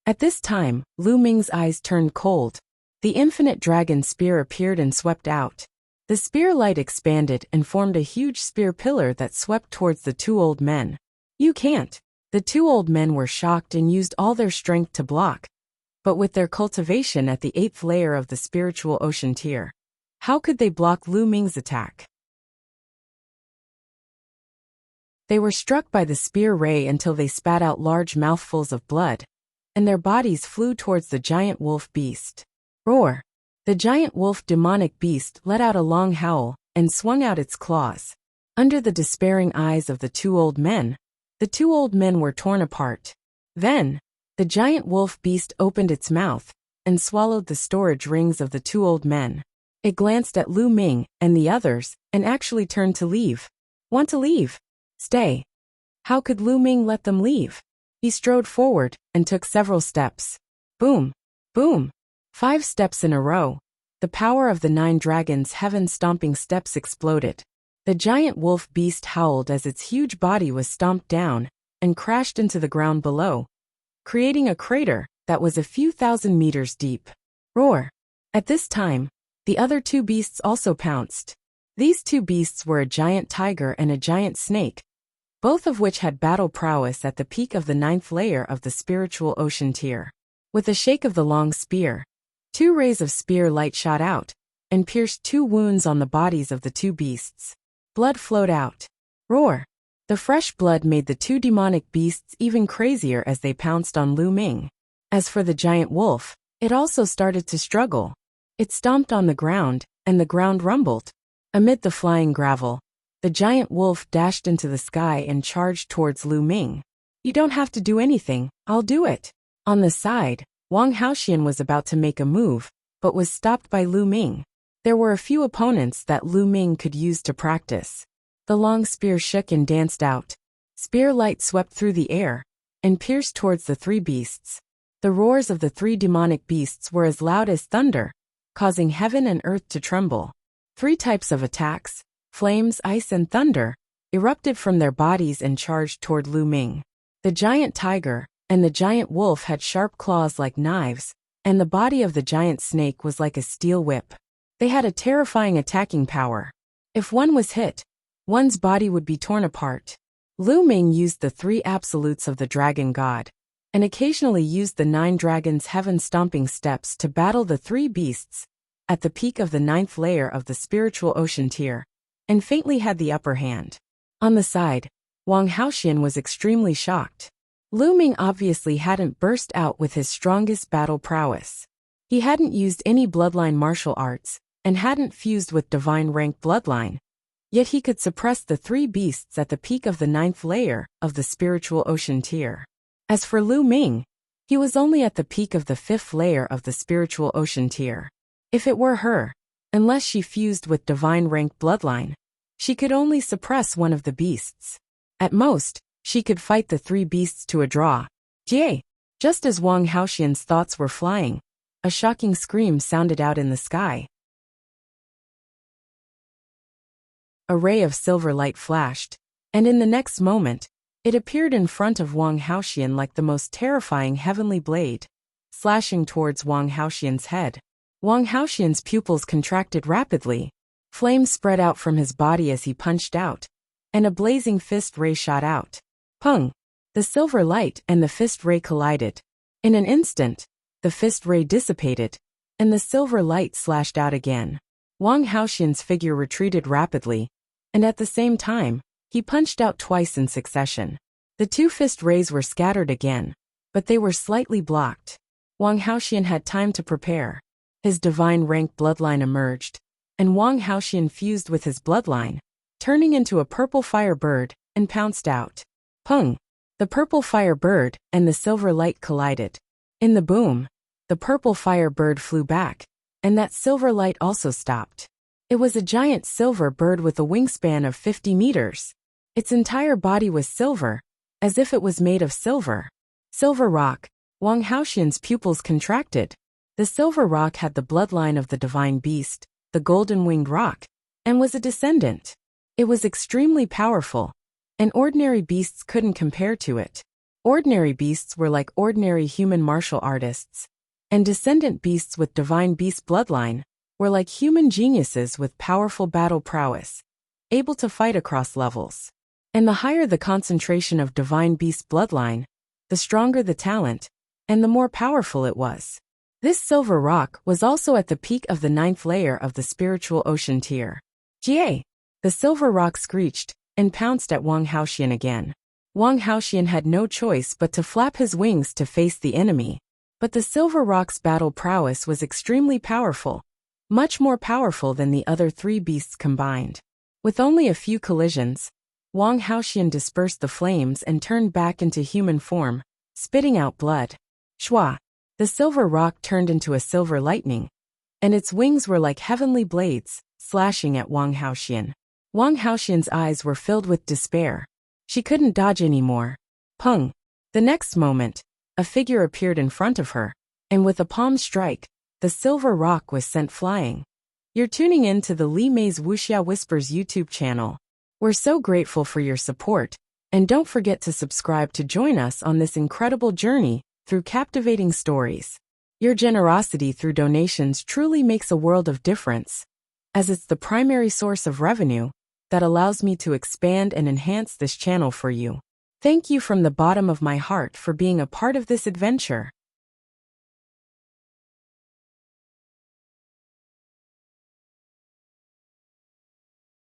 S1: At this time, Lu Ming's eyes turned cold. The infinite dragon spear appeared and swept out. The spear light expanded and formed a huge spear pillar that swept towards the two old men. You can't. The two old men were shocked and used all their strength to block. But with their cultivation at the 8th layer of the spiritual ocean tier, how could they block Lu Ming's attack? They were struck by the spear ray until they spat out large mouthfuls of blood, and their bodies flew towards the giant wolf beast. Roar! The giant wolf demonic beast let out a long howl and swung out its claws. Under the despairing eyes of the two old men, the two old men were torn apart. Then, the giant wolf beast opened its mouth and swallowed the storage rings of the two old men. It glanced at Lu Ming and the others and actually turned to leave. Want to leave? Stay. How could Lu Ming let them leave? He strode forward and took several steps. Boom! Boom! 5 steps in a row. The power of the 9 dragons' heaven-stomping steps exploded. The giant wolf beast howled as its huge body was stomped down and crashed into the ground below, creating a crater that was a few thousand meters deep. Roar! At this time, the other two beasts also pounced. These two beasts were a giant tiger and a giant snake, both of which had battle prowess at the peak of the 9th layer of the spiritual ocean tier. With a shake of the long spear, 2 rays of spear light shot out and pierced 2 wounds on the bodies of the two beasts. Blood flowed out. Roar! The fresh blood made the 2 demonic beasts even crazier as they pounced on Lu Ming. As for the giant wolf, it also started to struggle. It stomped on the ground, and the ground rumbled. Amid the flying gravel, the giant wolf dashed into the sky and charged towards Lu Ming. You don't have to do anything, I'll do it. On the side, Wang Haoxian was about to make a move, but was stopped by Lu Ming. There were a few opponents that Lu Ming could use to practice. The long spear shook and danced out. Spear light swept through the air and pierced towards the 3 beasts. The roars of the 3 demonic beasts were as loud as thunder, causing heaven and earth to tremble. 3 types of attacks, flames, ice, and thunder, erupted from their bodies and charged toward Lu Ming. The giant tiger and the giant wolf had sharp claws like knives, and the body of the giant snake was like a steel whip. They had a terrifying attacking power. If one was hit, one's body would be torn apart. Lu Ming used the 3 absolutes of the dragon god, and occasionally used the 9 dragons' heaven-stomping steps to battle the 3 beasts at the peak of the 9th layer of the spiritual ocean tier, and faintly had the upper hand. On the side, Wang Haoxian was extremely shocked. Lu Ming obviously hadn't burst out with his strongest battle prowess. He hadn't used any bloodline martial arts, and hadn't fused with divine rank bloodline. Yet he could suppress the three beasts at the peak of the 9th layer of the spiritual ocean tier. As for Lu Ming, he was only at the peak of the 5th layer of the spiritual ocean tier. If it were her, unless she fused with divine rank bloodline, she could only suppress one of the beasts. At most, she could fight the three beasts to a draw. Jie! Just as Wang Haoxian's thoughts were flying, a shocking scream sounded out in the sky. A ray of silver light flashed, and in the next moment, it appeared in front of Wang Haoxian like the most terrifying heavenly blade, slashing towards Wang Haoxian's head. Wang Haoxian's pupils contracted rapidly, flames spread out from his body as he punched out, and a blazing fist ray shot out. Pung! The silver light and the fist ray collided. In an instant, the fist ray dissipated, and the silver light slashed out again. Wang Haoxian's figure retreated rapidly, and at the same time, he punched out twice in succession. The two fist rays were scattered again, but they were slightly blocked. Wang Haoxian had time to prepare. His divine rank bloodline emerged, and Wang Haoxian fused with his bloodline, turning into a purple fire bird, and pounced out. Pung! The purple fire bird and the silver light collided. In the boom, the purple fire bird flew back, and that silver light also stopped. It was a giant silver bird with a wingspan of 50 meters. Its entire body was silver, as if it was made of silver. Silver rock. Wang Haoxian's pupils contracted. The silver rock had the bloodline of the divine beast, the golden-winged rock, and was a descendant. It was extremely powerful, and ordinary beasts couldn't compare to it. Ordinary beasts were like ordinary human martial artists, and descendant beasts with divine beast bloodline were like human geniuses with powerful battle prowess, able to fight across levels. And the higher the concentration of divine beast bloodline, the stronger the talent, and the more powerful it was. This silver rock was also at the peak of the 9th layer of the spiritual ocean tier. Jie! The silver rock screeched, and pounced at Wang Haoxian again. Wang Haoxian had no choice but to flap his wings to face the enemy. But the silver rock's battle prowess was extremely powerful, much more powerful than the other three beasts combined. With only a few collisions, Wang Haoxian dispersed the flames and turned back into human form, spitting out blood. Shua! The silver rock turned into a silver lightning, and its wings were like heavenly blades, slashing at Wang Haoxian. Wang Haoxian's eyes were filled with despair. She couldn't dodge anymore. Pung! The next moment, a figure appeared in front of her, and with a palm strike, the silver rock was sent flying. You're tuning in to the Li Mei's Wuxia Whispers YouTube channel. We're so grateful for your support, and don't forget to subscribe to join us on this incredible journey through captivating stories. Your generosity through donations truly makes a world of difference, as it's the primary source of revenue that allows me to expand and enhance this channel for you. Thank you from the bottom of my heart for being a part of this adventure.